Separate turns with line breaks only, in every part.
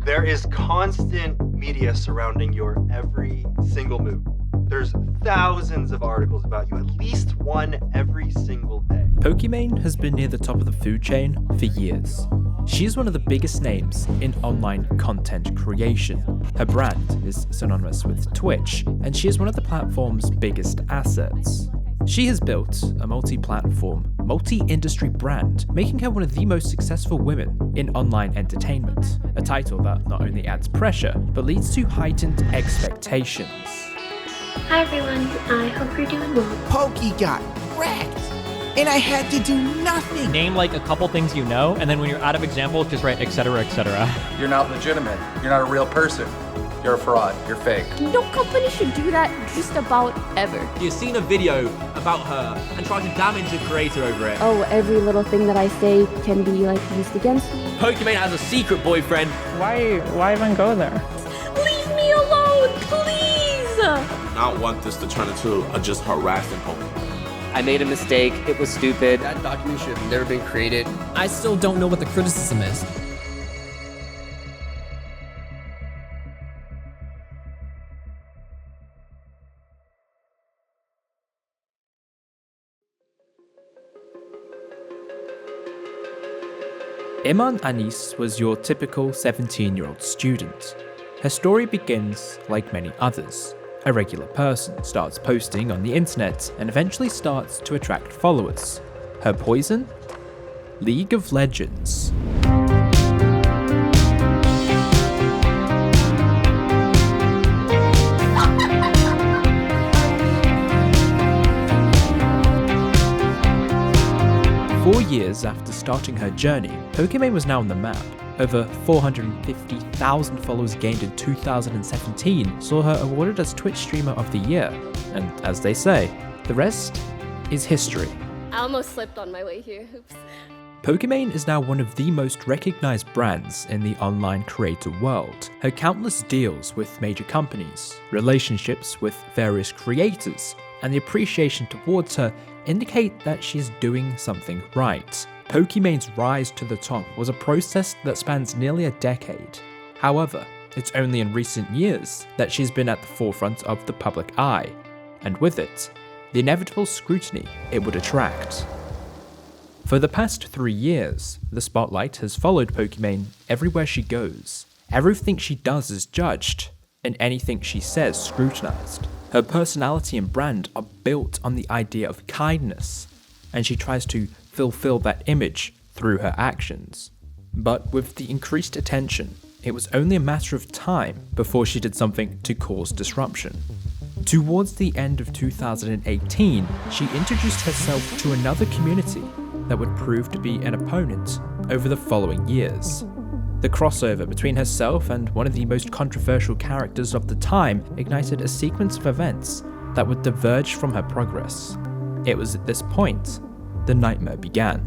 There is constant media surrounding your every single move. There's thousands of articles about you, at least one every single day.
Pokimane has been near the top of the food chain for years. She is one of the biggest names in online content creation. Her brand is synonymous with Twitch, and she is one of the platform's biggest assets. She has built a multi-platform, multi-industry brand, making her one of the most successful women in online entertainment, a title that not only adds pressure, but leads to heightened expectations.
Hi everyone, I hope you're doing well.
Pokey got wrecked, and I had to do nothing.
Name like a couple things you know, and then when you're out of examples, just write etc, etc.
You're not legitimate. You're not a real person. You're a fraud. You're fake.
No company should do that just about ever.
You've seen a video about her and tried to damage the creator over it.
Oh, every little thing that I say can be like used against me.
Pokimane has a secret boyfriend.
Why even go there?
Leave me alone, please!
I don't want this to turn into a just harassing Pokimane.
I made a mistake. It was stupid.
That document should have never been created.
I still don't know what the criticism is.
Iman Anis was your typical 17-year-old student. Her story begins like many others. A regular person starts posting on the internet and eventually starts to attract followers. Her poison? League of Legends. Four years after starting her journey, Pokimane was now on the map. Over 450,000 followers gained in 2017 saw her awarded as Twitch Streamer of the Year. And as they say, the rest is history.
I almost slipped on my way here, oops.
Pokimane is now one of the most recognized brands in the online creator world. Her countless deals with major companies, relationships with various creators, and the appreciation towards her indicate that she's doing something right. Pokimane's rise to the top was a process that spans nearly a decade. However, it's only in recent years that she's been at the forefront of the public eye, and with it, the inevitable scrutiny it would attract. For the past 3 years, the spotlight has followed Pokimane everywhere she goes. Everything she does is judged, and anything she says scrutinized. Her personality and brand are built on the idea of kindness, and she tries to fulfill that image through her actions. But with the increased attention, it was only a matter of time before she did something to cause disruption. Towards the end of 2018, she introduced herself to another community that would prove to be an opponent over the following years. The crossover between herself and one of the most controversial characters of the time ignited a sequence of events that would diverge from her progress. It was at this point the nightmare began.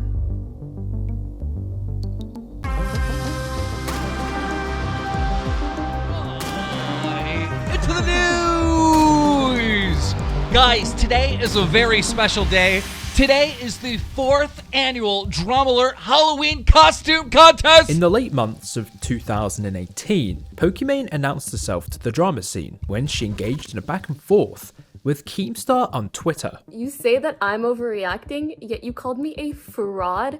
Into the news! Guys, today is a very special day. Today is the 4th annual Drum Alert Halloween Costume Contest!
In the late months of 2018, Pokimane announced herself to the drama scene when she engaged in a back and forth with KEEMSTAR on Twitter.
You say that I'm overreacting, yet you called me a fraud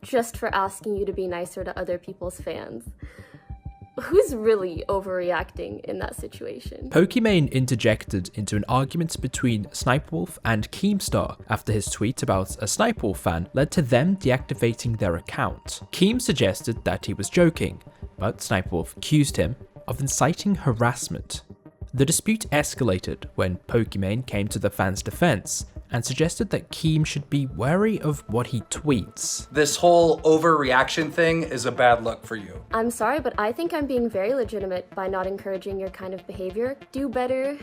just for asking you to be nicer to other people's fans. Who's really overreacting in that situation?
Pokimane interjected into an argument between SSSniperWolf and KEEMSTAR after his tweet about a SSniperWolf fan led to them deactivating their account. Keem suggested that he was joking, but SSniperWolf accused him of inciting harassment. The dispute escalated when Pokimane came to the fans' defense and suggested that Keem should be wary of what he tweets.
This whole overreaction thing is a bad look for you.
I'm sorry, but I think I'm being very legitimate by not encouraging your kind of behavior. Do better.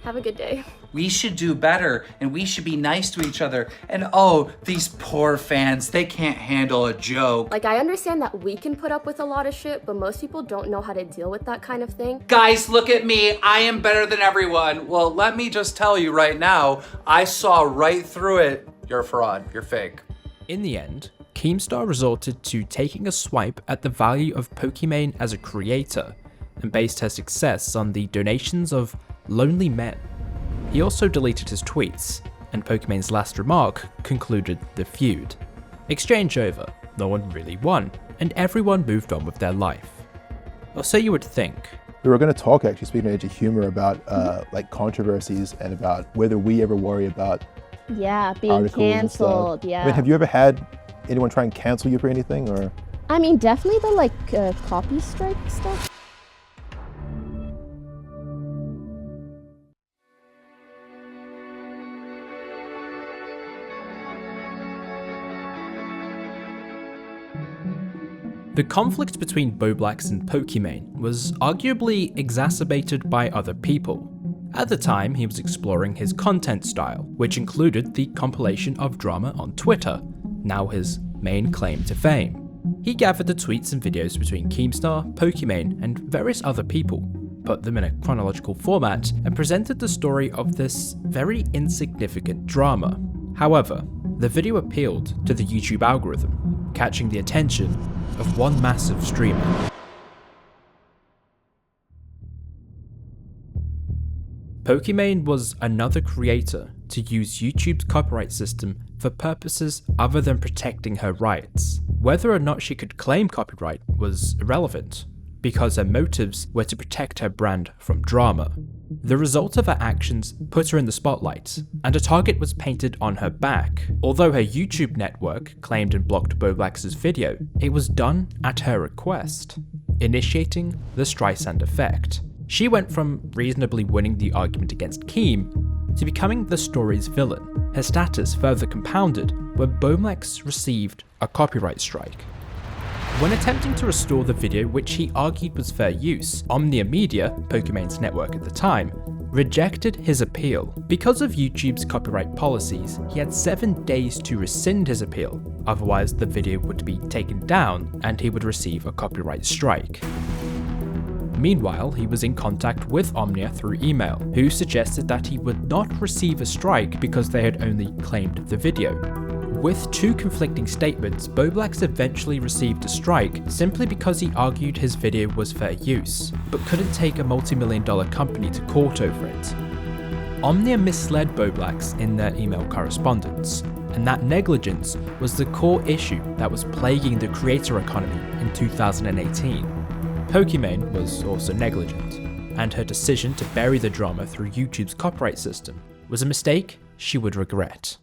Have a good day.
We should do better, and we should be nice to each other. And oh, these poor fans, they can't handle a joke.
Like, I understand that we can put up with a lot of shit, but most people don't know how to deal with that kind of thing.
Guys, look at me. I am better than everyone. Well, let me just tell you right now, I saw right through it. You're a fraud. You're fake.
In the end, KEEMSTAR resorted to taking a swipe at the value of Pokimane as a creator, and based her success on the donations of lonely men. He also deleted his tweets, and Pokimane's last remark concluded the feud. Exchange over, no one really won, and everyone moved on with their life. Or so you would think.
We were going to talk, actually, speaking of Age of Humor, about like controversies and about whether we ever worry about
being cancelled.
I mean, have you ever had anyone try and cancel you for anything, or?
I mean, definitely the like copy strike stuff.
The conflict between Boblax and Pokimane was arguably exacerbated by other people. At the time, he was exploring his content style, which included the compilation of drama on Twitter, now his main claim to fame. He gathered the tweets and videos between KEEMSTAR, Pokimane, and various other people, put them in a chronological format, and presented the story of this very insignificant drama. However, the video appealed to the YouTube algorithm, catching the attention of one massive streamer. Pokimane was another creator to use YouTube's copyright system for purposes other than protecting her rights. Whether or not she could claim copyright was irrelevant, because her motives were to protect her brand from drama. The result of her actions put her in the spotlight, and a target was painted on her back. Although her YouTube network claimed and blocked Boblax's video, it was done at her request, initiating the Streisand effect. She went from reasonably winning the argument against Keem to becoming the story's villain. Her status further compounded when Boblax received a copyright strike. When attempting to restore the video, which he argued was fair use, Omnia Media, Pokimane's network at the time, rejected his appeal. Because of YouTube's copyright policies, he had 7 days to rescind his appeal, otherwise the video would be taken down and he would receive a copyright strike. Meanwhile, he was in contact with Omnia through email, who suggested that he would not receive a strike because they had only claimed the video. With two conflicting statements, Boblax eventually received a strike simply because he argued his video was fair use, but couldn't take a multi-million-dollar company to court over it. Omnia misled Boblax in their email correspondence, and that negligence was the core issue that was plaguing the creator economy in 2018. Pokimane was also negligent, and her decision to bury the drama through YouTube's copyright system was a mistake she would regret.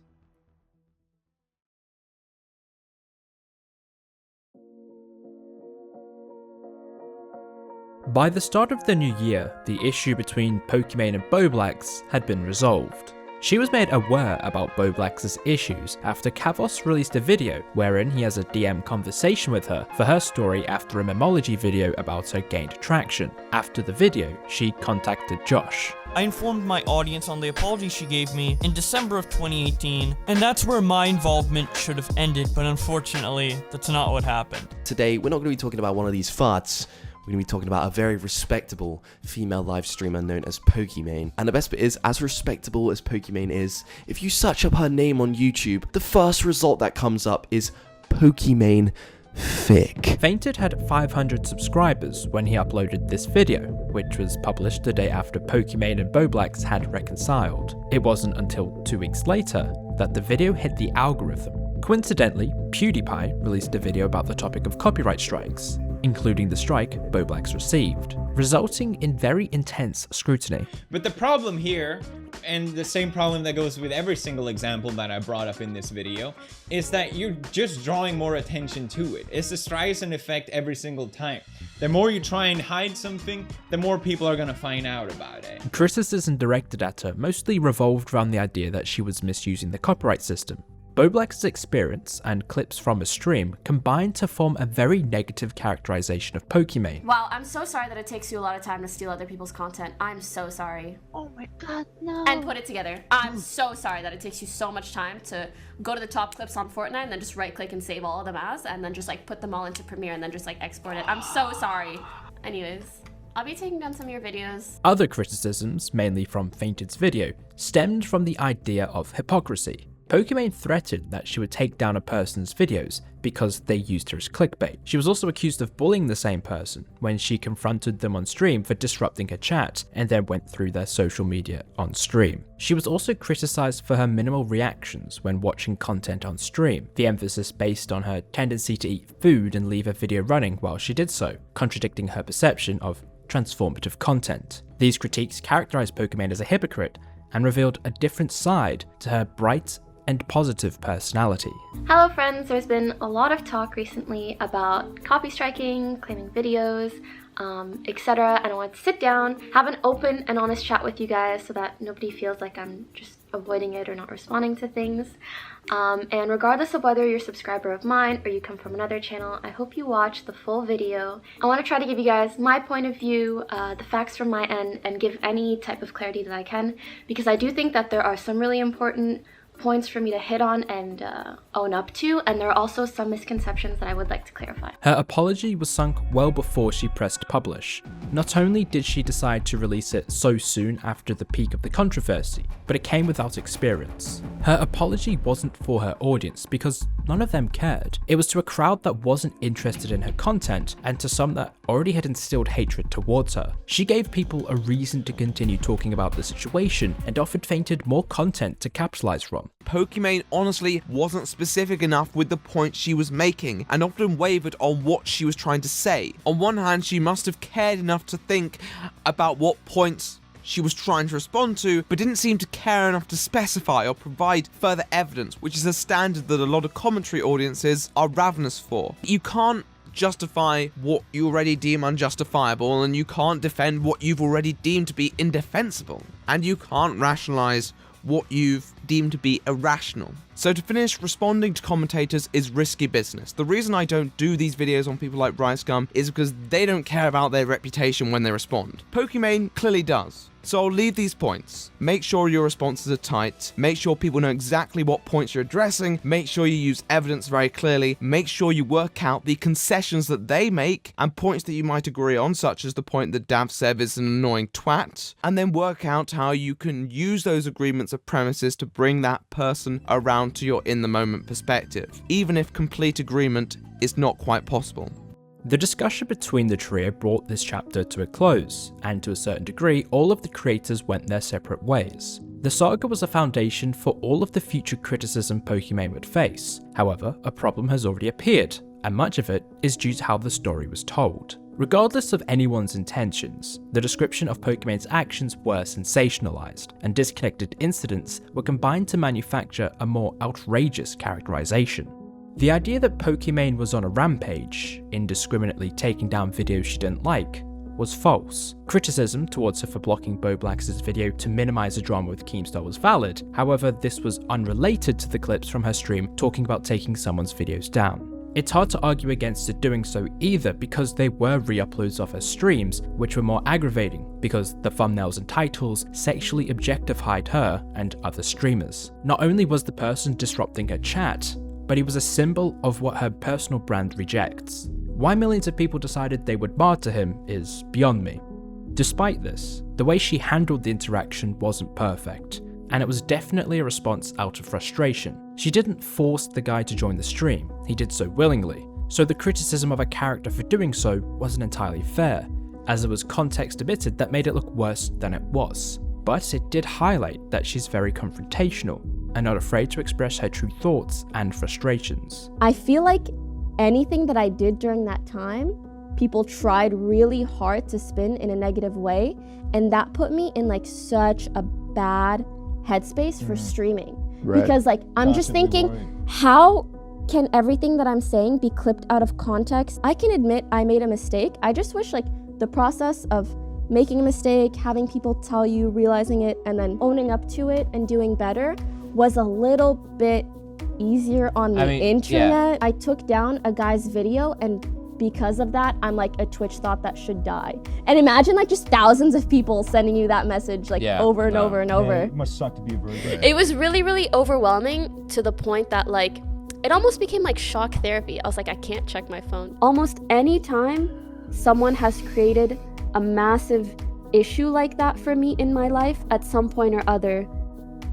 By the start of the new year, the issue between Pokimane and Boblax had been resolved. She was made aware about Boblax's issues after Kavos released a video wherein he has a DM conversation with her for her story after a memology video about her gained traction. After the video, she contacted Josh.
I informed my audience on the apology she gave me in December of 2018, and that's where my involvement should have ended, but unfortunately, that's not what happened.
Today, we're not going to be talking about one of these farts. We're going to be talking about a very respectable female live streamer known as Pokimane. And the best bit is, as respectable as Pokimane is, if you search up her name on YouTube, the first result that comes up is Pokimane Fic.
Fainted had 500 subscribers when he uploaded this video, which was published the day after Pokimane and Boblax had reconciled. It wasn't until 2 weeks later that the video hit the algorithm. Coincidentally, PewDiePie released a video about the topic of copyright strikes, including the strike Boblax received, resulting in very intense scrutiny.
But the problem here, and the same problem that goes with every single example that I brought up in this video, is that you're just drawing more attention to it. It's the Streisand effect every single time. The more you try and hide something, the more people are gonna find out about it.
Criticism directed at her mostly revolved around the idea that she was misusing the copyright system. Boblax's experience and clips from a stream combined to form a very negative characterization of Pokimane.
Wow, I'm so sorry that it takes you a lot of time to steal other people's content. I'm so sorry.
Oh my god, no.
And put it together. I'm so sorry that it takes you so much time to go to the top clips on Fortnite and then just right click and save all of them as, and then just like put them all into Premiere and then just like export it. I'm so sorry. Anyways, I'll be taking down some of your videos.
Other criticisms, mainly from Fainted's video, stemmed from the idea of hypocrisy. Pokimane threatened that she would take down a person's videos because they used her as clickbait. She was also accused of bullying the same person when she confronted them on stream for disrupting her chat and then went through their social media on stream. She was also criticized for her minimal reactions when watching content on stream, the emphasis based on her tendency to eat food and leave a video running while she did so, contradicting her perception of transformative content. These critiques characterized Pokimane as a hypocrite and revealed a different side to her bright and positive personality.
Hello friends, there's been a lot of talk recently about copy striking, claiming videos, etc. And I want to sit down, have an open and honest chat with you guys so that nobody feels like I'm just avoiding it or not responding to things. And regardless of whether you're a subscriber of mine or you come from another channel, I hope you watch the full video. I want to try to give you guys my point of view, the facts from my end, and give any type of clarity that I can, because I do think that there are some really important points for me to hit on and own up to, and there are also some misconceptions that I would like to clarify.
Her apology was sunk well before she pressed publish. Not only did she decide to release it so soon after the peak of the controversy, but it came without experience. Her apology wasn't for her audience because none of them cared. It was to a crowd that wasn't interested in her content and to some that already had instilled hatred towards her. She gave people a reason to continue talking about the situation and offered fainted more content to capitalize from.
Pokimane honestly wasn't specific enough with the point she was making and often wavered on what she was trying to say. On one hand, she must have cared enough to think about what points she was trying to respond to, but didn't seem to care enough to specify or provide further evidence, which is a standard that a lot of commentary audiences are ravenous for. You can't justify what you already deem unjustifiable, and you can't defend what you've already deemed to be indefensible, and you can't rationalize what you've deemed to be irrational. So to finish, responding to commentators is risky business. The reason I don't do these videos on people like Bricegum is because they don't care about their reputation when they respond. Pokimane clearly does. So I'll leave these points. Make sure your responses are tight. Make sure people know exactly what points you're addressing. Make sure you use evidence very clearly. Make sure you work out the concessions that they make and points that you might agree on, such as the point that Davsev is an annoying twat. And then work out how you can use those agreements of premises to bring that person around to your in-the-moment perspective, even if complete agreement is not quite possible.
The discussion between the trio brought this chapter to a close, and to a certain degree, all of the creators went their separate ways. The saga was a foundation for all of the future criticism Pokimane would face. However, a problem has already appeared, and much of it is due to how the story was told. Regardless of anyone's intentions, the description of Pokimane's actions were sensationalized, and disconnected incidents were combined to manufacture a more outrageous characterization. The idea that Pokimane was on a rampage, indiscriminately taking down videos she didn't like, was false. Criticism towards her for blocking Boblax's video to minimize the drama with KEEMSTAR was valid, however this was unrelated to the clips from her stream talking about taking someone's videos down. It's hard to argue against it doing so either because they were re-uploads of her streams, which were more aggravating because the thumbnails and titles sexually objectified her and other streamers. Not only was the person disrupting her chat, but he was a symbol of what her personal brand rejects. Why millions of people decided they would martyr him is beyond me. Despite this, the way she handled the interaction wasn't perfect, and it was definitely a response out of frustration. She didn't force the guy to join the stream, he did so willingly, so the criticism of a character for doing so wasn't entirely fair, as there was context omitted that made it look worse than it was. But it did highlight that she's very confrontational, and not afraid to express her true thoughts and frustrations.
I feel like anything that I did during that time, people tried really hard to spin in a negative way, and that put me in like such a bad headspace for streaming. Right. Because like I'm just thinking, how can everything that I'm saying be clipped out of context? I can admit I made a mistake. I just wish like the process of making a mistake, having people tell you, realizing it, and then owning up to it and doing better was a little bit easier on the internet. Yeah. I took down a guy's video, and because of that, I'm like a Twitch thought that should die. And imagine like just thousands of people sending you that message like over and over and over.
It must suck to be a virgin.
It was really, really overwhelming to the point that like, it almost became like shock therapy. I was like, I can't check my phone.
Almost any time someone has created a massive issue like that for me in my life, at some point or other,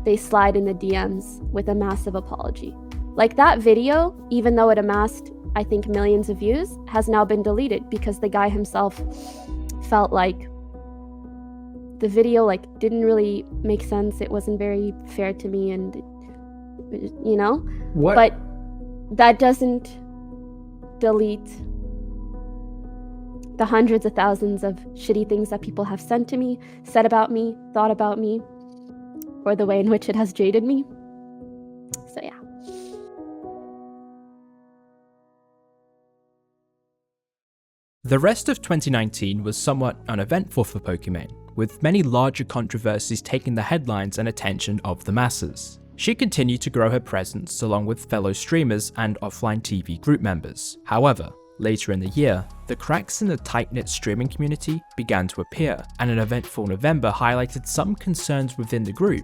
they slide in the DMs with a massive apology. Like that video, even though it amassed, I think, millions of views, has now been deleted because the guy himself felt like the video didn't really make sense. It wasn't very fair to me, and you know.
What?
But that doesn't delete the hundreds of thousands of shitty things that people have sent to me, said about me, thought about me, or the way in which it has jaded me. So yeah.
The rest of 2019 was somewhat uneventful for Pokimane, with many larger controversies taking the headlines and attention of the masses. She continued to grow her presence along with fellow streamers and offline TV group members. However, later in the year, the cracks in the tight-knit streaming community began to appear, and an eventful November highlighted some concerns within the group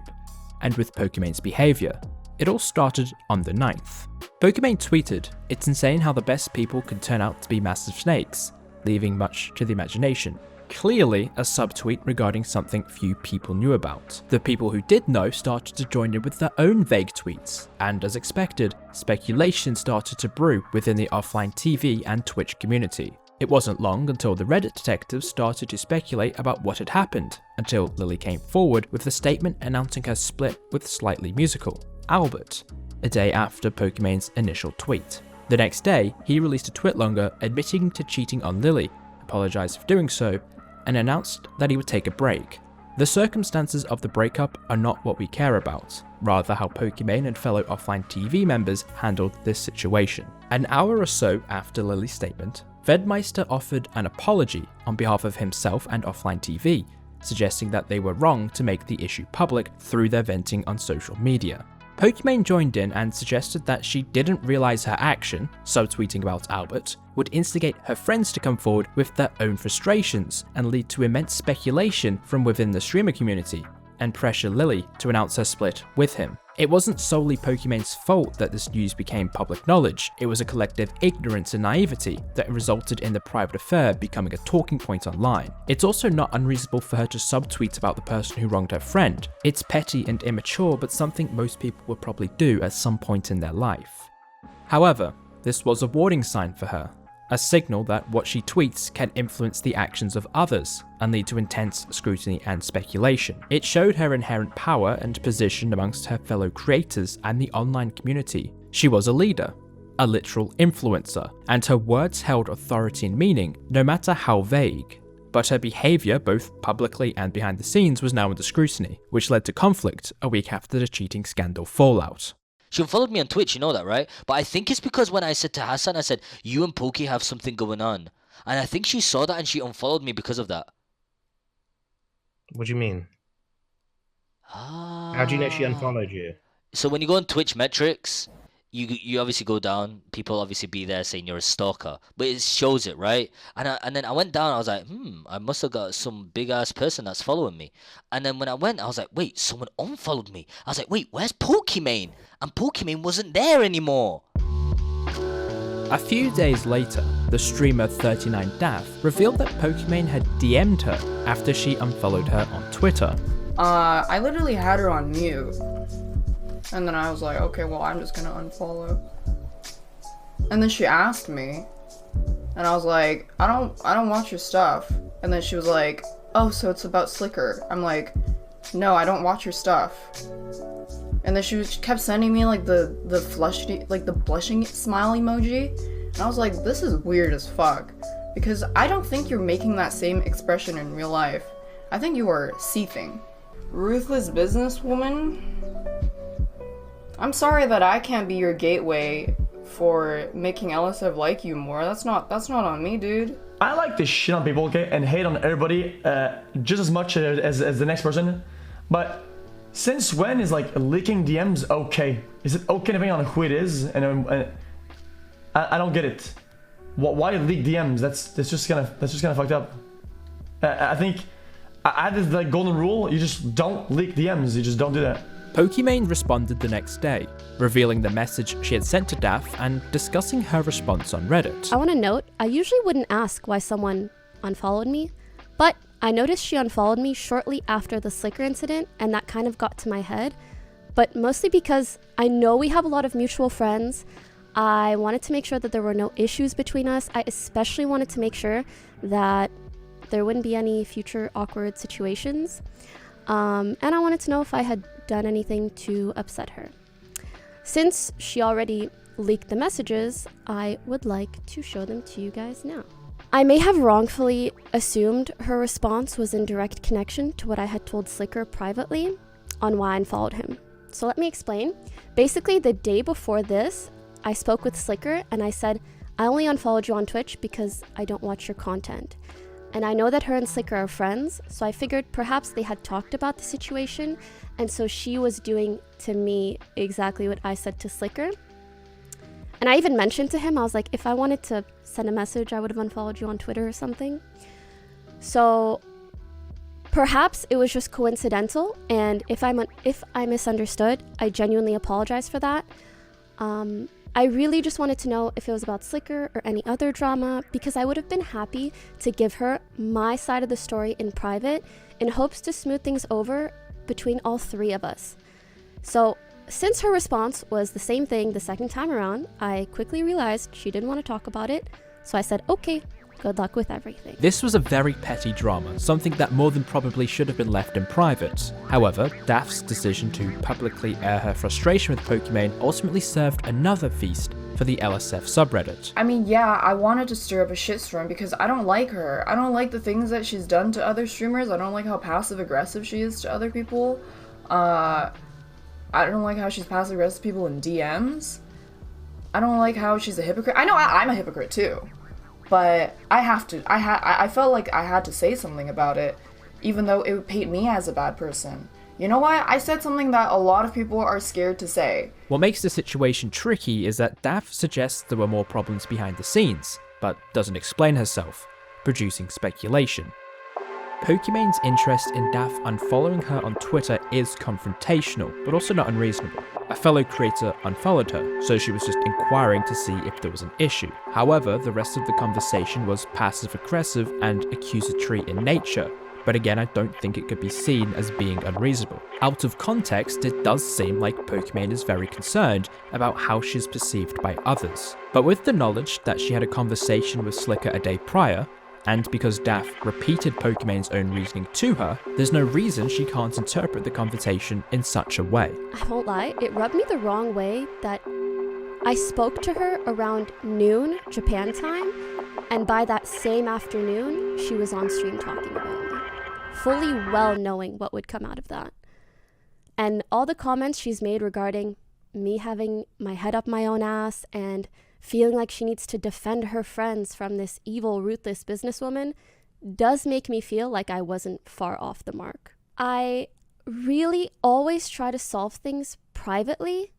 and with Pokimane's behaviour. It all started on the 9th. Pokimane tweeted, "It's insane how the best people can turn out to be massive snakes, leaving much to the imagination." Clearly a subtweet regarding something few people knew about. The people who did know started to join in with their own vague tweets, and as expected, speculation started to brew within the offline TV and Twitch community. It wasn't long until the Reddit detectives started to speculate about what had happened, until Lily came forward with a statement announcing her split with Slightly Musical, Albert, a day after Pokimane's initial tweet. The next day, he released a twitlonger admitting to cheating on Lily, apologised for doing so, and announced that he would take a break. The circumstances of the breakup are not what we care about, rather how Pokimane and fellow offline TV members handled this situation. An hour or so after Lily's statement, Fedmyster offered an apology on behalf of himself and offline TV, suggesting that they were wrong to make the issue public through their venting on social media. Pokimane joined in and suggested that she didn't realise her action, subtweeting about Albert, would instigate her friends to come forward with their own frustrations and lead to immense speculation from within the streamer community, and pressure Lily to announce her split with him. It wasn't solely Pokimane's fault that this news became public knowledge, it was a collective ignorance and naivety that resulted in the private affair becoming a talking point online. It's also not unreasonable for her to subtweet about the person who wronged her friend. It's petty and immature, but something most people would probably do at some point in their life. However, this was a warning sign for her, a signal that what she tweets can influence the actions of others and lead to intense scrutiny and speculation. It showed her inherent power and position amongst her fellow creators and the online community. She was a leader, a literal influencer, and her words held authority and meaning, no matter how vague. But her behaviour, both publicly and behind the scenes, was now under scrutiny, which led to conflict a week after the cheating scandal fallout.
She unfollowed me on Twitch, you know that, right? But I think it's because when I said to Hassan, I said, you and Poki have something going on. And I think she saw that and she unfollowed me because of that.
What do you mean? How do you know she unfollowed you?
So when you go on Twitch metrics, you obviously go down. People obviously be there saying you're a stalker. But it shows it, right? And then I went down, I was like, I must have got some big-ass person that's following me. And then when I went, I was like, wait, someone unfollowed me. I was like, wait, where's Pokimane? And Pokimane wasn't there anymore.
A few days later, the streamer 39Daff revealed that Pokimane had DM'd her after she unfollowed her on Twitter.
I literally had her on mute. And then I was like, okay, well, I'm just gonna unfollow. And then she asked me, and I was like, I don't watch your stuff. And then she was like, oh, so it's about Slicker. I'm like, no, I don't watch your stuff. And then she kept sending me like the blushing smile emoji. And I was like, this is weird as fuck. Because I don't think you're making that same expression in real life. I think you are seething. Ruthless businesswoman? I'm sorry that I can't be your gateway for making LSF like you more. That's not on me, dude.
I like to shit on people, okay, and hate on everybody just as much as the next person. But since when is like leaking DMs okay? Is it okay depending on who it is? And I don't get it. Why leak DMs? That's just kind of fucked up. I think I had this like golden rule. You just don't leak DMs. You just don't do that.
Pokimane responded the next day, revealing the message she had sent to Daff and discussing her response on Reddit.
I want to note, I usually wouldn't ask why someone unfollowed me, but I noticed she unfollowed me shortly after the Slicker incident, and that kind of got to my head. but mostly because I know we have a lot of mutual friends. I wanted to make sure that there were no issues between us. I especially wanted to make sure that there wouldn't be any future awkward situations. And I wanted to know if I had done anything to upset her. Since she already leaked the messages, I would like to show them to you guys now. I may have wrongfully assumed her response was in direct connection to what I had told Slicker privately on why I unfollowed him. So let me explain. Basically, the day before this, I spoke with Slicker and I said, I only unfollowed you on Twitch because I don't watch your content. And I know that her and Slicker are friends, so I figured perhaps they had talked about the situation, and so she was doing to me exactly what I said to Slicker. And I even mentioned to him, I was like, if I wanted to send a message, I would have unfollowed you on Twitter or something. So perhaps it was just coincidental, and if I misunderstood, I genuinely apologize for that. I really just wanted to know if it was about Slicker or any other drama, because I would have been happy to give her my side of the story in private in hopes to smooth things over between all three of us. So since her response was the same thing the second time around, I quickly realized she didn't want to talk about it, so I said, okay, good luck with everything.
This was a very petty drama, something that more than probably should have been left in private. However, Daph's decision to publicly air her frustration with Pokimane ultimately served another feast for the LSF subreddit.
I mean, yeah, I wanted to stir up a shitstorm because I don't like her. I don't like the things that she's done to other streamers. I don't like how passive-aggressive she is to other people. I don't like how she's passive-aggressive to people in DMs. I don't like how she's a hypocrite. I know I'm a hypocrite too. But I felt like I had to say something about it, even though it would paint me as a bad person. You know what? I said something that a lot of people are scared to say.
What makes the situation tricky is that Daph suggests there were more problems behind the scenes, but doesn't explain herself, producing speculation. Pokimane's interest in Daph unfollowing her on Twitter is confrontational, but also not unreasonable. A fellow creator unfollowed her, so she was just inquiring to see if there was an issue. However, the rest of the conversation was passive-aggressive and accusatory in nature, but again, I don't think it could be seen as being unreasonable. Out of context, it does seem like Pokimane is very concerned about how she's perceived by others. But with the knowledge that she had a conversation with Slicker a day prior, and because Daph repeated Pokimane's own reasoning to her, there's no reason she can't interpret the conversation in such a way.
I won't lie, it rubbed me the wrong way that I spoke to her around noon Japan time, and by that same afternoon, she was on stream talking about me, fully well knowing what would come out of that. And all the comments she's made regarding me having my head up my own ass and feeling like she needs to defend her friends from this evil, ruthless businesswoman does make me feel like I wasn't far off the mark. I really always try to solve things privately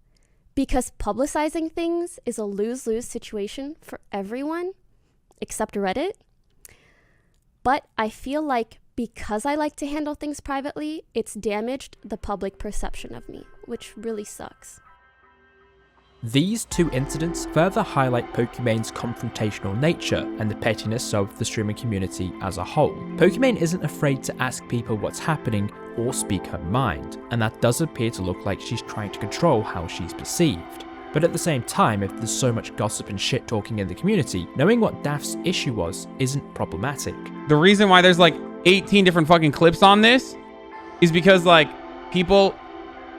because publicizing things is a lose-lose situation for everyone except Reddit. But I feel like because I like to handle things privately, it's damaged the public perception of me, which really sucks.
These two incidents further highlight Pokimane's confrontational nature and the pettiness of the streaming community as a whole. Pokimane isn't afraid to ask people what's happening or speak her mind, and that does appear to look like she's trying to control how she's perceived. But at the same time, if there's so much gossip and shit talking in the community, knowing what Daph's issue was isn't problematic.
The reason why there's like 18 different fucking clips on this is because like people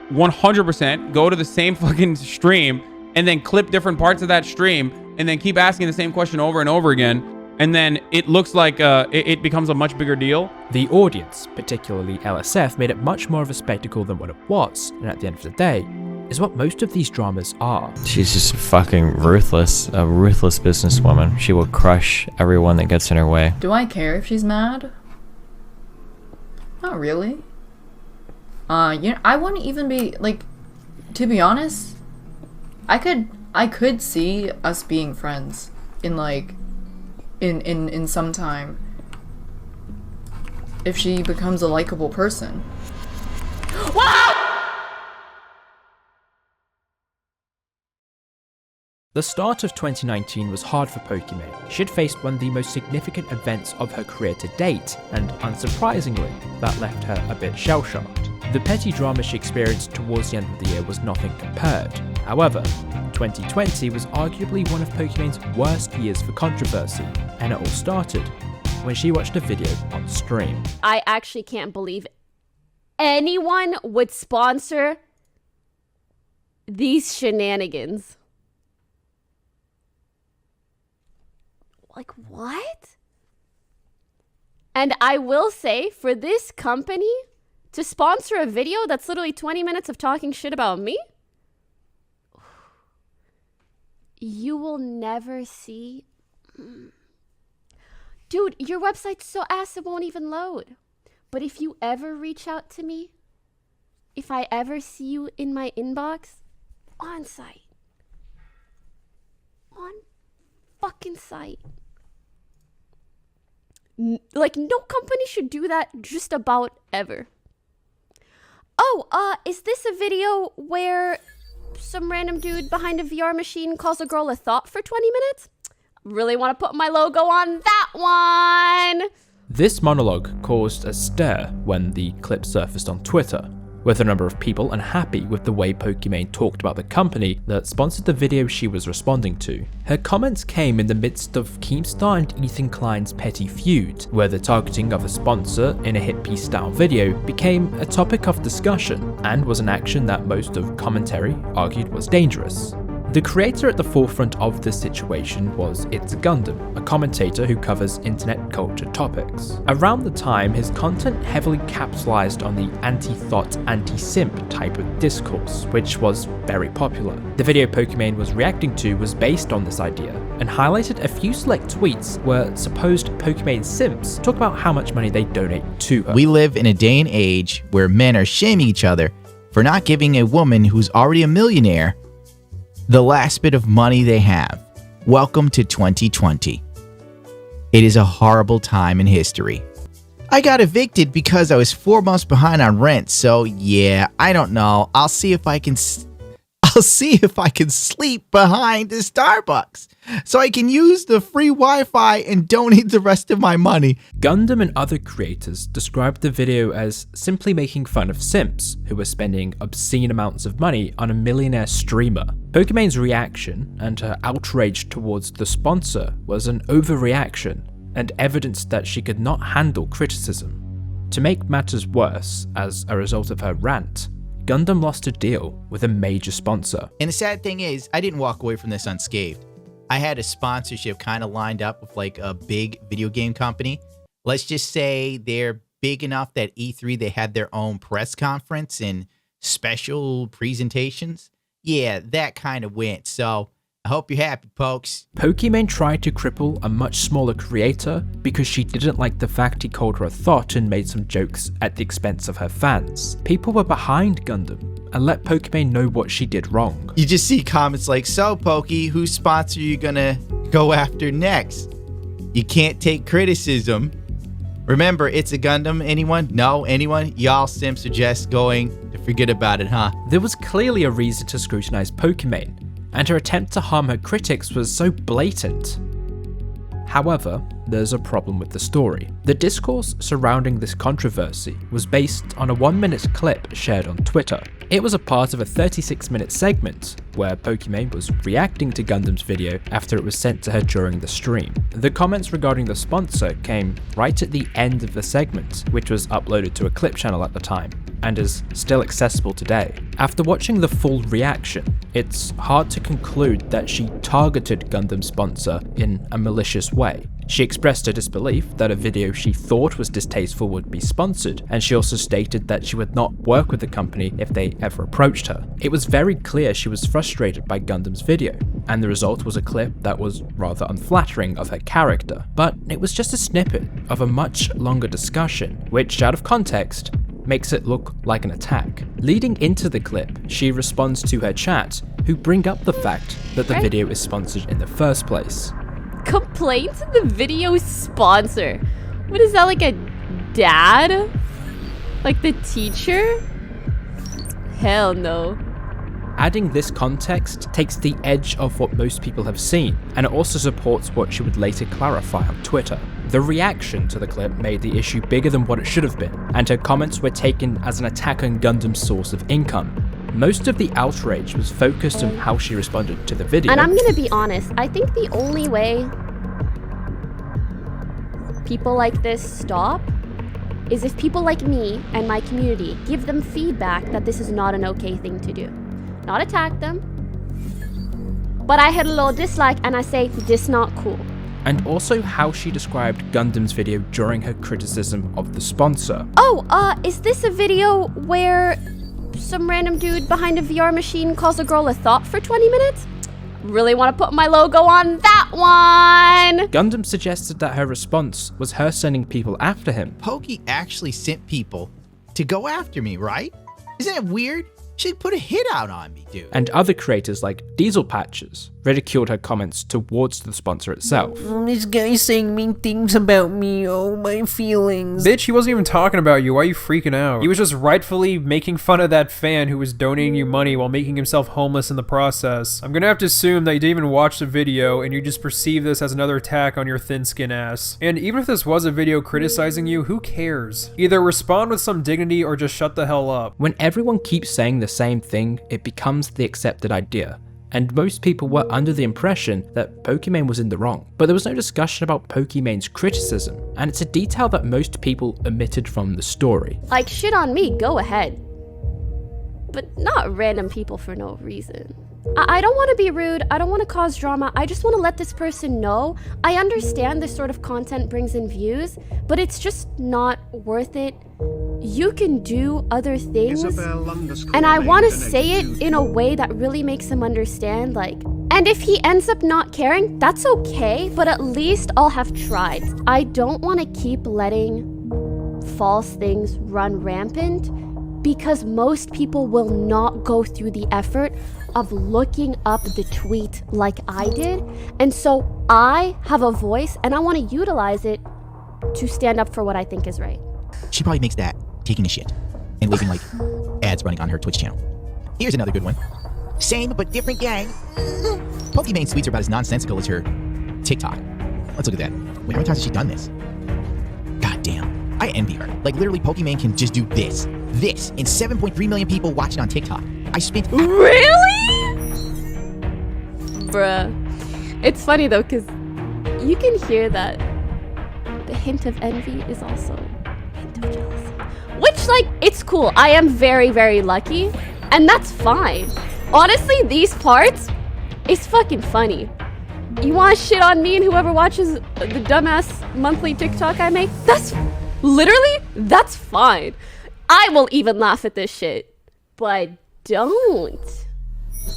100% go to the same fucking stream and then clip different parts of that stream and then keep asking the same question over and over again, and then it looks like it becomes a much bigger deal.
The audience, particularly LSF, made it much more of a spectacle than what it was, and at the end of the day, is what most of these dramas are.
She's just fucking ruthless, a ruthless businesswoman. She will crush everyone that gets in her way.
Do I care if she's mad? Not really. You know, I wouldn't even be, like, to be honest, I could see us being friends in like in some time if she becomes a likable person.
The start of 2019 was hard for Pokimane. She had faced one of the most significant events of her career to date, and unsurprisingly, that left her a bit shell-shocked. The petty drama she experienced towards the end of the year was nothing compared. However, 2020 was arguably one of Pokimane's worst years for controversy, and it all started when she watched a video on stream.
I actually can't believe anyone would sponsor these shenanigans. Like, what? And I will say, for this company to sponsor a video that's literally 20 minutes of talking shit about me, you will never see. Dude, your website's so ass it won't even load. But if you ever reach out to me, if I ever see you in my inbox, on site. On fucking site. Like, no company should do that just about ever. Oh, is this a video where some random dude behind a VR machine calls a girl a thought for 20 minutes? Really want to put my logo on that one.
This monologue caused a stir when the clip surfaced on Twitter, with a number of people unhappy with the way Pokimane talked about the company that sponsored the video she was responding to. Her comments came in the midst of KEEMSTAR and Ethan Klein's petty feud, where the targeting of a sponsor in a hit piece style video became a topic of discussion, and was an action that most of Commentary argued was dangerous. The creator at the forefront of this situation was It's Gundam, a commentator who covers internet culture topics. Around the time, his content heavily capitalized on the anti-thought, anti-simp type of discourse, which was very popular. The video Pokimane was reacting to was based on this idea, and highlighted a few select tweets where supposed Pokimane simps talk about how much money they donate to her.
We live in a day and age where men are shaming each other for not giving a woman who's already a millionaire the last bit of money they have. Welcome to 2020. It is a horrible time in history. I got evicted because I was 4 months behind on rent, so yeah, I don't know. I'll see if I can sleep behind the Starbucks so I can use the free Wi-Fi and donate the rest of my money.
Gundam and other creators described the video as simply making fun of simps who were spending obscene amounts of money on a millionaire streamer. Pokimane's reaction and her outrage towards the sponsor was an overreaction and evidence that she could not handle criticism. To make matters worse, as a result of her rant, Gundam lost a deal with a major sponsor.
And the sad thing is, I didn't walk away from this unscathed. I had a sponsorship kind of lined up with like a big video game company. Let's just say they're big enough that E3, they had their own press conference and special presentations. Yeah, that kind of went. So I hope you're happy, folks.
Pokimane tried to cripple a much smaller creator because she didn't like the fact he called her a thought and made some jokes at the expense of her fans. People were behind Gundam and let Pokimane know what she did wrong.
You just see comments like, so Poki, whose sponsor are you gonna go after next? You can't take criticism. Remember, it's a Gundam. Anyone? No? Anyone? Y'all simps are just going to forget about it, huh?
There was clearly a reason to scrutinize Pokimane, and her attempt to harm her critics was so blatant. However, there's a problem with the story. The discourse surrounding this controversy was based on a 1-minute clip shared on Twitter. It was a part of a 36-minute segment where Pokimane was reacting to Gundam's video after it was sent to her during the stream. The comments regarding the sponsor came right at the end of the segment, which was uploaded to a clip channel at the time, and is still accessible today. After watching the full reaction, it's hard to conclude that she targeted Gundam's sponsor in a malicious way. She expressed her disbelief that a video she thought was distasteful would be sponsored, and she also stated that she would not work with the company if they ever approached her. It was very clear she was frustrated by Gundam's video, and the result was a clip that was rather unflattering of her character. But it was just a snippet of a much longer discussion, which, out of context, makes it look like an attack. Leading into the clip, she responds to her chat, who bring up the fact that the video is sponsored in the first place.
Complain to the video sponsor. What is that, like a dad? Like the teacher? Hell no.
Adding this context takes the edge off what most people have seen, and it also supports what she would later clarify on Twitter. The reaction to the clip made the issue bigger than what it should have been, and her comments were taken as an attack on Gundam's source of income. Most of the outrage was focused on how she responded to the video.
And I'm gonna be honest, I think the only way people like this stop is if people like me and my community give them feedback that this is not an okay thing to do. Not attack them, but I hit a little dislike and I say, this not cool.
And also how she described Gundam's video during her criticism of the sponsor.
Oh, is this a video where some random dude behind a VR machine calls a girl a thought for 20 minutes? Really want to put my logo on that one!
Gundam suggested that her response was her sending people after him.
Pokey actually sent people to go after me, right? Isn't that weird? She put a hit out on me, dude.
And other creators like Diesel Patches ridiculed her comments towards the sponsor itself.
This guy's saying mean things about me, oh my feelings.
Bitch, he wasn't even talking about you, why are you freaking out? He was just rightfully making fun of that fan who was donating you money while making himself homeless in the process. I'm gonna have to assume that you didn't even watch the video and you just perceive this as another attack on your thin skin ass. And even if this was a video criticizing you, who cares? Either respond with some dignity or just shut the hell up.
When everyone keeps saying the same thing, it becomes the accepted idea. And most people were under the impression that Pokimane was in the wrong. But there was no discussion about Pokimane's criticism, and it's a detail that most people omitted from the story.
Like, shit on me, go ahead. But not random people for no reason. I don't want to be rude, I don't want to cause drama, I just want to let this person know I understand this sort of content brings in views, but it's just not worth it. You can do other things, and I want to say it in a way that really makes him understand, like, and if he ends up not caring, that's okay, but at least I'll have tried. I don't want to keep letting false things run rampant, because most people will not go through the effort of looking up the tweet like I did, and so I have a voice, and I want to utilize it to stand up for what I think is right.
She probably makes that taking a shit and leaving like ads running on her Twitch channel. Here's another good one. Same but different gang. Pokimane tweets are about as nonsensical as her TikTok. Let's look at that. Wait, how many times has she done this? God damn. I envy her. Like literally Pokimane can just do this. This. And 7.3 million people watch it on TikTok. I spent...
Really? Bruh. It's funny though, because you can hear that the hint of envy is also a hint of jealousy. Which, like, it's cool. I am very, very lucky, and that's fine. Honestly, these parts is fucking funny. You want to shit on me and whoever watches the dumbass monthly TikTok I make? That's fine. I will even laugh at this shit. But don't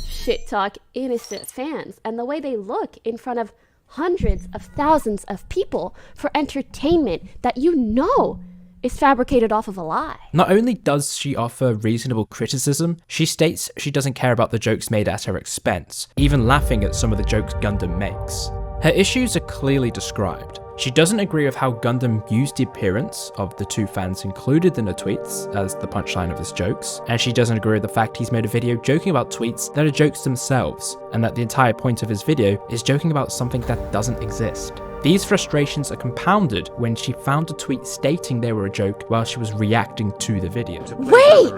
shit talk innocent fans and the way they look in front of hundreds of thousands of people for entertainment that you know is fabricated off of a lie.
Not only does she offer reasonable criticism, she states she doesn't care about the jokes made at her expense, even laughing at some of the jokes Gundam makes. Her issues are clearly described. She doesn't agree with how Gundam used the appearance of the two fans included in her tweets as the punchline of his jokes, and she doesn't agree with the fact he's made a video joking about tweets that are jokes themselves, and that the entire point of his video is joking about something that doesn't exist. These frustrations are compounded when she found a tweet stating they were a joke while she was reacting to the video.
Wait!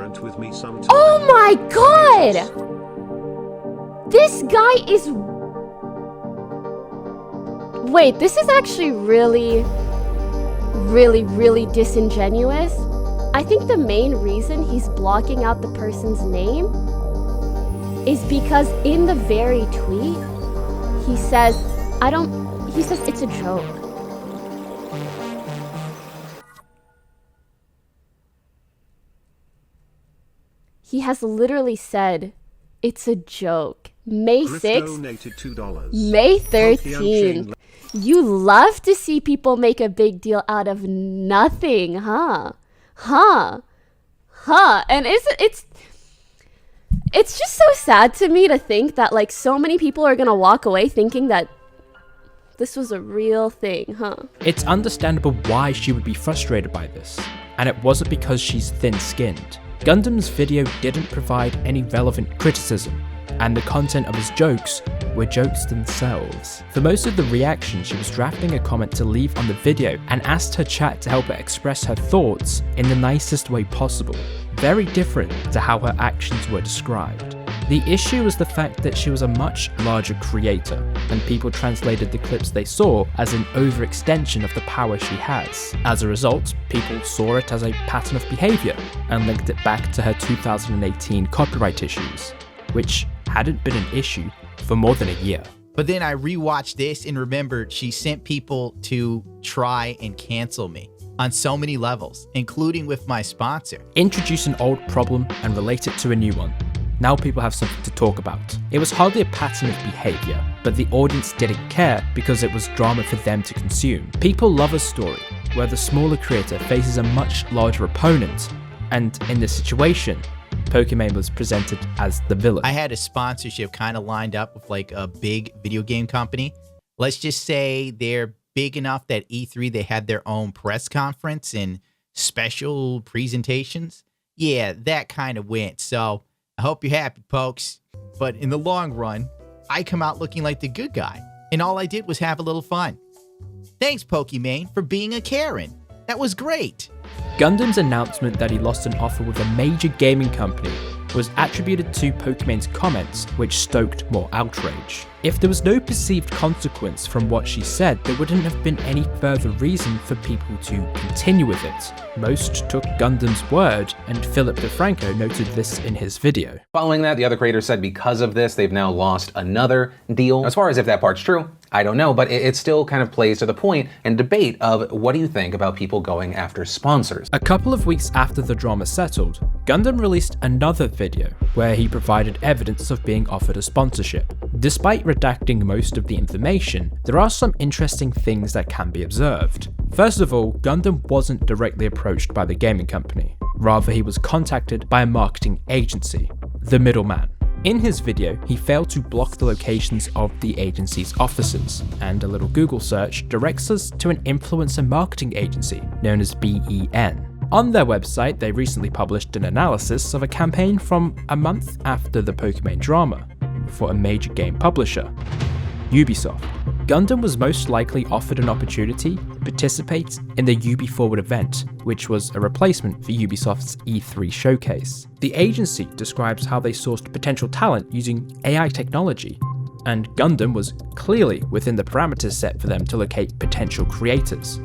Oh my god! This guy is... Wait, this is actually really disingenuous. I think the main reason he's blocking out the person's name is because in the very tweet, he says, he says it's a joke. He has literally said, it's a joke. May 6th, May 13th. You love to see people make a big deal out of nothing, huh? And it's just so sad to me to think that like so many people are gonna walk away thinking that this was a real thing, huh?
It's understandable why she would be frustrated by this, and it wasn't because she's thin-skinned. Gundam's video didn't provide any relevant criticism. and the content of his jokes were jokes themselves. For most of the reaction, she was drafting a comment to leave on the video and asked her chat to help her express her thoughts in the nicest way possible. Very different to how her actions were described. The issue was the fact that she was a much larger creator, and people translated the clips they saw as an overextension of the power she has. As a result, people saw it as a pattern of behavior and linked it back to her 2018 copyright issues, which hadn't been an issue for more than a year.
But then I rewatched this and remembered she sent people to try and cancel me on so many levels, including with my sponsor.
Introduce an old problem and relate it to a new one. Now people have something to talk about. It was hardly a pattern of behavior, but the audience didn't care because it was drama for them to consume. People love a story where the smaller creator faces a much larger opponent, and in this situation, Pokimane was presented as the villain.
I had a sponsorship kind of lined up with like a big video game company. Let's just say they're big enough that E3 they had their own press conference and special presentations. Yeah, that kind of went. So I hope you're happy, folks. But in the long run, I come out looking like the good guy, and all I did was have a little fun. Thanks, Pokimane, for being a Karen. That was great.
Gundam's announcement that he lost an offer with a major gaming company was attributed to Pokimane's comments, which stoked more outrage. If there was no perceived consequence from what she said, there wouldn't have been any further reason for people to continue with it. Most took Gundam's word, and Philip DeFranco noted this in his video.
Following that, the other creator said because of this, they've now lost another deal. As far as if that part's true, I don't know, but it still kind of plays to the point and debate of what do you think about people going after sponsors?
A couple of weeks after the drama settled, Gundam released another video where he provided evidence of being offered a sponsorship. Despite redacting most of the information, there are some interesting things that can be observed. First of all, Gundam wasn't directly approached by the gaming company. Rather, he was contacted by a marketing agency, the middleman. In his video, he failed to block the locations of the agency's offices, and a little Google search directs us to an influencer marketing agency known as BEN. On their website, they recently published an analysis of a campaign from a month after the Pokimane drama for a major game publisher, Ubisoft. Gundam was most likely offered an opportunity to participate in the Ubi Forward event, which was a replacement for Ubisoft's E3 showcase. The agency describes how they sourced potential talent using AI technology, and Gundam was clearly within the parameters set for them to locate potential creators.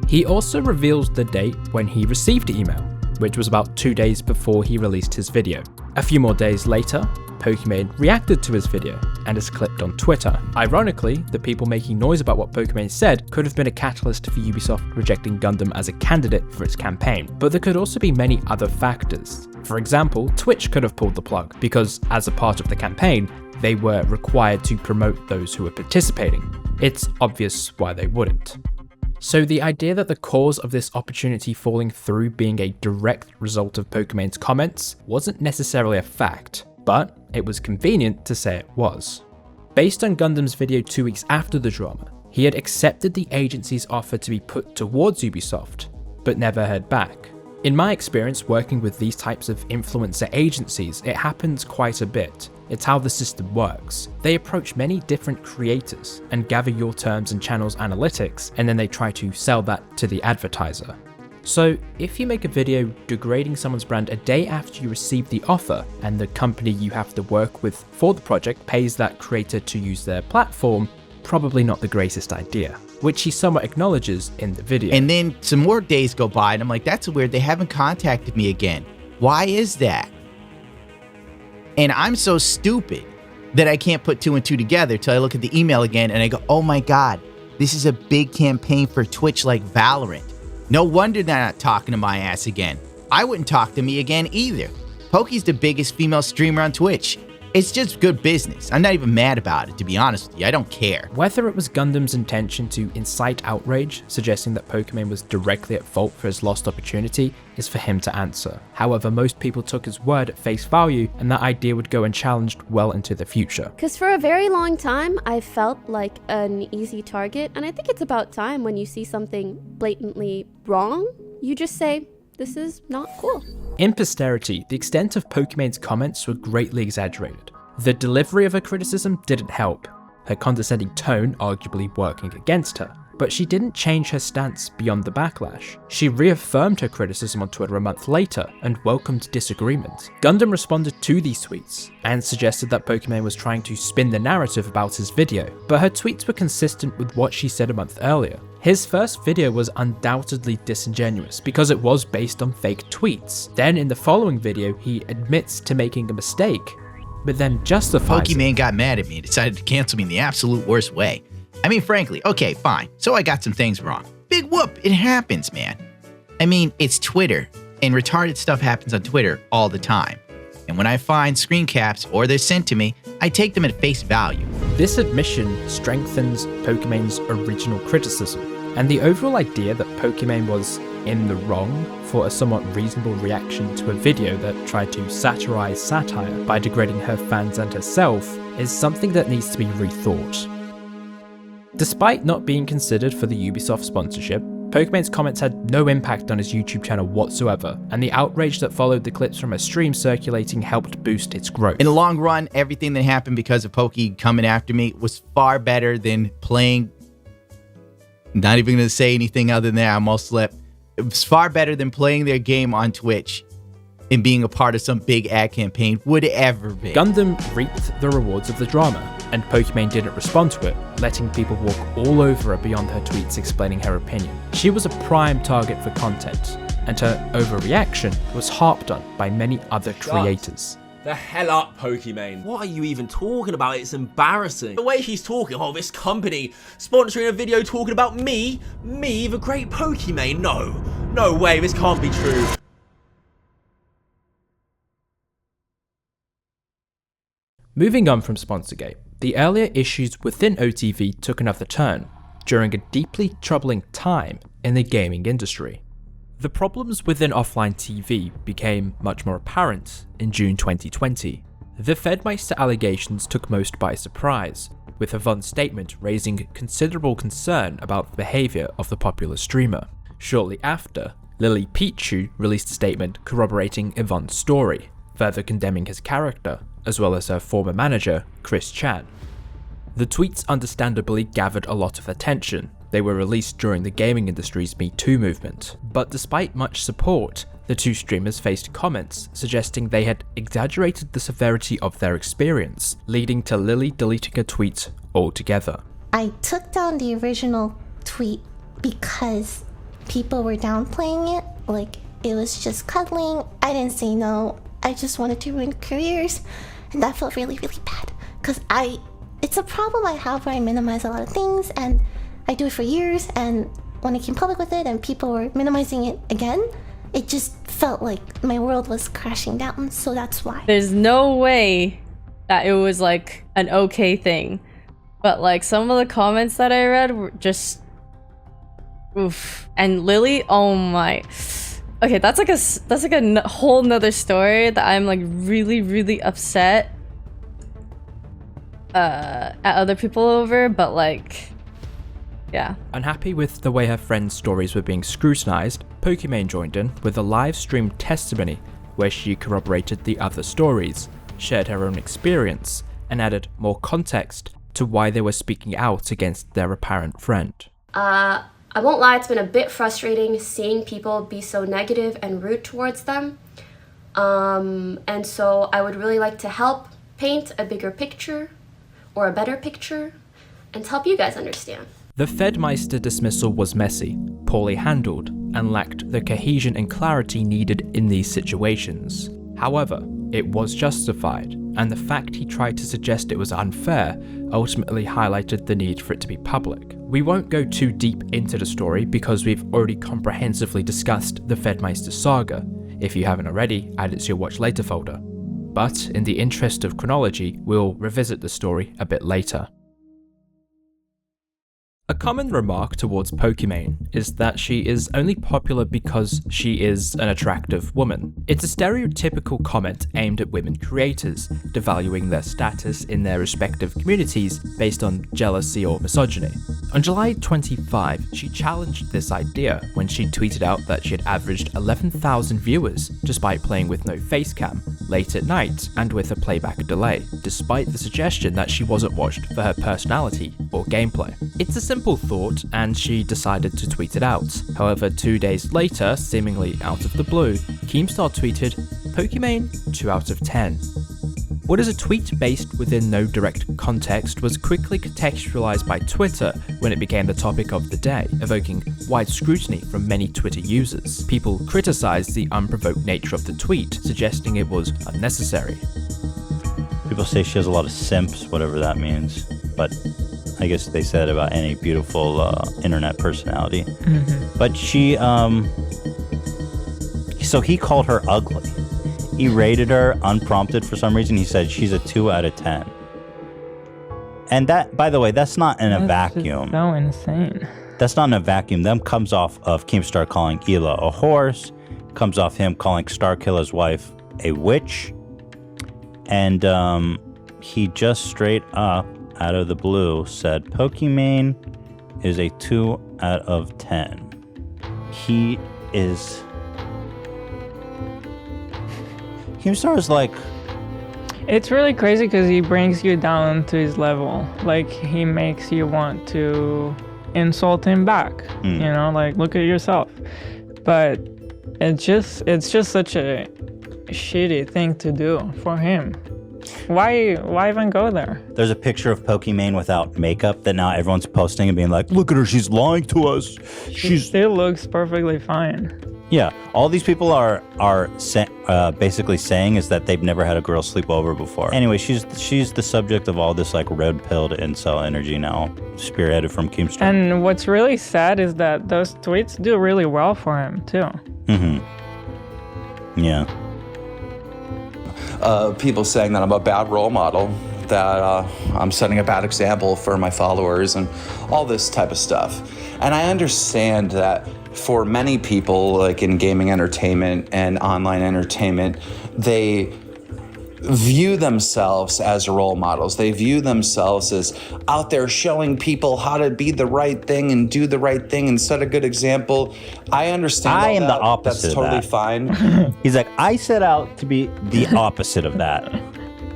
He also reveals the date when he received the email, which was about 2 days before he released his video. A few more days later, Pokimane reacted to his video and is clipped on Twitter. Ironically, the people making noise about what Pokimane said could have been a catalyst for Ubisoft rejecting Gundam as a candidate for its campaign, but there could also be many other factors. For example, Twitch could have pulled the plug because, as a part of the campaign, they were required to promote those who were participating. It's obvious why they wouldn't. So the idea that the cause of this opportunity falling through being a direct result of Pokimane's comments wasn't necessarily a fact, but it was convenient to say it was. Based on Gundam's video 2 weeks after the drama, he had accepted the agency's offer to be put towards Ubisoft, but never heard back. In my experience working with these types of influencer agencies, it happens quite a bit. It's how the system works. They approach many different creators and gather your terms and channels analytics, and then they try to sell that to the advertiser. So if you make a video degrading someone's brand a day after you receive the offer, and the company you have to work with for the project pays that creator to use their platform, probably not the greatest idea, which he somewhat acknowledges in the video.
And then some more days go by and I'm like, that's weird, they haven't contacted me again. Why is that? And I'm so stupid that I can't put 2 and 2 together till I look at the email again and I go, oh my God, this is a big campaign for Twitch like Valorant. No wonder they're not talking to my ass again. I wouldn't talk to me again either. Poki's the biggest female streamer on Twitch. It's just good business. I'm not even mad about it, to be honest with you. I don't care.
Whether it was Gundam's intention to incite outrage, suggesting that Pokimane was directly at fault for his lost opportunity, is for him to answer. However, most people took his word at face value, and that idea would go unchallenged well into the future.
Because for a very long time, I felt like an easy target, and I think it's about time when you see something blatantly wrong, you just say, this is not cool.
In posterity, the extent of Pokimane's comments were greatly exaggerated. The delivery of her criticism didn't help, her condescending tone arguably working against her. But she didn't change her stance beyond the backlash. She reaffirmed her criticism on Twitter a month later and welcomed disagreement. Gundam responded to these tweets and suggested that Pokimane was trying to spin the narrative about his video, but her tweets were consistent with what she said a month earlier. His first video was undoubtedly disingenuous because it was based on fake tweets. Then in the following video, he admits to making a mistake, but then justifies
Pokimane got mad at me and decided to cancel me in the absolute worst way. I mean, frankly, okay, fine. So I got some things wrong. Big whoop, it happens, man. I mean, it's Twitter, and retarded stuff happens on Twitter all the time. And when I find screen caps or they're sent to me, I take them at face value.
This admission strengthens Pokimane's original criticism, and the overall idea that Pokimane was in the wrong for a somewhat reasonable reaction to a video that tried to satirize satire by degrading her fans and herself is something that needs to be rethought. Despite not being considered for the Ubisoft sponsorship, Pokimane's comments had no impact on his YouTube channel whatsoever, and the outrage that followed the clips from her stream circulating helped boost its growth.
In the long run, everything that happened because of Poki coming after me was far better than playing... Not even going to say anything other than that, I almost slipped. It was far better than playing their game on Twitch and being a part of some big ad campaign would ever be.
Gundam reaped the rewards of the drama, and Pokimane didn't respond to it, letting people walk all over her beyond her tweets explaining her opinion. She was a prime target for content, and her overreaction was harped on by many other creators.
The hell up, Pokimane. What are you even talking about? It's embarrassing. The way he's talking, oh, this company sponsoring a video talking about me, the great Pokimane. No way, this can't be true.
Moving on from Sponsorgate, the earlier issues within OTV took another turn during a deeply troubling time in the gaming industry. The problems within offline TV became much more apparent in June 2020. The Fedmyster allegations took most by surprise, with Yvonne's statement raising considerable concern about the behaviour of the popular streamer. Shortly after, Lily Pichu released a statement corroborating Yvonne's story, further condemning his character, as well as her former manager, Chris Chan. The tweets understandably gathered a lot of attention. They were released during the gaming industry's Me Too movement, but despite much support, the two streamers faced comments suggesting they had exaggerated the severity of their experience, leading to Lily deleting her tweet altogether.
I took down the original tweet because people were downplaying it, like it was just cuddling. I didn't say no, I just wanted to ruin careers, and that felt really, really bad, because it's a problem I have where I minimize a lot of things, and I do it for years, and when I came public with it and people were minimizing it again, it just felt like my world was crashing down, so that's why.
There's no way that it was like an okay thing, but like some of the comments that I read were just oof. And Lily, oh my, okay, that's like a whole nother story that I'm like really upset at other people over, but like, yeah.
Unhappy with the way her friends' stories were being scrutinized, Pokimane joined in with a live stream testimony where she corroborated the other stories, shared her own experience, and added more context to why they were speaking out against their apparent friend.
I won't lie, it's been a bit frustrating seeing people be so negative and rude towards them. And so I would really like to help paint a bigger picture, or a better picture, and to help you guys understand.
The Fedmyster dismissal was messy, poorly handled, and lacked the cohesion and clarity needed in these situations. However, it was justified, and the fact he tried to suggest it was unfair ultimately highlighted the need for it to be public. We won't go too deep into the story because we've already comprehensively discussed the Fedmyster saga. If you haven't already, add it to your watch later folder. But in the interest of chronology, we'll revisit the story a bit later. A common remark towards Pokimane is that she is only popular because she is an attractive woman. It's a stereotypical comment aimed at women creators, devaluing their status in their respective communities based on jealousy or misogyny. On July 25, she challenged this idea when she tweeted out that she had averaged 11,000 viewers despite playing with no face cam, late at night and with a playback delay, despite the suggestion that she wasn't watched for her personality or gameplay. It's a simple thought, and she decided to tweet it out. However, 2 days later, seemingly out of the blue, KEEMSTAR tweeted, "Pokimane 2 out of 10. What is a tweet based within no direct context was quickly contextualized by Twitter when it became the topic of the day, evoking wide scrutiny from many Twitter users. People criticized the unprovoked nature of the tweet, suggesting it was unnecessary.
People say she has a lot of simps, whatever that means, but I guess they said about any beautiful internet personality. But she, so he called her ugly. He rated her unprompted for some reason. He said she's a 2 out of 10. And that, by the way, that's not in a vacuum.
So insane.
That's not in a vacuum. That comes off of Keemstar calling Hila a horse. Comes off him calling Starkilla's wife a witch. And he just straight up, out of the blue, said Pokimane is a 2 out of 10. He is... Keemstar is like...
It's really crazy because he brings you down to his level. Like, he makes you want to insult him back. You know, like, look at yourself. But it's just such a shitty thing to do for him. Why even go there?
There's a picture of Pokimane without makeup that now everyone's posting and being like, look at her, she's lying to us.
She still looks perfectly fine.
Yeah, all these people are basically saying is that they've never had a girl sleep over before. Anyway, she's the subject of all this like red-pilled incel energy now, spearheaded from Keemstar.
And what's really sad is that those tweets do really well for him too.
Yeah.
People saying that I'm a bad role model, that I'm setting a bad example for my followers, and all this type of stuff. And I understand that for many people, like in gaming entertainment and online entertainment, they view themselves as role models. They view themselves as out there showing people how to be the right thing and do the right thing and set a good example. I understand
I am the opposite
That's totally
of that.
fine.
He's like, I set out to be the opposite of that.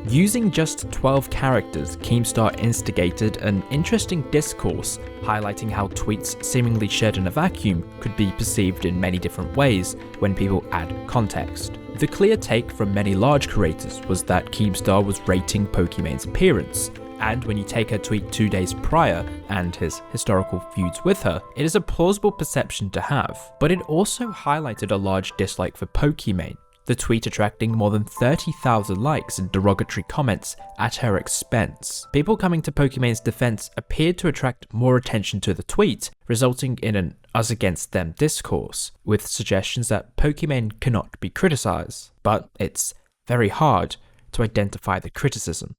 Using just 12 characters, Keemstar instigated an interesting discourse, highlighting how tweets seemingly shared in a vacuum could be perceived in many different ways when people add context. The clear take from many large creators was that Keemstar was rating Pokimane's appearance, and when you take her tweet 2 days prior and his historical feuds with her, it is a plausible perception to have. But it also highlighted a large dislike for Pokimane, the tweet attracting more than 30,000 likes and derogatory comments at her expense. People coming to Pokimane's defense appeared to attract more attention to the tweet, resulting in an us against them discourse, with suggestions that Pokimane cannot be criticized, but it's very hard to identify the criticism.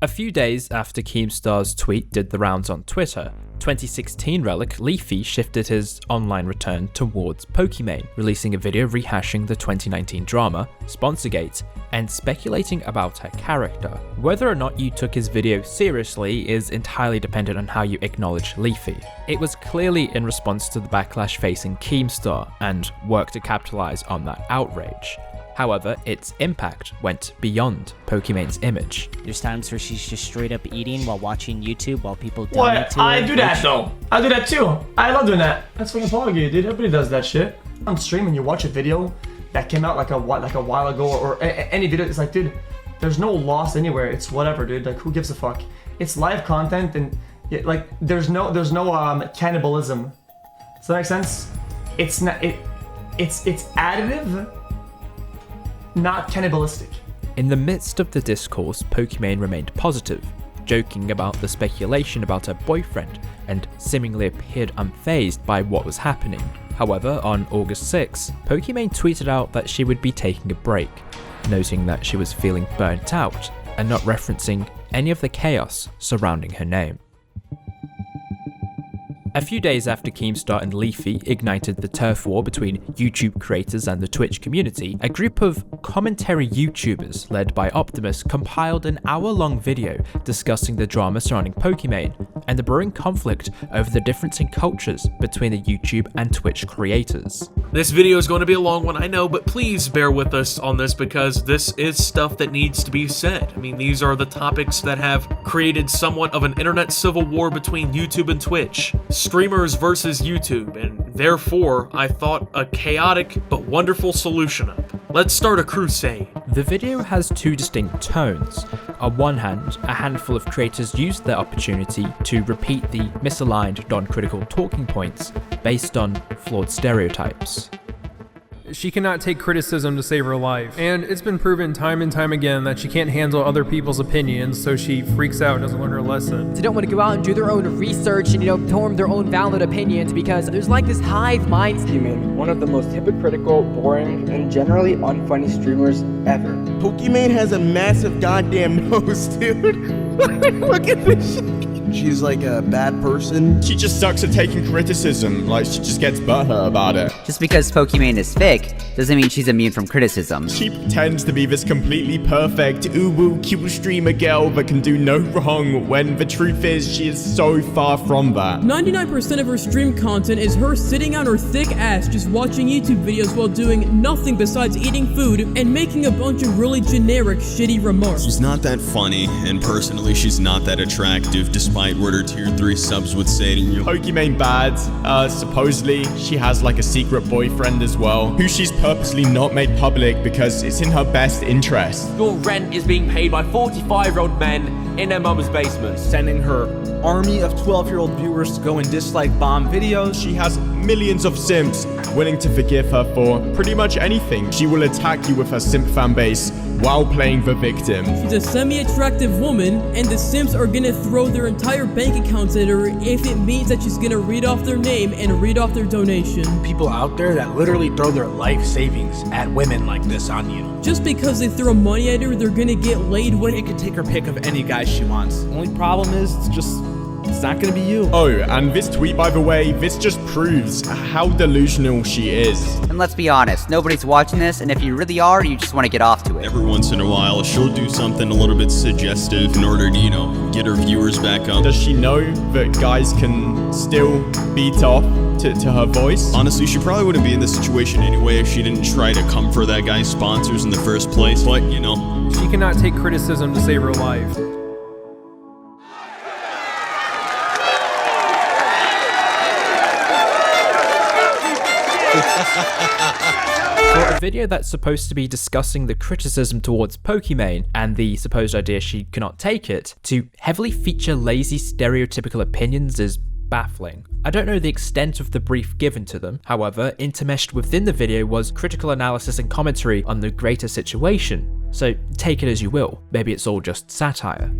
A few days after Keemstar's tweet did the rounds on Twitter, 2016 relic Leafy shifted his online return towards Pokimane, releasing a video rehashing the 2019 drama, Sponsorgate, and speculating about her character. Whether or not you took his video seriously is entirely dependent on how you acknowledge Leafy. It was clearly in response to the backlash facing Keemstar and worked to capitalize on that outrage. However, its impact went beyond Pokimane's image.
There's times where she's just straight up eating while watching YouTube while people donate to her.
I do that though. I do that too. I love doing that. That's fucking poly, dude. Everybody does that shit. On stream, when you watch a video that came out like a while ago, or any video, it's like, dude, there's no loss anywhere. It's whatever, dude. Like, who gives a fuck? It's live content, and like, there's no cannibalism. Does that make sense? It's not. It's additive, not cannibalistic.
In the midst of the discourse, Pokimane remained positive, joking about the speculation about her boyfriend and seemingly appeared unfazed by what was happening. However, on August 6, Pokimane tweeted out that she would be taking a break, noting that she was feeling burnt out and not referencing any of the chaos surrounding her name. A few days after Keemstar and Leafy ignited the turf war between YouTube creators and the Twitch community, a group of commentary YouTubers led by Optimus compiled an hour-long video discussing the drama surrounding Pokimane and the brewing conflict over the difference in cultures between the YouTube and Twitch creators.
This video is going to be a long one, I know, but please bear with us on this because this is stuff that needs to be said. I mean, these are the topics that have created somewhat of an internet civil war between YouTube and Twitch. Streamers versus YouTube, and therefore, I thought a chaotic but wonderful solution up. Let's start a crusade.
The video has two distinct tones. On one hand, a handful of creators used their opportunity to repeat the misaligned, non-critical talking points based on flawed stereotypes.
She cannot take criticism to save her life, and it's been proven time and time again that she can't handle other people's opinions, so she freaks out and doesn't learn her lesson.
They don't want to go out and do their own research and, form their own valid opinions because there's like this hive mind.
Pokimane, one of the most hypocritical, boring, and generally unfunny streamers ever.
Pokimane has a massive goddamn nose, dude. Look at this shit. She's like a bad person.
She just sucks at taking criticism, like she just gets butthurt about it.
Just because Pokimane is fake doesn't mean she's immune from criticism.
She pretends to be this completely perfect, ooh-woo, cute streamer girl that can do no wrong, when the truth is she is so far from that.
99% of her stream content is her sitting on her thick ass just watching YouTube videos while doing nothing besides eating food and making a bunch of really generic, shitty remarks.
She's not that funny, and personally she's not that attractive, despite what her tier 3 subs would say to you. Pokimane bad. Supposedly she has like a secret boyfriend as well, who she's purposely not made public because it's in her best interest.
Your rent is being paid by 45-year-old men in their mum's basement.
Sending her army of 12-year-old viewers to go and dislike bomb videos.
She has millions of simps willing to forgive her for pretty much anything. She will attack you with her simp fan base while playing the victim.
She's a semi-attractive woman, and the simps are gonna throw their entire bank accounts at her if it means that she's gonna read off their name and read off their donation.
People out there that literally throw their life savings at women like this on you.
Just because they throw money at her, they're gonna get laid when
it can take her pick of any guy she wants. The only problem is it's not gonna be you.
Oh, and this tweet, by the way, this just proves how delusional she is.
And let's be honest, nobody's watching this, and if you really are, you just want to get off to it.
Every once in a while, she'll do something a little bit suggestive in order to, get her viewers back up. Does she know that guys can still beat off to her voice? Honestly, she probably wouldn't be in this situation anyway if she didn't try to come for that guy's sponsors in the first place, but,
She cannot take criticism to save her life.
For a video that's supposed to be discussing the criticism towards Pokimane and the supposed idea she cannot take it, to heavily feature lazy stereotypical opinions is baffling. I don't know the extent of the brief given to them, however, intermeshed within the video was critical analysis and commentary on the greater situation, so take it as you will, maybe it's all just satire.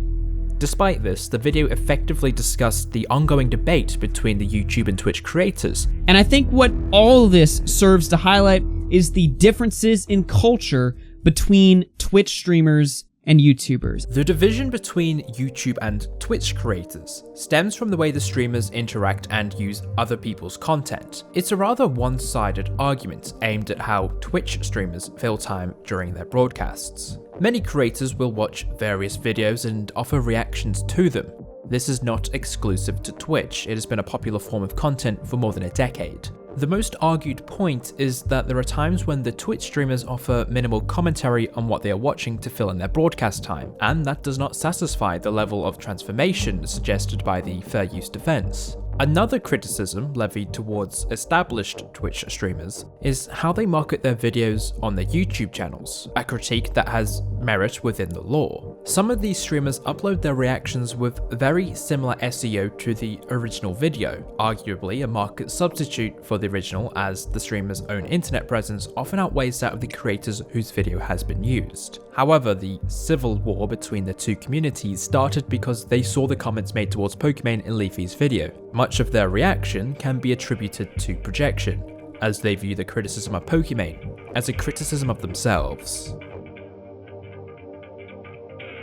Despite this, the video effectively discussed the ongoing debate between the YouTube and Twitch creators.
And I think what all this serves to highlight is the differences in culture between Twitch streamers and YouTubers.
The division between YouTube and Twitch creators stems from the way the streamers interact and use other people's content. It's a rather one-sided argument aimed at how Twitch streamers fill time during their broadcasts. Many creators will watch various videos and offer reactions to them. This is not exclusive to Twitch, it has been a popular form of content for more than a decade. The most argued point is that there are times when the Twitch streamers offer minimal commentary on what they are watching to fill in their broadcast time, and that does not satisfy the level of transformation suggested by the fair use defense. Another criticism levied towards established Twitch streamers is how they market their videos on their YouTube channels, a critique that has merit within the law. Some of these streamers upload their reactions with very similar SEO to the original video, arguably a market substitute for the original as the streamer's own internet presence often outweighs that of the creators whose video has been used. However, the civil war between the two communities started because they saw the comments made towards Pokimane in Leafy's video. Much of their reaction can be attributed to projection, as they view the criticism of Pokimane as a criticism of themselves.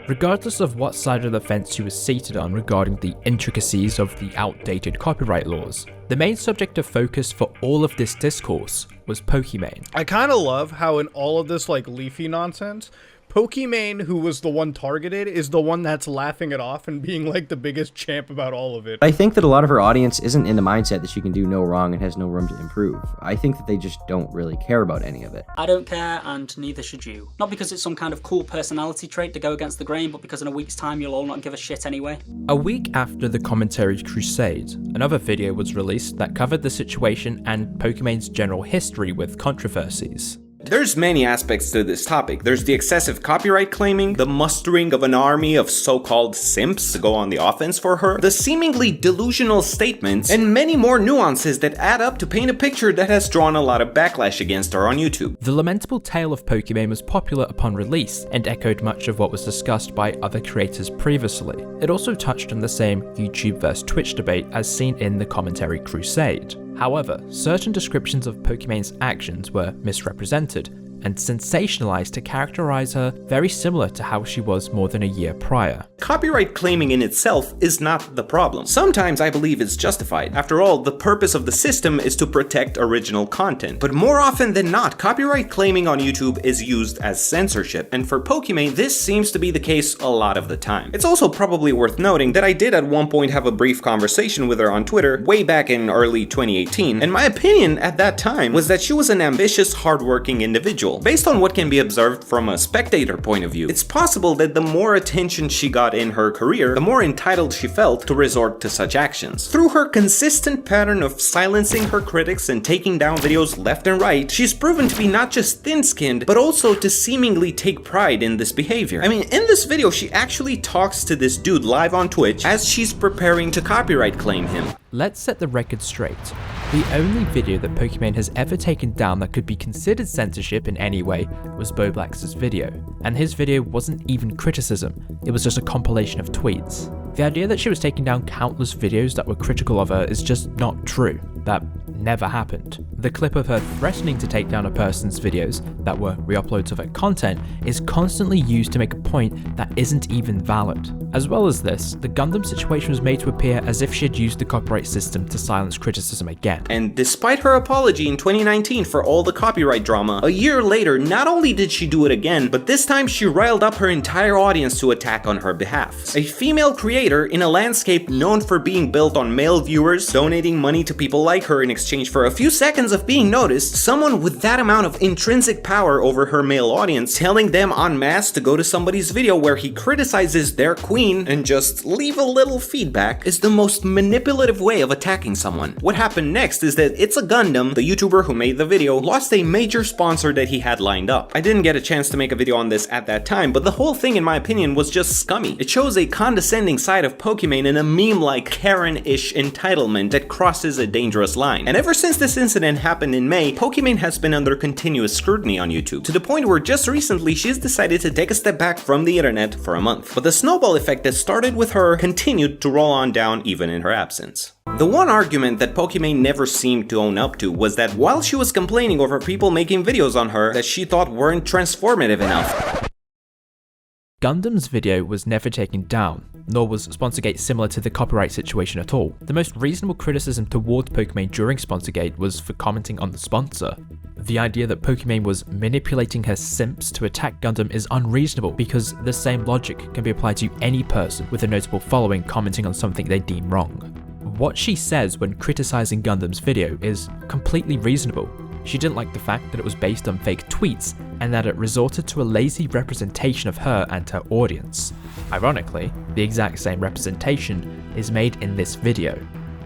Regardless of what side of the fence you were seated on regarding the intricacies of the outdated copyright laws, the main subject of focus for all of this discourse was Pokimane.
I kind of love how in all of this Leafy nonsense,
Pokimane, who was the one targeted, is the one that's laughing it off and being like the biggest champ about all of it.
I think that a lot of her audience isn't in the mindset that she can do no wrong and has no room to improve. I think that they just don't really care about any of it.
I don't care, and neither should you. Not because it's some kind of cool personality trait to go against the grain, but because in a week's time you'll all not give a shit anyway.
A week after the Commentary Crusade, another video was released that covered the situation and Pokimane's general history with controversies.
There's many aspects to this topic. There's the excessive copyright claiming, the mustering of an army of so-called simps to go on the offense for her, the seemingly delusional statements, and many more nuances that add up to paint a picture that has drawn a lot of backlash against her on YouTube.
The Lamentable Tale of Pokimane was popular upon release and echoed much of what was discussed by other creators previously. It also touched on the same YouTube vs Twitch debate as seen in the Commentary Crusade. However, certain descriptions of Pokimane's actions were misrepresented and sensationalized to characterize her very similar to how she was more than a year prior.
Copyright claiming in itself is not the problem. Sometimes I believe it's justified. After all, the purpose of the system is to protect original content. But more often than not, copyright claiming on YouTube is used as censorship, and for Pokimane, this seems to be the case a lot of the time. It's also probably worth noting that I did at one point have a brief conversation with her on Twitter way back in early 2018, and my opinion at that time was that she was an ambitious, hardworking individual. Based on what can be observed from a spectator point of view, it's possible that the more attention she got in her career, the more entitled she felt to resort to such actions. Through her consistent pattern of silencing her critics and taking down videos left and right, she's proven to be not just thin-skinned, but also to seemingly take pride in this behavior. I mean, in this video, she actually talks to this dude live on Twitch as she's preparing to copyright claim him.
Let's set the record straight. The only video that Pokimane has ever taken down that could be considered censorship in any way was Boblax's video, and his video wasn't even criticism, it was just a compilation of tweets. The idea that she was taking down countless videos that were critical of her is just not true. That never happened. The clip of her threatening to take down a person's videos that were re-uploads of her content is constantly used to make a point that isn't even valid. As well as this, the Gundam situation was made to appear as if she had used the copyright system to silence criticism again.
And despite her apology in 2019 for all the copyright drama, a year later, not only did she do it again, but this time she riled up her entire audience to attack on her behalf. A female creator in a landscape known for being built on male viewers, donating money to people like her in exchange for a few seconds of being noticed, someone with that amount of intrinsic power over her male audience, telling them en masse to go to somebody's video where he criticizes their queen and just leave a little feedback, is the most manipulative way of attacking someone. What happened next is that It's a Gundam, the YouTuber who made the video, lost a major sponsor that he had lined up. I didn't get a chance to make a video on this at that time, but the whole thing in my opinion was just scummy. It shows a condescending side of Pokimane and a meme-like Karen-ish entitlement that crosses a dangerous line. And ever since this incident happened in May, Pokimane has been under continuous scrutiny on YouTube, to the point where just recently she's decided to take a step back from the internet for a month. But the snowball effect that started with her continued to roll on down even in her absence. The one argument that Pokimane never seemed to own up to was that while she was complaining over people making videos on her that she thought weren't transformative enough,
Gundam's video was never taken down, nor was Sponsorgate similar to the copyright situation at all. The most reasonable criticism towards Pokimane during Sponsorgate was for commenting on the sponsor. The idea that Pokimane was manipulating her simps to attack Gundam is unreasonable because the same logic can be applied to any person with a notable following commenting on something they deem wrong. What she says when criticizing Gundam's video is completely reasonable. She didn't like the fact that it was based on fake tweets and that it resorted to a lazy representation of her and her audience. Ironically, the exact same representation is made in this video.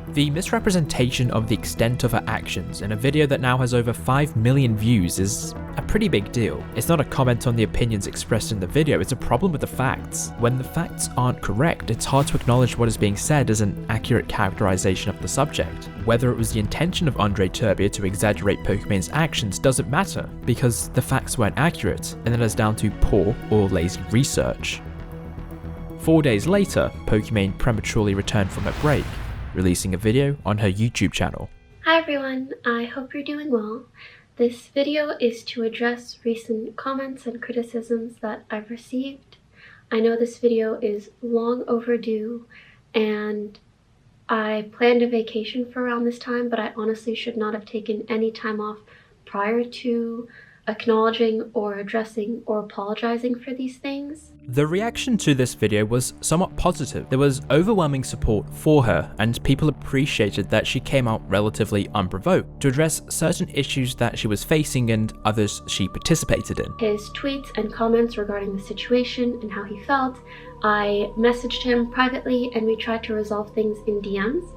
The misrepresentation of the extent of her actions in a video that now has over 5 million views is a pretty big deal. It's not a comment on the opinions expressed in the video, it's a problem with the facts. When the facts aren't correct, it's hard to acknowledge what is being said as an accurate characterization of the subject. Whether it was the intention of Andre Turbia to exaggerate Pokimane's actions doesn't matter, because the facts weren't accurate, and that is down to poor or lazy research. 4 days later, Pokimane prematurely returned from a break, releasing a video on her YouTube channel.
Hi everyone, I hope you're doing well. This video is to address recent comments and criticisms that I've received. I know this video is long overdue and I planned a vacation for around this time, but I honestly should not have taken any time off prior to acknowledging or addressing or apologizing for these things.
The reaction to this video was somewhat positive. There was overwhelming support for her, and people appreciated that she came out relatively unprovoked to address certain issues that she was facing and others she participated in.
His tweets and comments regarding the situation and how he felt, I messaged him privately and we tried to resolve things in DMs.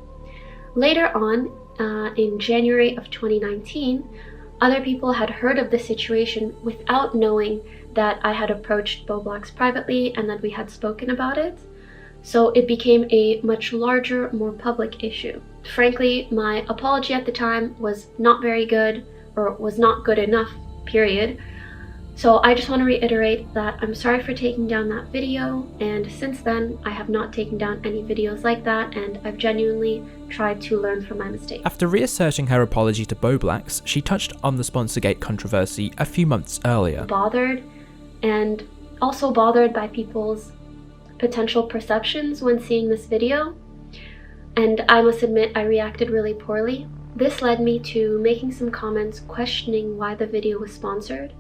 Later on, in January of 2019, other people had heard of the situation without knowing that I had approached Boblox privately and that we had spoken about it. So it became a much larger, more public issue. Frankly, my apology at the time was not very good, or was not good enough, period. So I just want to reiterate that I'm sorry for taking down that video, and since then I have not taken down any videos like that, and I've genuinely tried to learn from my mistakes.
After reasserting her apology to Boblox, she touched on the Sponsorgate controversy a few months earlier.
Bothered, and also bothered by people's potential perceptions when seeing this video, and I must admit I reacted really poorly. This led me to making some comments questioning why the video was sponsored,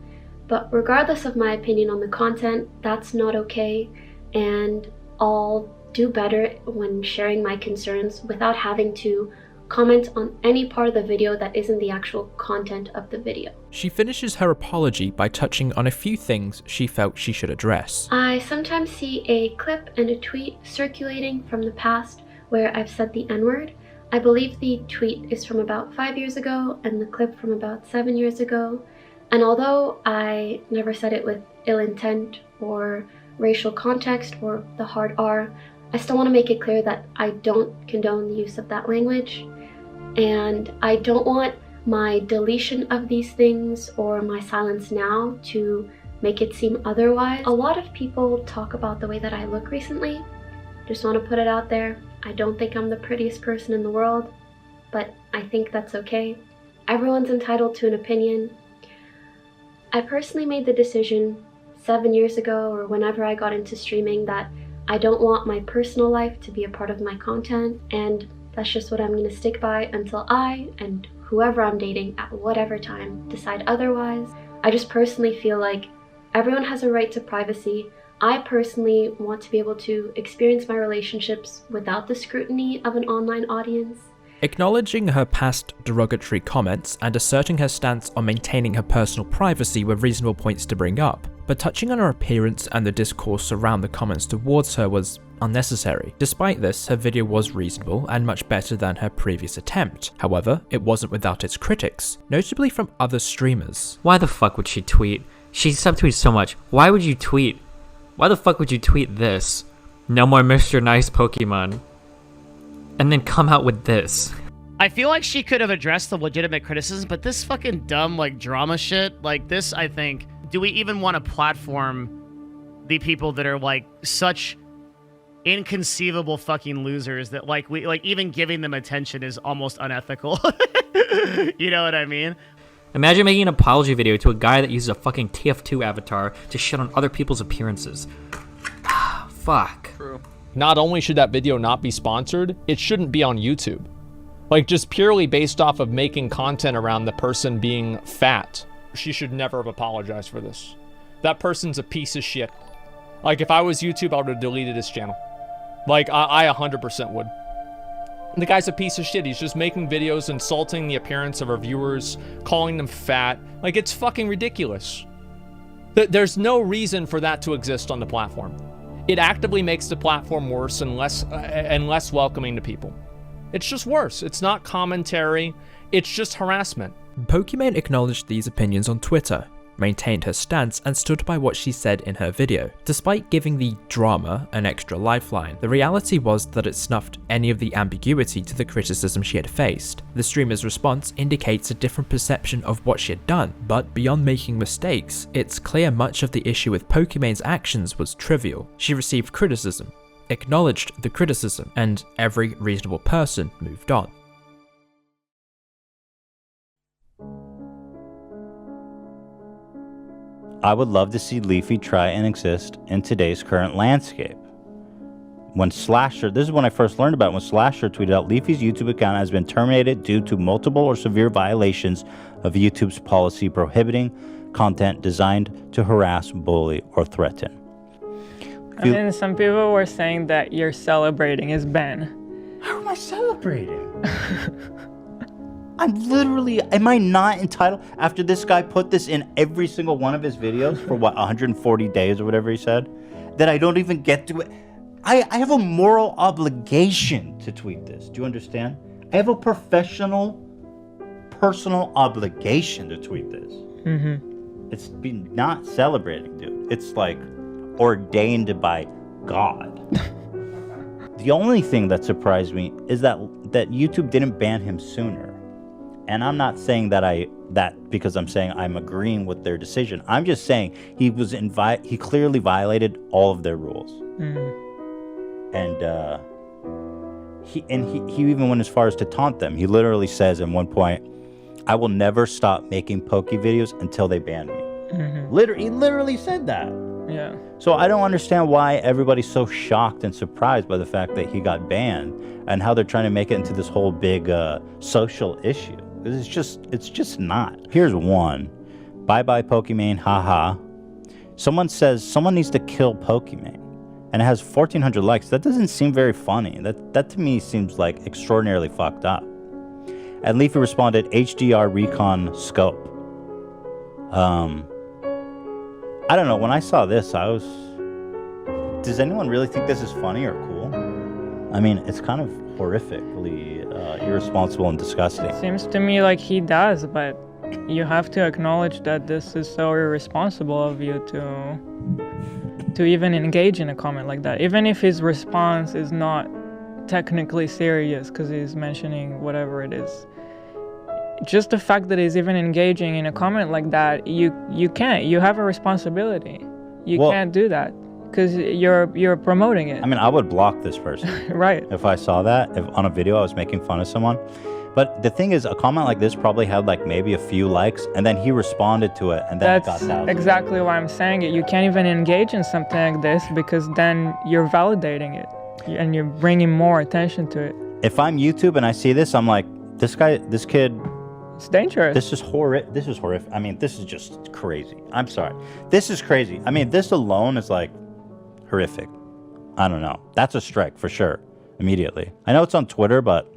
but regardless of my opinion on the content, that's not okay, and I'll do better when sharing my concerns without having to comment on any part of the video that isn't the actual content of the video.
She finishes her apology by touching on a few things she felt she should address.
I sometimes see a clip and a tweet circulating from the past where I've said the N-word. I believe the tweet is from about 5 years ago and the clip from about 7 years ago. And although I never said it with ill intent or racial context or the hard R, I still want to make it clear that I don't condone the use of that language. And I don't want my deletion of these things or my silence now to make it seem otherwise. A lot of people talk about the way that I look recently. Just want to put it out there. I don't think I'm the prettiest person in the world, but I think that's okay. Everyone's entitled to an opinion. I personally made the decision 7 years ago or whenever I got into streaming that I don't want my personal life to be a part of my content, and that's just what I'm going to stick by until I and whoever I'm dating at whatever time decide otherwise. I just personally feel like everyone has a right to privacy. I personally want to be able to experience my relationships without the scrutiny of an online audience.
Acknowledging her past derogatory comments and asserting her stance on maintaining her personal privacy were reasonable points to bring up, but touching on her appearance and the discourse around the comments towards her was unnecessary. Despite this, her video was reasonable and much better than her previous attempt. However, it wasn't without its critics, notably from other streamers.
Why the fuck would she tweet? She subtweets so much. Why would you tweet? Why the fuck would you tweet this? No more Mr. Nice Pokemon. And then come out with this.
I feel like she could have addressed the legitimate criticism, but this fucking dumb, like, drama shit, like this, I think, do we even want to platform the people that are, like, such inconceivable fucking losers that, like, we, like, even giving them attention is almost unethical? You know what I mean?
Imagine making an apology video to a guy that uses a fucking TF2 avatar to shit on other people's appearances. Fuck.
True. Not only should that video not be sponsored, it shouldn't be on YouTube. Like, just purely based off of making content around the person being fat. She should never have apologized for this. That person's a piece of shit. Like, if I was YouTube, I would have deleted his channel. Like, I 100% would. The guy's a piece of shit. He's just making videos insulting the appearance of our viewers, calling them fat. Like, it's fucking ridiculous. There's no reason for that to exist on the platform. It actively makes the platform worse and less welcoming to people. It's just worse. It's not commentary. It's just harassment.
Pokimane acknowledged these opinions on Twitter, maintained her stance, and stood by what she said in her video. Despite giving the drama an extra lifeline, the reality was that it snuffed any of the ambiguity to the criticism she had faced. The streamer's response indicates a different perception of what she had done, but beyond making mistakes, it's clear much of the issue with Pokimane's actions was trivial. She received criticism, acknowledged the criticism, and every reasonable person moved on.
I would love to see Leafy try and exist in today's current landscape. When Slasher, this is when I first learned about it, when Slasher tweeted out Leafy's YouTube account has been terminated due to multiple or severe violations of YouTube's policy prohibiting content designed to harass, bully, or threaten.
And then some people were saying that you're celebrating his ban.
How am I celebrating? Am I not entitled, after this guy put this in every single one of his videos for 140 days or whatever he said, that I don't even get to it? I have a moral obligation to tweet this. Do you understand? I have a personal obligation to tweet this.
Mm-hmm.
It's not celebrating, dude. It's like ordained by God. The only thing that surprised me is that YouTube didn't ban him sooner. And I'm not saying that because I'm saying I'm agreeing with their decision. I'm just saying he clearly violated all of their rules.
Mm-hmm.
And he even went as far as to taunt them. He literally says at one point, "I will never stop making Poke videos until they ban me."
Mm-hmm.
He literally said that.
Yeah.
So I don't understand why everybody's so shocked and surprised by the fact that he got banned and how they're trying to make it into this whole big social issue. It's just not. Here's one. Bye-bye Pokimane, haha. Someone says someone needs to kill Pokimane, and it has 1,400 likes. That doesn't seem very funny. That to me seems like extraordinarily fucked up. And Leafy responded, HDR recon scope. I don't know, when I saw this, does anyone really think this is funny or cool? I mean, it's kind of horrifically irresponsible and disgusting.
Seems to me like he does, but you have to acknowledge that this is so irresponsible of you to even engage in a comment like that. Even if his response is not technically serious because he's mentioning whatever it is. Just the fact that he's even engaging in a comment like that, you can't. You have a responsibility. You can't do that because you're promoting it.
I mean, I would block this person.
Right.
If I saw that, if on a video I was making fun of someone. But the thing is, a comment like this probably had like maybe a few likes, and then he responded to it, and then it got thousands.
Exactly why I'm saying it. You can't even engage in something like this because then you're validating it and you're bringing more attention to it.
If I'm YouTube and I see this, I'm like, this kid.
It's dangerous.
This is horrific. I mean, this is just crazy. I'm sorry. This is crazy. I mean, this alone is like horrific. I don't know. That's a strike for sure. Immediately. I know it's on Twitter, but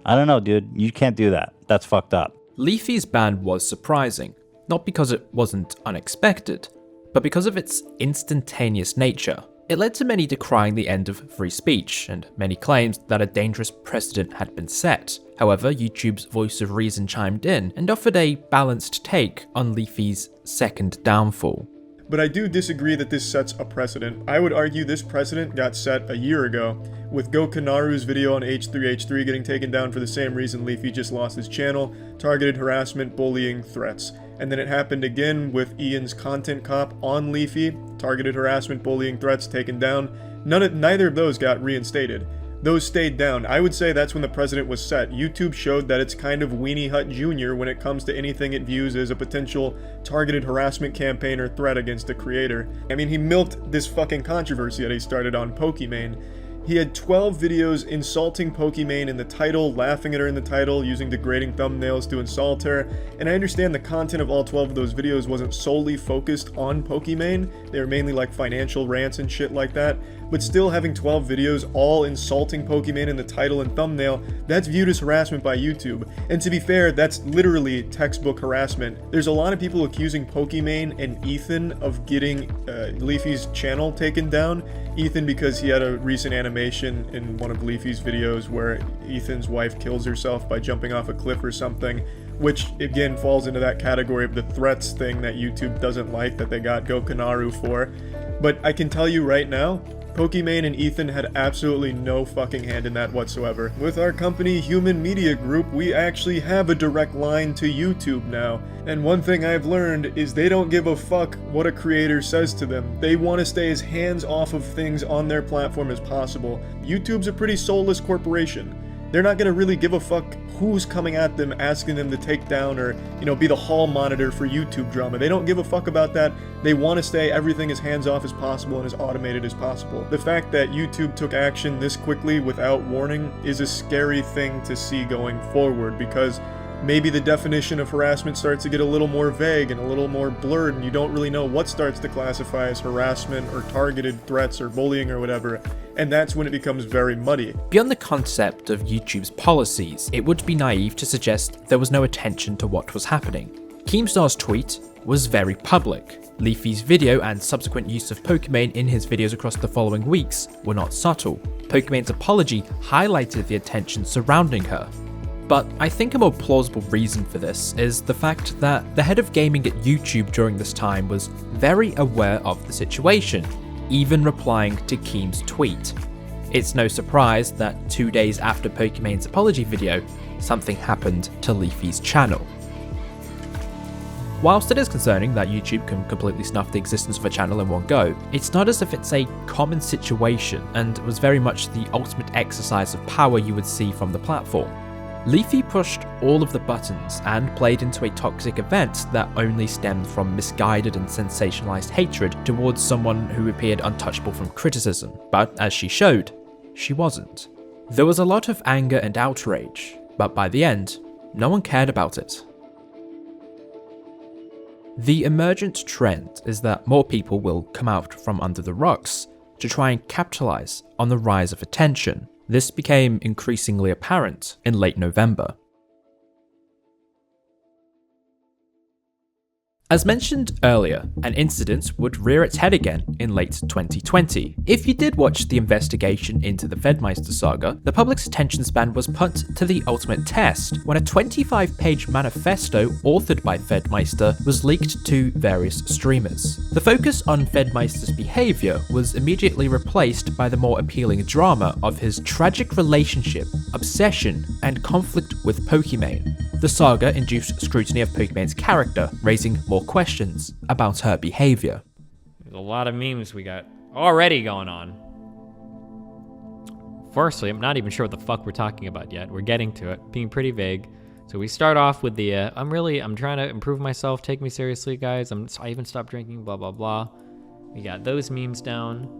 I don't know, dude. You can't do that. That's fucked up.
Leafy's ban was surprising, not because it wasn't unexpected, but because of its instantaneous nature. It led to many decrying the end of free speech, and many claimed that a dangerous precedent had been set. However, YouTube's voice of reason chimed in and offered a balanced take on Leafy's second downfall.
But I do disagree that this sets a precedent. I would argue this precedent got set a year ago, with Gokanaru's video on H3H3 getting taken down for the same reason Leafy just lost his channel, targeted harassment, bullying, threats. And then it happened again with Ian's content cop on Leafy, targeted harassment, bullying, threats taken down. Neither of those got reinstated. Those stayed down. I would say that's when the precedent was set. YouTube showed that it's kind of Weenie Hut Jr. when it comes to anything it views as a potential targeted harassment campaign or threat against a creator. I mean, he milked this fucking controversy that he started on Pokimane. He had 12 videos insulting Pokimane in the title, laughing at her in the title, using degrading thumbnails to insult her, and I understand the content of all 12 of those videos wasn't solely focused on Pokimane, they were mainly like financial rants and shit like that, but still having 12 videos all insulting Pokimane in the title and thumbnail, that's viewed as harassment by YouTube. And to be fair, that's literally textbook harassment. There's a lot of people accusing Pokimane and Ethan of getting Leafy's channel taken down. Ethan because he had a recent animation in one of Leafy's videos where Ethan's wife kills herself by jumping off a cliff or something, which again falls into that category of the threats thing that YouTube doesn't like that they got Gokanaru for. But I can tell you right now, Pokimane and Ethan had absolutely no fucking hand in that whatsoever. With our company, Human Media Group, we actually have a direct line to YouTube now. And one thing I've learned is they don't give a fuck what a creator says to them. They want to stay as hands off of things on their platform as possible. YouTube's a pretty soulless corporation. They're not going to really give a fuck who's coming at them, asking them to take down or, be the hall monitor for YouTube drama. They don't give a fuck about that. They want to stay everything as hands-off as possible and as automated as possible. The fact that YouTube took action this quickly without warning is a scary thing to see going forward because maybe the definition of harassment starts to get a little more vague and a little more blurred, and you don't really know what starts to classify as harassment or targeted threats or bullying or whatever, and that's when it becomes very muddy.
Beyond the concept of YouTube's policies, it would be naive to suggest there was no attention to what was happening. KEEMSTAR's tweet was very public. Leafy's video and subsequent use of Pokimane in his videos across the following weeks were not subtle. Pokimane's apology highlighted the attention surrounding her. But I think a more plausible reason for this is the fact that the head of gaming at YouTube during this time was very aware of the situation, even replying to Keem's tweet. It's no surprise that 2 days after Pokimane's apology video, something happened to Leafy's channel. Whilst it is concerning that YouTube can completely snuff the existence of a channel in one go, it's not as if it's a common situation and was very much the ultimate exercise of power you would see from the platform. Leafy pushed all of the buttons and played into a toxic event that only stemmed from misguided and sensationalized hatred towards someone who appeared untouchable from criticism, but as she showed, she wasn't. There was a lot of anger and outrage, but by the end, no one cared about it. The emergent trend is that more people will come out from under the rocks to try and capitalize on the rise of attention. This became increasingly apparent in late November. As mentioned earlier, an incident would rear its head again in late 2020. If you did watch the investigation into the Fedmyster saga, the public's attention span was put to the ultimate test when a 25-page manifesto authored by Fedmyster was leaked to various streamers. The focus on Fedmyster's behavior was immediately replaced by the more appealing drama of his tragic relationship, obsession, and conflict with Pokimane. The saga induced scrutiny of Pokimane's character, raising more questions about her behavior.
There's a lot of memes we got already going on. Firstly, I'm not even sure what the fuck we're talking about yet. We're getting to it, being pretty vague. So we start off with the, I'm trying to improve myself, take me seriously, guys. I even stopped drinking, blah, blah, blah. We got those memes down.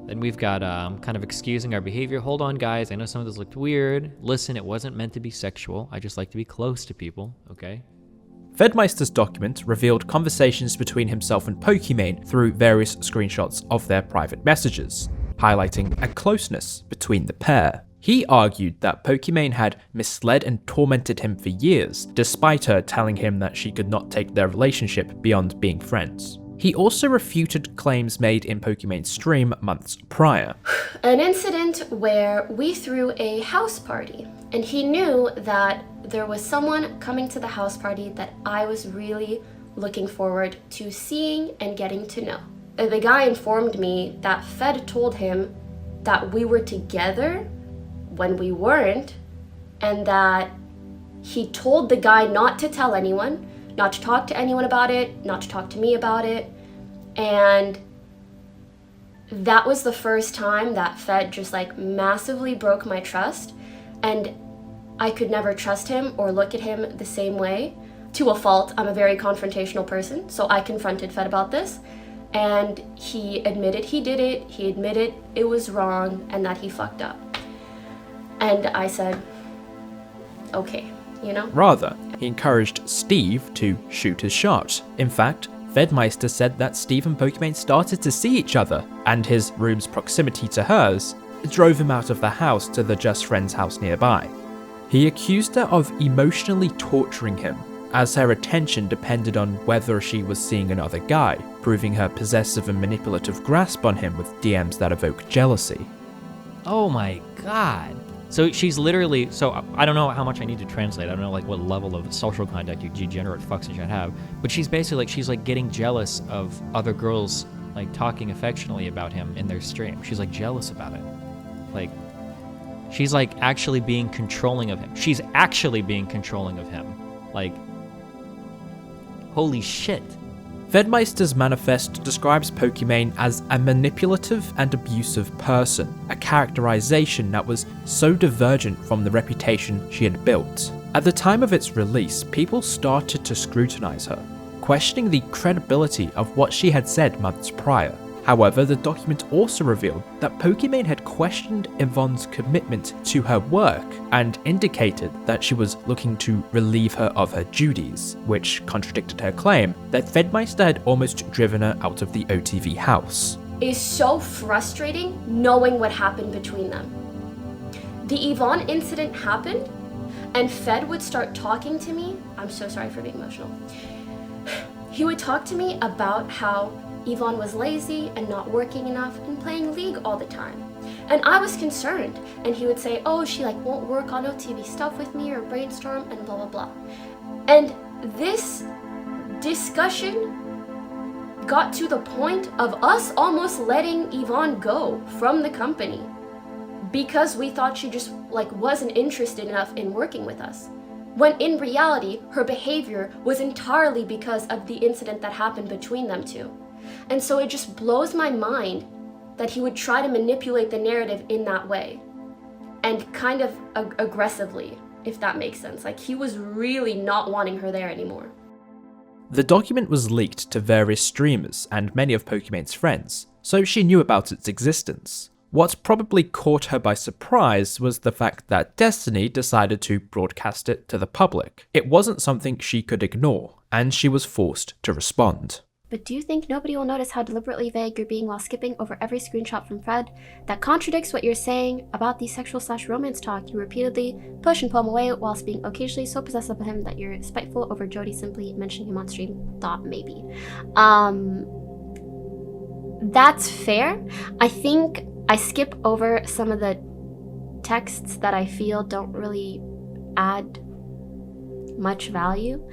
Then we've got kind of excusing our behavior. Hold on, guys. I know some of this looked weird. Listen, it wasn't meant to be sexual. I just like to be close to people, okay?
Fedmyster's document revealed conversations between himself and Pokimane through various screenshots of their private messages, highlighting a closeness between the pair. He argued that Pokimane had misled and tormented him for years, despite her telling him that she could not take their relationship beyond being friends. He also refuted claims made in Pokimane's stream months prior.
An incident where we threw a house party, and he knew that there was someone coming to the house party that I was really looking forward to seeing and getting to know. The guy informed me that Fed told him that we were together when we weren't, and that he told the guy not to tell anyone, not to talk to anyone about it, not to talk to me about it. And that was the first time that Fed just like massively broke my trust, and I could never trust him or look at him the same way. To a fault, I'm a very confrontational person, so I confronted Fed about this, and he admitted he did it, he admitted it was wrong, and that he fucked up. And I said, okay, you know?
Rather, he encouraged Steve to shoot his shot. In fact, Fedmyster said that Steve and Pokimane started to see each other, and his room's proximity to hers drove him out of the house to the just friend's house nearby. He accused her of emotionally torturing him, as her attention depended on whether she was seeing another guy, proving her possessive and manipulative grasp on him with DMs that evoke jealousy.
Oh my god. So she's literally, so I don't know how much I need to translate. I don't know like what level of social contact you degenerate fucks and shit have, but she's basically like, she's like getting jealous of other girls like talking affectionately about him in their stream. She's like jealous about it. Like, she's like actually being controlling of him. She's actually being controlling of him. Like, holy shit.
Fedmyster's manifest describes Pokimane as a manipulative and abusive person, a characterization that was so divergent from the reputation she had built. At the time of its release, people started to scrutinize her, questioning the credibility of what she had said months prior. However, the document also revealed that Pokimane had questioned Yvonne's commitment to her work and indicated that she was looking to relieve her of her duties, which contradicted her claim that Fedmyster had almost driven her out of the OTV house.
It is so frustrating knowing what happened between them. The Yvonne incident happened, and Fed would start talking to me. I'm so sorry for being emotional. He would talk to me about how Yvonne was lazy and not working enough and playing League all the time. And I was concerned, and he would say, oh, she won't work on OTV stuff with me or brainstorm and blah blah blah. And this discussion got to the point of us almost letting Yvonne go from the company because we thought she just wasn't interested enough in working with us. When in reality, her behavior was entirely because of the incident that happened between them two. And so it just blows my mind that he would try to manipulate the narrative in that way. And kind of aggressively, if that makes sense. He was really not wanting her there anymore.
The document was leaked to various streamers and many of Pokimane's friends, so she knew about its existence. What probably caught her by surprise was the fact that Destiny decided to broadcast it to the public. It wasn't something she could ignore, and she was forced to respond.
But do you think nobody will notice how deliberately vague you're being while skipping over every screenshot from Fred that contradicts what you're saying about the sexual/romance talk you repeatedly push and pull him away whilst being occasionally so possessive of him that you're spiteful over Jody simply mentioning him on stream? Thought maybe. That's fair. I think I skip over some of the texts that I feel don't really add much value.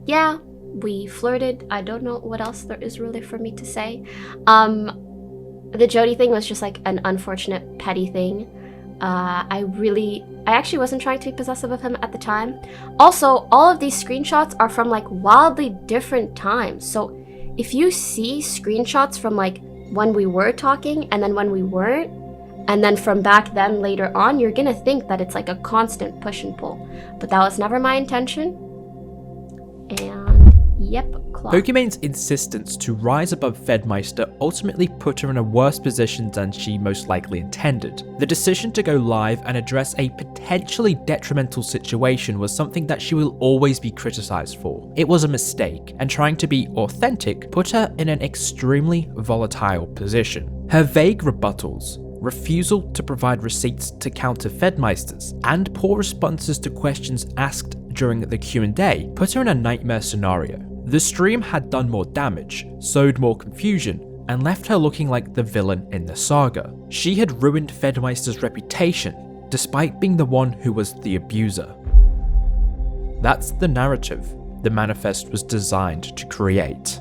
Yeah, we flirted. I don't know what else there is really for me to say. The Jody thing was just an unfortunate petty thing. I actually wasn't trying to be possessive of him at the time. Also, all of these screenshots are from wildly different times. So if you see screenshots from when we were talking and then when we weren't, and then from back then later on, you're gonna think that it's a constant push and pull. But that was never my intention. And yep, clock.
Pokimane's insistence to rise above Fedmyster ultimately put her in a worse position than she most likely intended. The decision to go live and address a potentially detrimental situation was something that she will always be criticized for. It was a mistake, and trying to be authentic put her in an extremely volatile position. Her vague rebuttals, refusal to provide receipts to counter Fedmysters, and poor responses to questions asked during the Q&A put her in a nightmare scenario. The stream had done more damage, sowed more confusion, and left her looking like the villain in the saga. She had ruined Fedmyster's reputation, despite being the one who was the abuser. That's the narrative the manifest was designed to create.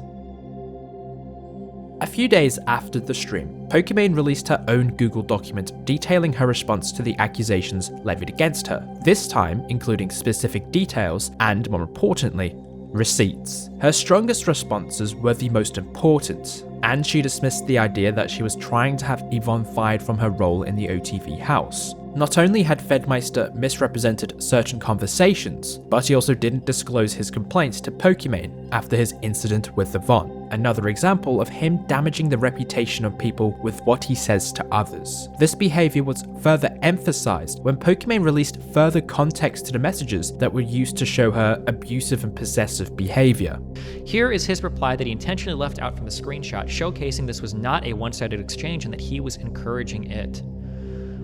A few days after the stream, Pokimane released her own Google document detailing her response to the accusations levied against her, this time including specific details and, more importantly, receipts. Her strongest responses were the most important, and she dismissed the idea that she was trying to have Yvonne fired from her role in the OTV house. Not only had Fedmyster misrepresented certain conversations, but he also didn't disclose his complaints to Pokimane after his incident with Yvonne. Another example of him damaging the reputation of people with what he says to others. This behavior was further emphasized when Pokimane released further context to the messages that were used to show her abusive and possessive behavior.
Here is his reply that he intentionally left out from the screenshot, showcasing this was not a one-sided exchange and that he was encouraging it.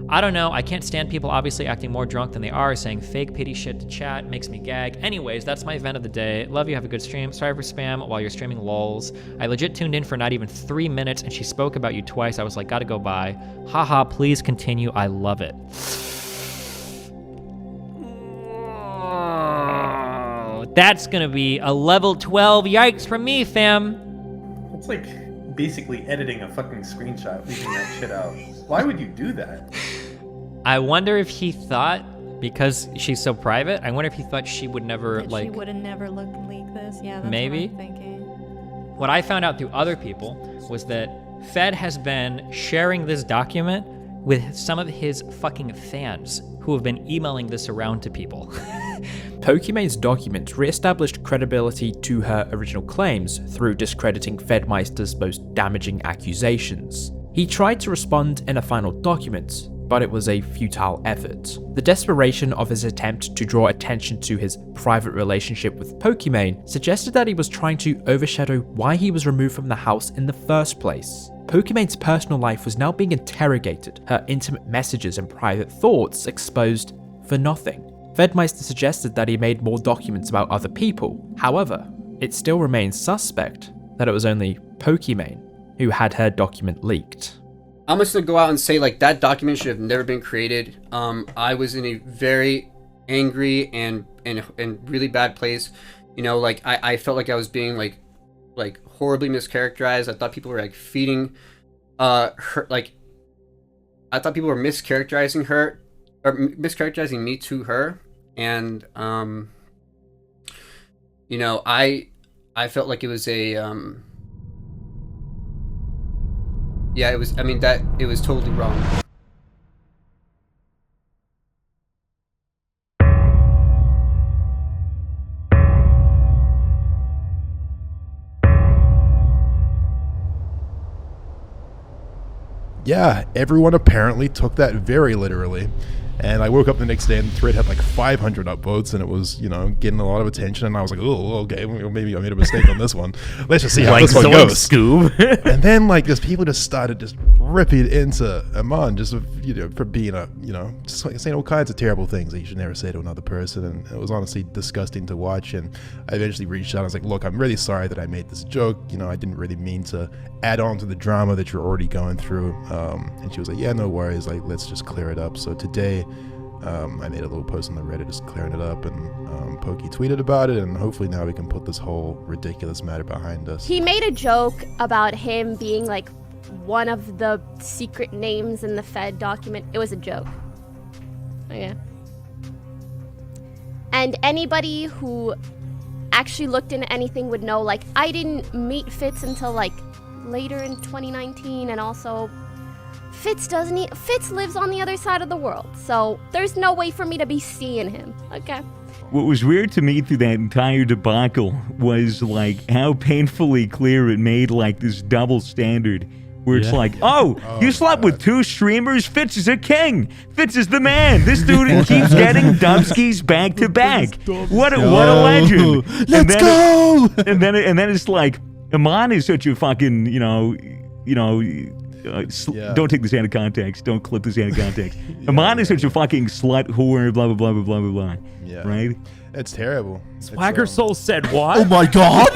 I don't know, I can't stand people obviously acting more drunk than they are, saying fake pity shit to chat, makes me gag. Anyways, that's my event of the day. Love you, have a good stream. Sorry for spam while you're streaming lols. I legit tuned in for not even 3 minutes and she spoke about you twice. I was like, gotta go by. Haha, please continue, I love it. That's gonna be a level 12 yikes from me, fam.
It's basically editing a fucking screenshot, leaving that shit out. Why would you do that?
I wonder if he thought, because she's so private, I wonder if he thought she would never,
that she would have never leaked this. Yeah, that's
maybe.
what I'm thinking.
What I found out through other people was that Fed has been sharing this document with some of his fucking fans who have been emailing this around to people.
Pokimane's documents re-established credibility to her original claims through discrediting Fedmyster's most damaging accusations. He tried to respond in a final document, but it was a futile effort. The desperation of his attempt to draw attention to his private relationship with Pokimane suggested that he was trying to overshadow why he was removed from the house in the first place. Pokimane's personal life was now being interrogated, her intimate messages and private thoughts exposed for nothing. Fedmyster suggested that he made more documents about other people. However, it still remains suspect that it was only Pokimane who had her document leaked.
I'm just gonna go out and say, like, that document should have never been created. I was in a very angry and really bad place. You know, like, I felt like I was being like horribly mischaracterized. I thought people were like feeding her, like, I thought people were mischaracterizing her or mischaracterizing me to her, and you know, I felt like it was a yeah, it was, I mean, that it was totally wrong.
Yeah, everyone apparently took that very literally. And I woke up the next day and the thread had like 500 upvotes, and it was, you know, getting a lot of attention. And I was like, oh, okay, maybe I made a mistake on this one. Let's just see how this one goes.
Scoob.
And then, like, just people just started just ripping into Amon, just, you know, for being a, you know, just like saying all kinds of terrible things that you should never say to another person. And it was honestly disgusting to watch. And I eventually reached out. I was like, look, I'm really sorry that I made this joke. You know, I didn't really mean to add on to the drama that you're already going through. And she was like, yeah, no worries. Like, let's just clear it up. So today, I made a little post on the Reddit just clearing it up, and Pokey tweeted about it, and hopefully now we can put this whole ridiculous matter behind us.
He made a joke about him being like one of the secret names in the Fed document. It was a joke. Okay. And anybody who actually looked into anything would know, like, I didn't meet Fitz until like later in 2019, and also Fitz lives on the other side of the world, so there's no way for me to be seeing him, okay?
What was weird to me through that entire debacle was, like, how painfully clear it made, like, this double standard where it's like, oh, you slept with 2 streamers? Fitz is a king. Fitz is the man. This dude keeps getting Dubskis back to back. What a legend. Let's go. And then it's like, Amon is such a fucking, you know, don't take this out of context. Don't clip this out of context. Amon is such a fucking slut whore, blah, blah, blah, blah, blah, blah, blah.
Yeah.
Right?
It's terrible.
Swagger Soul said what?
Oh my god!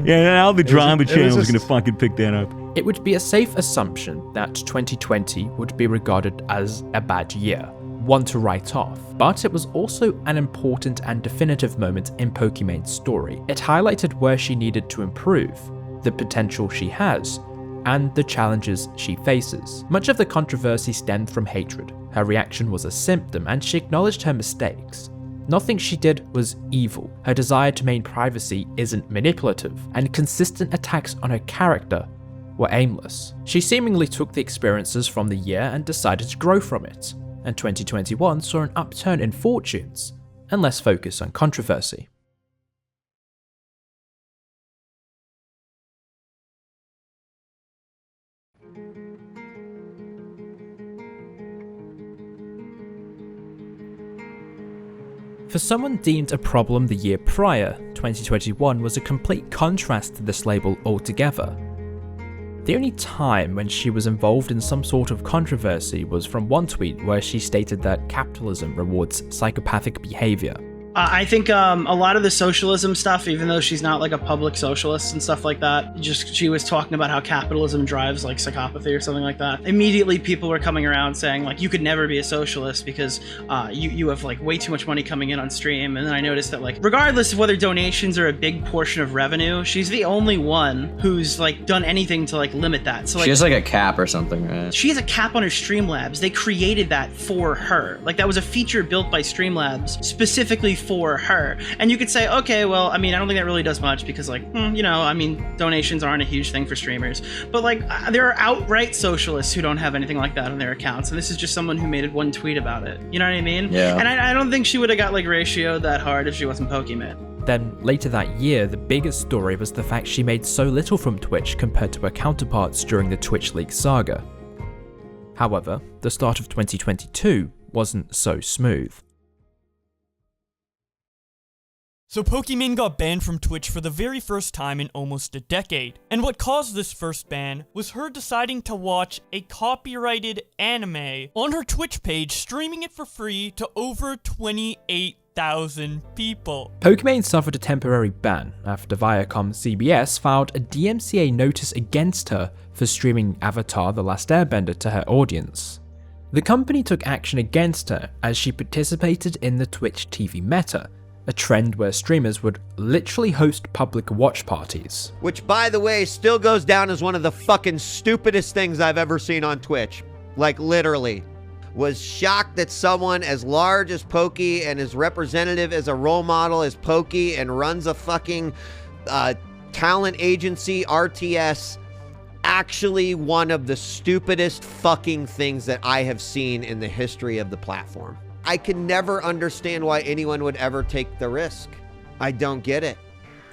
Yeah, now the drama channel is going to fucking pick that up.
It would be a safe assumption that 2020 would be regarded as a bad year, one to write off, but it was also an important and definitive moment in Pokimane's story. It highlighted where she needed to improve, the potential she has, and the challenges she faces. Much of the controversy stemmed from hatred. Her reaction was a symptom, and she acknowledged her mistakes. Nothing she did was evil. Her desire to maintain privacy isn't manipulative, and consistent attacks on her character were aimless. She seemingly took the experiences from the year and decided to grow from it, and 2021 saw an upturn in fortunes and less focus on controversy. For someone deemed a problem the year prior, 2021 was a complete contrast to this label altogether. The only time when she was involved in some sort of controversy was from one tweet where she stated that capitalism rewards psychopathic behavior.
I think a lot of the socialism stuff, even though she's not like a public socialist and stuff like that, just she was talking about how capitalism drives like psychopathy or something like that. Immediately people were coming around saying like, you could never be a socialist because you have like way too much money coming in on stream. And then I noticed that like, regardless of whether donations are a big portion of revenue, she's the only one who's like done anything to like limit that. So like,
she has like a cap or something, right?
She has a cap on her Streamlabs. They created that for her. Like that was a feature built by Streamlabs specifically for her. And you could say, okay, well, I mean, I don't think that really does much because, like, I mean, donations aren't a huge thing for streamers. But, like, there are outright socialists who don't have anything like that on their accounts. And this is just someone who made one tweet about it. You know what I mean?
Yeah.
And I don't think she would have got, like, ratioed that hard if she wasn't Pokimane.
Then later that year, the biggest story was the fact she made so little from Twitch compared to her counterparts during the Twitch League saga. However, the start of 2022 wasn't so smooth.
So Pokimane got banned from Twitch for the very first time in almost a decade. And what caused this first ban was her deciding to watch a copyrighted anime on her Twitch page, streaming it for free to over 28,000 people.
Pokimane suffered a temporary ban after Viacom CBS filed a DMCA notice against her for streaming Avatar: The Last Airbender to her audience. The company took action against her as she participated in the Twitch TV meta, a trend where streamers would literally host public watch parties.
Which, by the way, still goes down as one of the fucking stupidest things I've ever seen on Twitch. Like, literally. Was shocked that someone as large as Poki and as representative as a role model as Poki and runs a fucking talent agency, RTS, actually one of the stupidest fucking things that I have seen in the history of the platform. I can never understand why anyone would ever take the risk. I don't get it.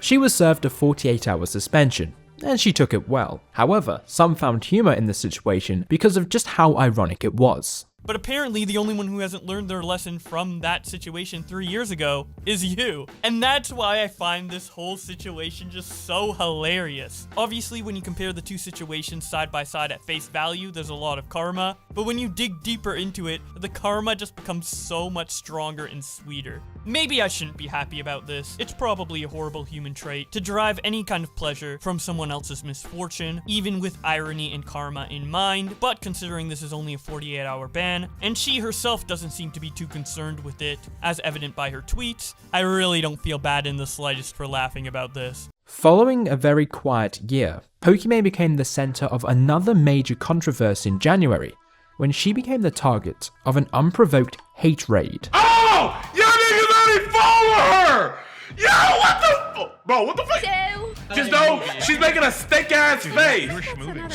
She was served a 48-hour suspension, and she took it well. However, some found humor in the situation because of just how ironic it was.
But apparently the only one who hasn't learned their lesson from that situation 3 years ago is you. And that's why I find this whole situation just so hilarious. Obviously, when you compare the two situations side by side at face value, there's a lot of karma. But when you dig deeper into it, the karma just becomes so much stronger and sweeter. Maybe I shouldn't be happy about this. It's probably a horrible human trait to derive any kind of pleasure from someone else's misfortune, even with irony and karma in mind. But considering this is only a 48-hour ban, and she herself doesn't seem to be too concerned with it, as evident by her tweets, I really don't feel bad in the slightest for laughing about this.
Following a very quiet year, Pokimane became the center of another major controversy in January, when she became the target of an unprovoked hate raid.
Oh! Y'all niggas already follow her! Yo, what the... Bro, what the fuck? Just know, she's making a steak-ass face.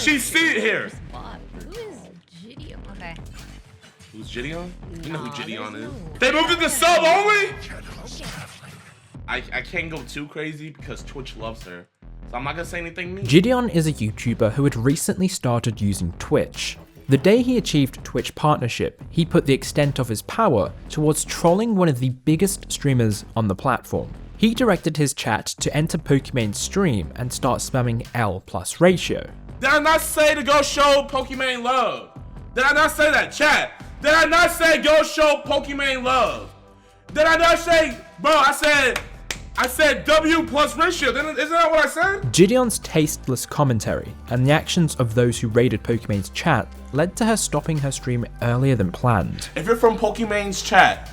She's sitting here. Who's JiDion? You know who JiDion is. They moved it to sub only? I can't go too crazy because Twitch loves her. So I'm not gonna say anything mean.
JiDion is a YouTuber who had recently started using Twitch. The day he achieved Twitch partnership, he put the extent of his power towards trolling one of the biggest streamers on the platform. He directed his chat to enter Pokimane's stream and start spamming L plus ratio.
Did I not say to go show Pokimane love? Did I not say that, chat? Did I not say go show Pokimane love? Did I not say, bro, I said W plus ratio, isn't that what I said?
JiDion's tasteless commentary and the actions of those who raided Pokimane's chat led to her stopping her stream earlier than planned.
If you're from Pokimane's chat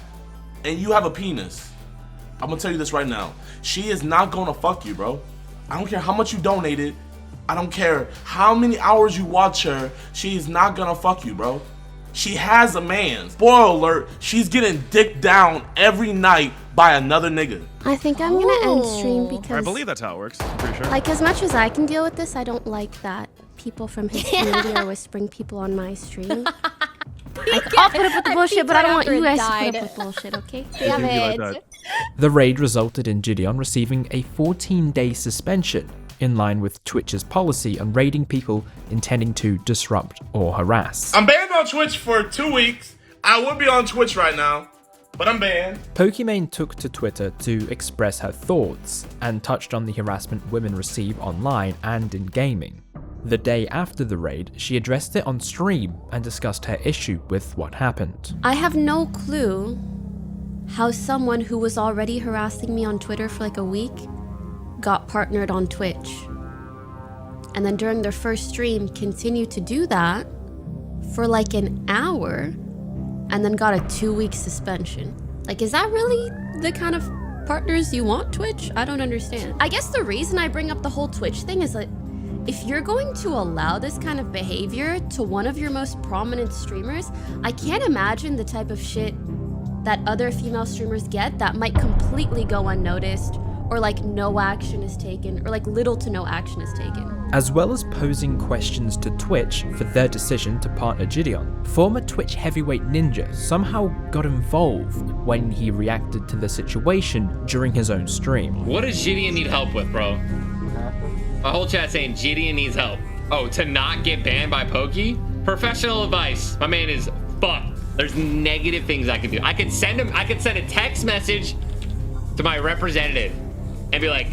and you have a penis, I'm gonna tell you this right now. She is not gonna fuck you, bro. I don't care how much you donated. I don't care how many hours you watch her. She is not gonna fuck you, bro. She has a man. Spoiler alert, she's getting dicked down every night by another nigga.
I think I'm gonna end stream because
I believe that's how it works, I'm pretty sure.
like as much as I can deal with this, I don't like that people from his community are whispering people on my stream. Like, I'll put up with the bullshit, but I don't want you guys to put up with bullshit, okay?
Damn it.
The raid resulted in JiDion receiving a 14-day suspension, in line with Twitch's policy on raiding people intending to disrupt or harass.
I'm banned on Twitch for 2 weeks. I would be on Twitch right now, but I'm banned.
Pokimane took to Twitter to express her thoughts and touched on the harassment women receive online and in gaming. The day after the raid, she addressed it on stream and discussed her issue with what happened.
I have no clue how someone who was already harassing me on Twitter for like a week got partnered on Twitch. And then during their first stream continued to do that for like an hour and then got a 2-week suspension. Like, is that really the kind of partners you want, Twitch? I don't understand. I guess the reason I bring up the whole Twitch thing is that if you're going to allow this kind of behavior to one of your most prominent streamers, I can't imagine the type of shit
that other female streamers get that might completely go unnoticed, or like no action is taken, or like little to no action is taken.
As well as posing questions to Twitch for their decision to partner JiDion, former Twitch heavyweight Ninja somehow got involved when he reacted to the situation during his own stream.
What does JiDion need help with, bro? My whole chat saying JiDion needs help. Oh, to not get banned by Poki? Professional advice. My man is fucked. There's negative things I can do. I could send a text message to my representative and be like,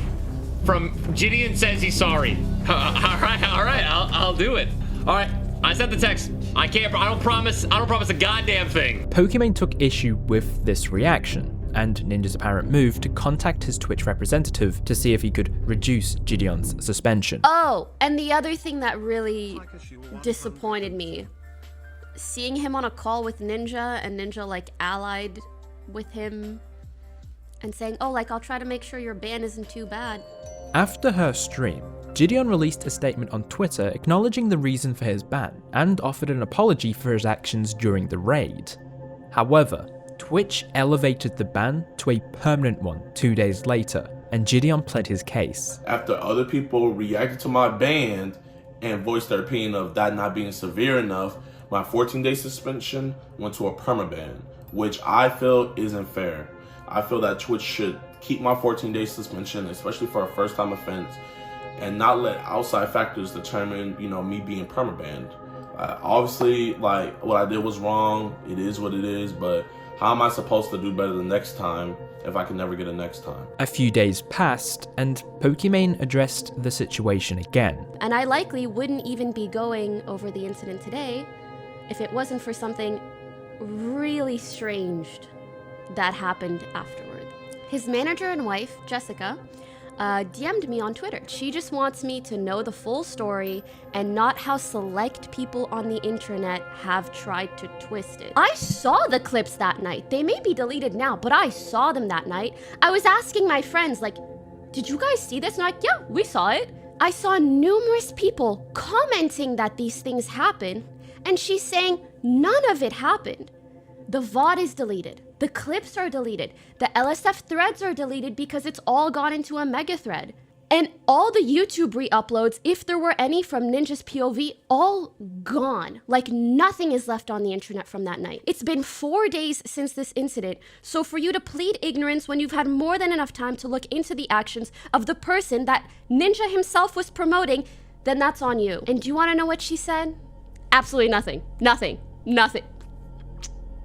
from JiDion says he's sorry. All right, I'll do it. All right, I sent the text. I don't promise a goddamn thing.
Pokimane took issue with this reaction, and Ninja's apparent move to contact his Twitch representative to see if he could reduce JiDion's suspension.
Oh, and the other thing that really disappointed me, seeing him on a call with Ninja, and Ninja like allied with him and saying, oh, like, I'll try to make sure your ban isn't too bad.
After her stream, JiDion released a statement on Twitter acknowledging the reason for his ban and offered an apology for his actions during the raid. However, Twitch elevated the ban to a permanent one 2 days later, and JiDion pled his case.
After other people reacted to my ban and voiced their opinion of that not being severe enough, my 14-day suspension went to a permaban, which I feel isn't fair. I feel that Twitch should keep my 14-day suspension, especially for a first-time offense, and not let outside factors determine, me being permabanned. Obviously, like, what I did was wrong. It is what it is, but how am I supposed to do better the next time if I can never get a next time?
A few days passed, and Pokimane addressed the situation again.
And I likely wouldn't even be going over the incident today if it wasn't for something really strange that happened afterward. His manager and wife, Jessica, DM'd me on Twitter. She just wants me to know the full story and not how select people on the internet have tried to twist it. I saw the clips that night. They may be deleted now, but I saw them that night. I was asking my friends, like, did you guys see this? And I'm like, yeah, we saw it. I saw numerous people commenting that these things happen, and she's saying none of it happened. The VOD is deleted. The clips are deleted. The LSF threads are deleted because it's all gone into a mega thread. And all the YouTube re-uploads, if there were any from Ninja's POV, all gone. Like nothing is left on the internet from that night. It's been 4 days since this incident, so for you to plead ignorance when you've had more than enough time to look into the actions of the person that Ninja himself was promoting, then that's on you. And do you want to know what she said? Absolutely nothing. Nothing.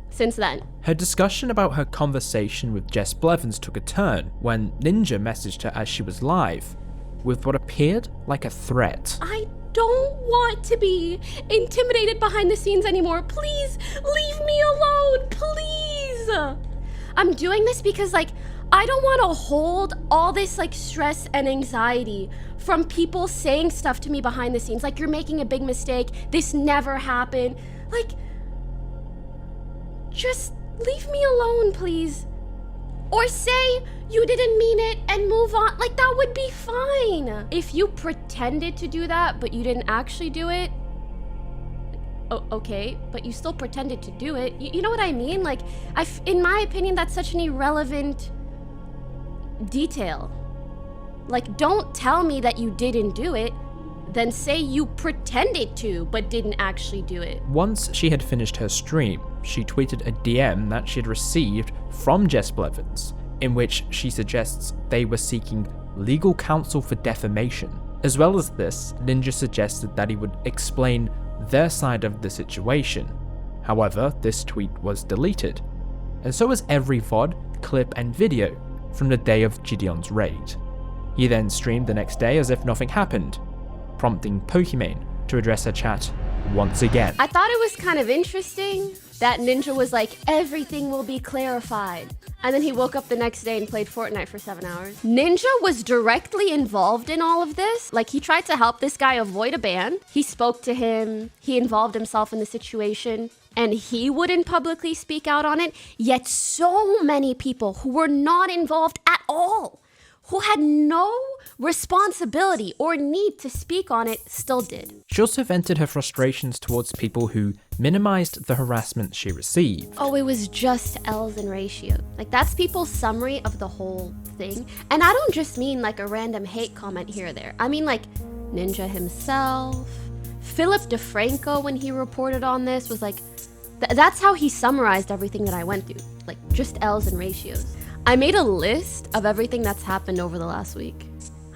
Since then.
Her discussion about her conversation with Jess Blevins took a turn when Ninja messaged her as she was live with what appeared like a threat.
I don't want to be intimidated behind the scenes anymore. Please leave me alone, please. I'm doing this because I don't want to hold all this stress and anxiety from people saying stuff to me behind the scenes. Like, you're making a big mistake. This never happened. Just leave me alone, please. Or say you didn't mean it and move on. That would be fine. If you pretended to do that, but you didn't actually do it, okay, but you still pretended to do it. You know what I mean? In my opinion, that's such an irrelevant detail. Don't tell me that you didn't do it. Then say you pretended to, but didn't actually do it.
Once she had finished her stream, she tweeted a DM that she had received from Jess Blevins, in which she suggests they were seeking legal counsel for defamation. As well as this, Ninja suggested that he would explain their side of the situation. However, this tweet was deleted, and so was every VOD, clip, and video from the day of JiDion's raid. He then streamed the next day as if nothing happened, prompting Pokimane to address her chat once again.
I thought it was kind of interesting that Ninja was like, everything will be clarified. And then he woke up the next day and played Fortnite for 7 hours. Ninja was directly involved in all of this. He tried to help this guy avoid a ban. He spoke to him. He involved himself in the situation. And he wouldn't publicly speak out on it. Yet so many people who were not involved at all, who had no responsibility or need to speak on it still did.
She also vented her frustrations towards people who minimized the harassment she received.
Oh, it was just L's and ratio. Like, that's people's summary of the whole thing. And I don't just mean like a random hate comment here or there. I mean like Ninja himself, Philip DeFranco, when he reported on this, was like, that's how he summarized everything that I went through. Like, just L's and ratios. I made a list of everything that's happened over the last week.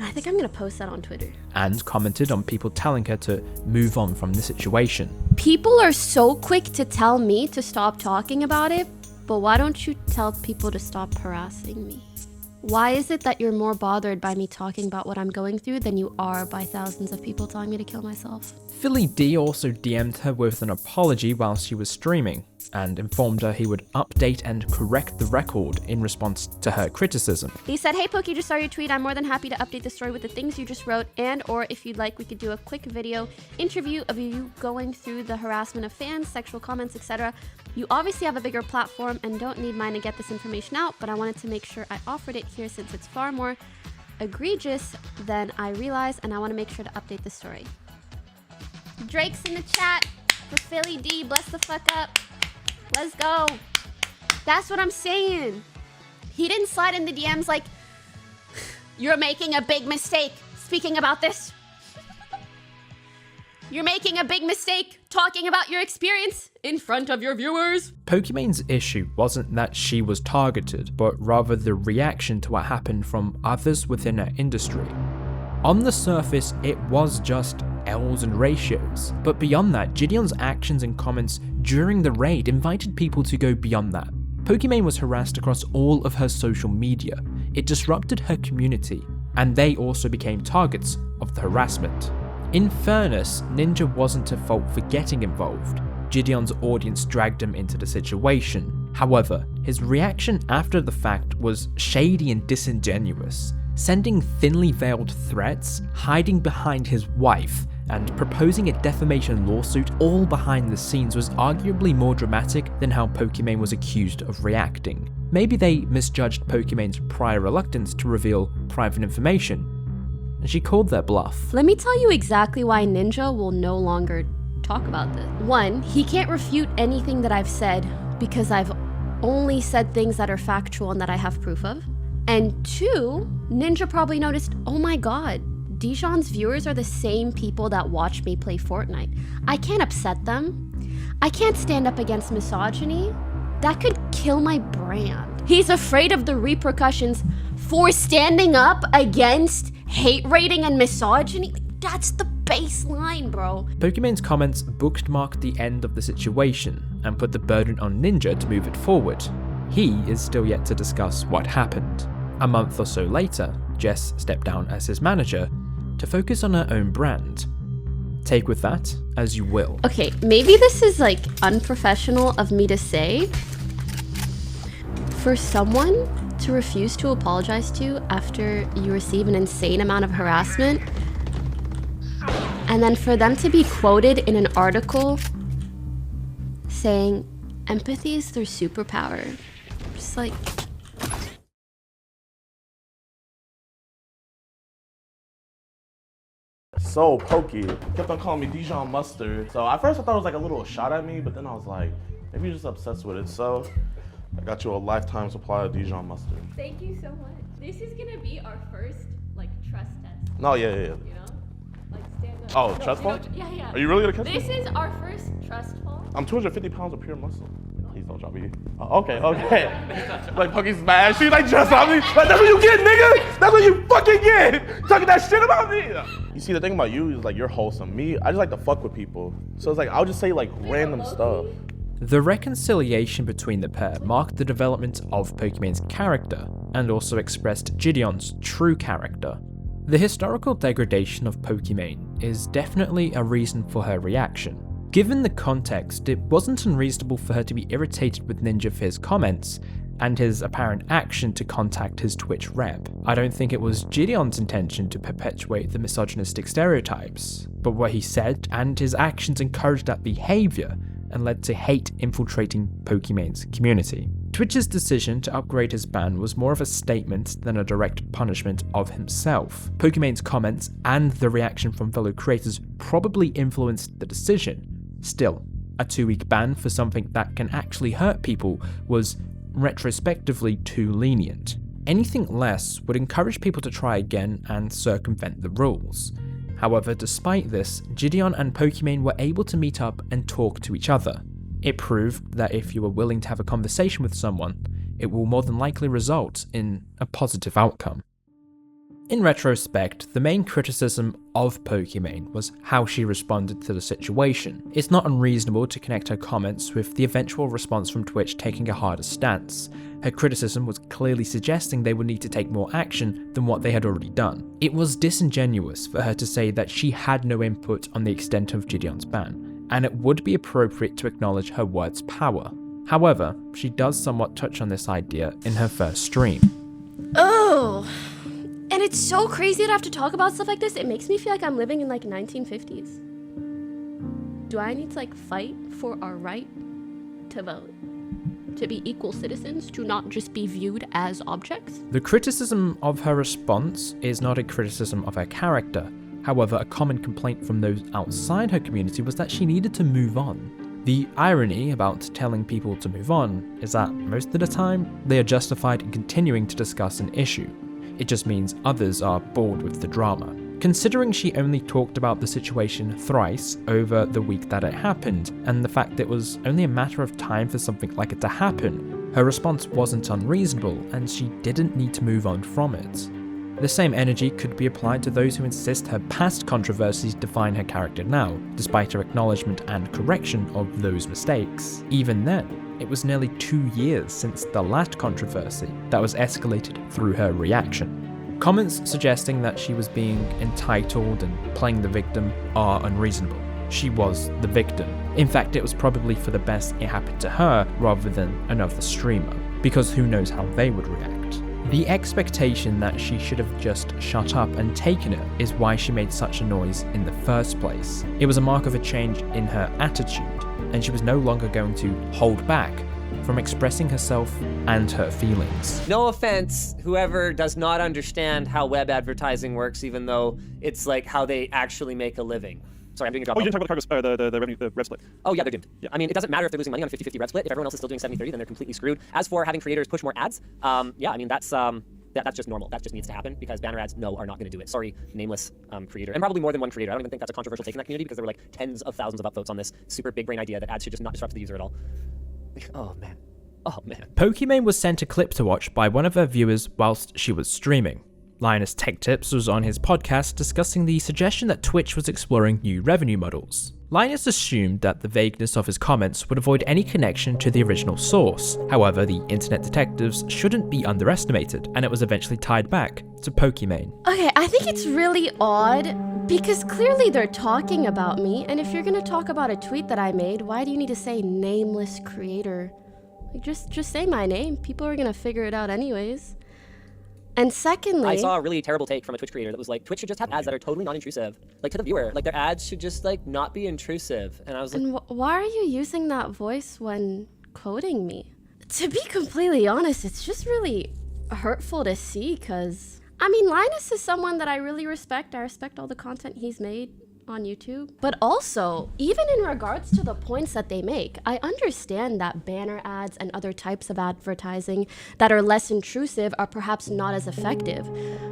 I think I'm gonna post that on Twitter.
And commented on people telling her to move on from the situation.
People are so quick to tell me to stop talking about it, but why don't you tell people to stop harassing me? Why is it that you're more bothered by me talking about what I'm going through than you are by thousands of people telling me to kill myself?
Philly D also DM'd her with an apology while she was streaming, and informed her he would update and correct the record in response to her criticism.
He said, "Hey Poki, just saw your tweet. I'm more than happy to update the story with the things you just wrote, and or if you'd like, we could do a quick video interview of you going through the harassment of fans, sexual comments, etc. You obviously have a bigger platform and don't need mine to get this information out, but I wanted to make sure I offered it here since it's far more egregious than I realized, and I want to make sure to update the story." Drake's in the chat for Philly D. Bless the fuck up. Let's go. That's what I'm saying. He didn't slide in the DMs like, "You're making a big mistake speaking about this. You're making a big mistake talking about your experience in front of your viewers."
Pokimane's issue wasn't that she was targeted, but rather the reaction to what happened from others within her industry. On the surface, it was just L's and ratios, but beyond that, JiDion's actions and comments during the raid invited people to go beyond that. Pokimane was harassed across all of her social media. It disrupted her community, and they also became targets of the harassment. In fairness, Ninja wasn't at fault for getting involved. JiDion's audience dragged him into the situation. However, his reaction after the fact was shady and disingenuous, sending thinly veiled threats, hiding behind his wife, and proposing a defamation lawsuit all behind the scenes was arguably more dramatic than how Pokimane was accused of reacting. Maybe they misjudged Pokimane's prior reluctance to reveal private information, and she called their bluff.
Let me tell you exactly why Ninja will no longer talk about this. 1, he can't refute anything that I've said because I've only said things that are factual and that I have proof of. And 2, Ninja probably noticed, oh my god, JiDion's viewers are the same people that watch me play Fortnite. I can't upset them. I can't stand up against misogyny. That could kill my brand. He's afraid of the repercussions for standing up against hate rating and misogyny. That's the baseline, bro.
Pokimane's comments bookmarked the end of the situation and put the burden on Ninja to move it forward. He is still yet to discuss what happened. A month or so later, Jess stepped down as his manager to focus on her own brand. Take with that as you will.
Okay, maybe this is like unprofessional of me to say. For someone to refuse to apologize to after you receive an insane amount of harassment, and then for them to be quoted in an article saying empathy is their superpower. Just like,
So Pokey kept on calling me Dijon Mustard. So at first I thought it was like a little shot at me, but then I was like, maybe you're just obsessed with it. So I got you a lifetime supply of Dijon Mustard.
thank you so much. This is gonna be our first like trust test.
No, yeah.
You know? Like stand up.
Oh,
No,
trust
you know,
fall?
yeah.
Are you really gonna catch
This
me?
is our first trust fall.
I'm 250 pounds of pure muscle. Please don't drop me. Okay. Like Pokey's mad. She's like, just on me. Like, that's what you get, nigga. That's what you fucking get. Talking that shit about me. You see, the thing about you is like you're wholesome. Me, I just like to fuck with people. So it's like I'll just say like random stuff.
The reconciliation between the pair marked the development of Pokimane's character, and also expressed JiDion's true character. The historical degradation of Pokimane is definitely a reason for her reaction. Given the context, it wasn't unreasonable for her to be irritated with Ninja for his comments, and his apparent action to contact his Twitch rep. I don't think it was JiDion's intention to perpetuate the misogynistic stereotypes, but what he said and his actions encouraged that behavior and led to hate infiltrating Pokimane's community. Twitch's decision to upgrade his ban was more of a statement than a direct punishment of himself. Pokimane's comments and the reaction from fellow creators probably influenced the decision. Still, a 2-week ban for something that can actually hurt people was retrospectively too lenient. Anything less would encourage people to try again and circumvent the rules. However, despite this, JiDion and Pokimane were able to meet up and talk to each other. It proved that if you are willing to have a conversation with someone, it will more than likely result in a positive outcome. In retrospect, the main criticism of Pokimane was how she responded to the situation. It's not unreasonable to connect her comments with the eventual response from Twitch taking a harder stance. Her criticism was clearly suggesting they would need to take more action than what they had already done. It was disingenuous for her to say that she had no input on the extent of JiDion's ban, and it would be appropriate to acknowledge her words' power. However, she does somewhat touch on this idea in her first stream.
Oh, and it's so crazy to have to talk about stuff like this. It makes me feel like I'm living in like 1950s. Do I need to like fight for our right to vote? To be equal citizens, to not just be viewed as objects?
The criticism of her response is not a criticism of her character. However, a common complaint from those outside her community was that she needed to move on. The irony about telling people to move on is that most of the time, they are justified in continuing to discuss an issue. It just means others are bored with the drama. Considering she only talked about the situation thrice over the week that it happened, and the fact that it was only a matter of time for something like it to happen, her response wasn't unreasonable, and she didn't need to move on from it. The same energy could be applied to those who insist her past controversies define her character now, despite her acknowledgement and correction of those mistakes. Even then, it was nearly 2 years since the last controversy that was escalated through her reaction. Comments suggesting that she was being entitled and playing the victim are unreasonable. She was the victim. In fact, it was probably for the best it happened to her rather than another streamer, because who knows how they would react. The expectation that she should have just shut up and taken it is why she made such a noise in the first place. It was a mark of a change in her attitude, and she was no longer going to hold back from expressing herself and her feelings.
No offense, whoever does not understand how web advertising works, even though it's like how they actually make a living. Sorry, I'm doing a job.
Oh, you didn't talk about the revenue, the rev split.
Oh, yeah, they're doomed. Yeah. I mean, it doesn't matter if they're losing money on a 50-50 rev split. If everyone else is still doing 70-30, then they're completely screwed. As for having creators push more ads, yeah, I mean, that's just normal. That just needs to happen because banner ads, no, are not going to do it. Sorry, nameless creator. And probably more than one creator. I don't even think that's a controversial take in that community because there were like tens of thousands of upvotes on this super big brain idea that ads should just not disrupt the user at all. Oh, man. Oh, man.
Pokimane was sent a clip to watch by one of her viewers whilst she was streaming. LinusTechTips was on his podcast discussing the suggestion that Twitch was exploring new revenue models. Linus assumed that the vagueness of his comments would avoid any connection to the original source. However, the internet detectives shouldn't be underestimated, and it was eventually tied back to Pokimane.
Okay, I think it's really odd because clearly they're talking about me, and if you're gonna talk about a tweet that I made, why do you need to say nameless creator? Like, just say my name. People are gonna figure it out anyways. And secondly,
I saw a really terrible take from a Twitch creator that was like, Twitch should just have ads that are totally non-intrusive. Like, to the viewer, like, their ads should just, like, not be intrusive. And I was like...
And why are you using that voice when quoting me? To be completely honest, it's just really hurtful to see, because... I mean, Linus is someone that I really respect. I respect all the content he's made on YouTube. But also, even in regards to the points that they make, I understand that banner ads and other types of advertising that are less intrusive are perhaps not as effective.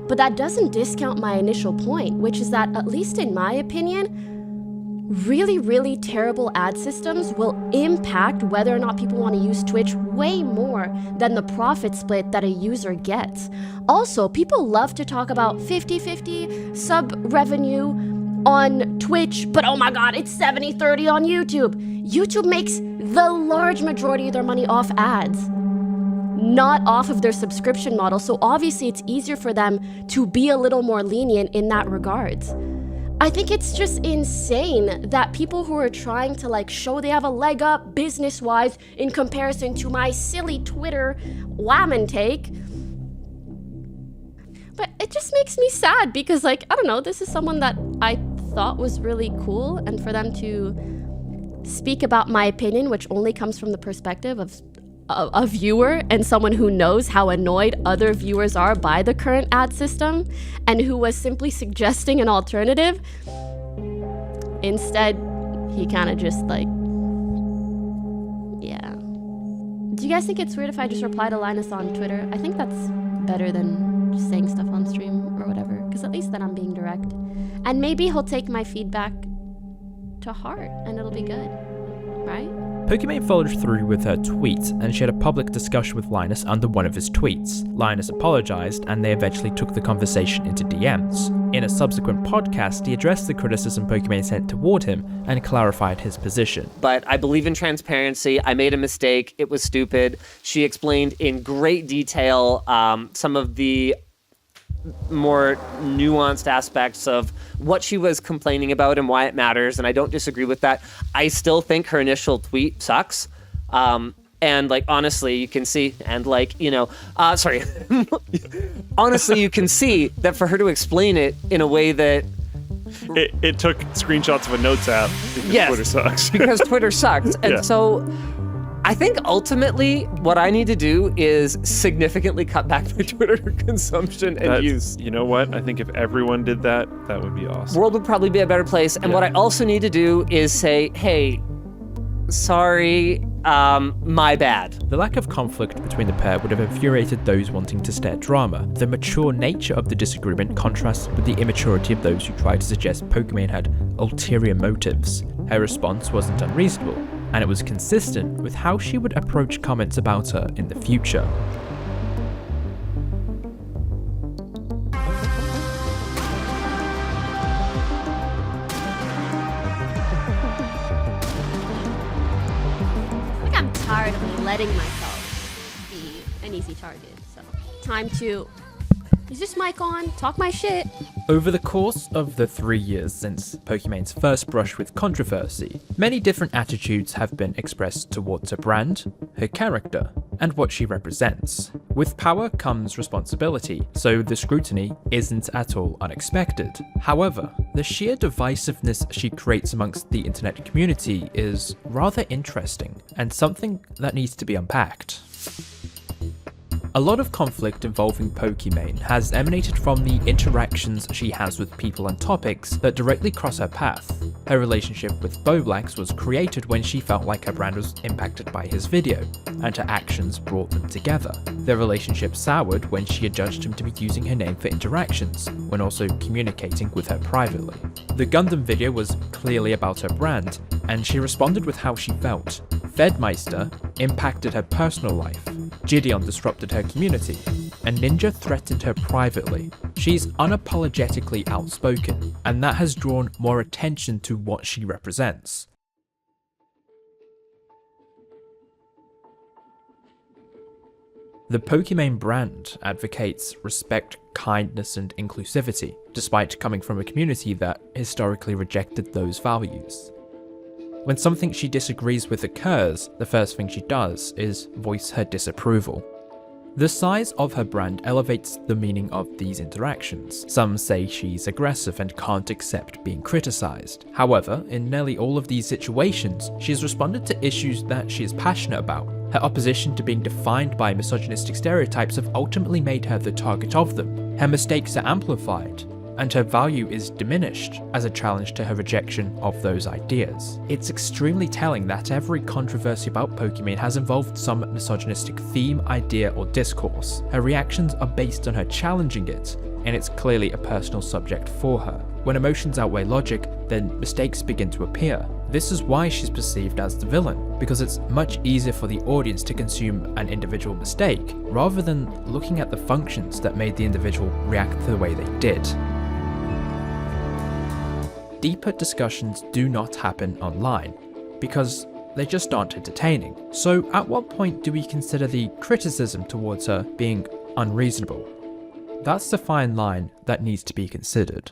But that doesn't discount my initial point, which is that, at least in my opinion, really, really terrible ad systems will impact whether or not people want to use Twitch way more than the profit split that a user gets. Also, people love to talk about 50-50 sub revenue on Twitch, but oh my god, it's 70-30 on YouTube. YouTube makes the large majority of their money off ads, not off of their subscription model, so obviously it's easier for them to be a little more lenient in that regards. I think it's just insane that people who are trying to like show they have a leg up business-wise in comparison to my silly Twitter whammon take, but it just makes me sad because, like, I don't know, this is someone that I thought was really cool, and for them to speak about my opinion, which only comes from the perspective of a viewer and someone who knows how annoyed other viewers are by the current ad system and who was simply suggesting an alternative. Instead, he kind of just like, yeah. Do you guys think it's weird if I just reply to Linus on Twitter? I think that's better than just saying stuff on stream or whatever, because at least then I'm being direct. And maybe he'll take my feedback to heart and it'll be good, right?
Pokimane followed through with her tweet, and she had a public discussion with Linus under one of his tweets. Linus apologized, and they eventually took the conversation into DMs. In a subsequent podcast, he addressed the criticism Pokimane sent toward him and clarified his position.
But I believe in transparency. I made a mistake. It was stupid. She explained in great detail some of the more nuanced aspects of what she was complaining about and why it matters, and I don't disagree with that. I still think her initial tweet sucks. And like, honestly, you can see, and like, you know, sorry. Honestly, you can see that for her to explain it in a way that
it took screenshots of a notes app because
yes,
Twitter sucks.
because Twitter sucks. And
Yeah.
so I think ultimately what I need to do is significantly cut back my Twitter consumption and use.
You know what? I think if everyone did that, that would be awesome.
World would probably be a better place. And what I also need to do is say, hey, sorry, my bad.
The lack of conflict between the pair would have infuriated those wanting to stare drama. The mature nature of the disagreement contrasts with the immaturity of those who tried to suggest Pokimane had ulterior motives. Her response wasn't unreasonable, and it was consistent with how she would approach comments about her in the future.
I think I'm tired of letting myself be an easy target, so time to, is this mic on? Talk my shit.
Over the course of the 3 years since Pokimane's first brush with controversy, many different attitudes have been expressed towards her brand, her character, and what she represents. With power comes responsibility, so the scrutiny isn't at all unexpected. However, the sheer divisiveness she creates amongst the internet community is rather interesting, and something that needs to be unpacked. A lot of conflict involving Pokimane has emanated from the interactions she has with people and topics that directly cross her path. Her relationship with Boblax was created when she felt like her brand was impacted by his video, and her actions brought them together. Their relationship soured when she had judged him to be using her name for interactions, when also communicating with her privately. The Gundam video was clearly about her brand, and she responded with how she felt. Fedmyster impacted her personal life, JiDion disrupted her community, and Ninja threatened her privately. She's unapologetically outspoken, and that has drawn more attention to what she represents. The Pokimane brand advocates respect, kindness, and inclusivity, despite coming from a community that historically rejected those values. When something she disagrees with occurs, the first thing she does is voice her disapproval. The size of her brand elevates the meaning of these interactions. Some say she's aggressive and can't accept being criticized. However, in nearly all of these situations, she has responded to issues that she is passionate about. Her opposition to being defined by misogynistic stereotypes have ultimately made her the target of them. Her mistakes are amplified, and her value is diminished as a challenge to her rejection of those ideas. It's extremely telling that every controversy about Pokimane has involved some misogynistic theme, idea, or discourse. Her reactions are based on her challenging it, and it's clearly a personal subject for her. When emotions outweigh logic, then mistakes begin to appear. This is why she's perceived as the villain, because it's much easier for the audience to consume an individual mistake, rather than looking at the functions that made the individual react the way they did. Deeper discussions do not happen online, because they just aren't entertaining. So at what point do we consider the criticism towards her being unreasonable? That's the fine line that needs to be considered.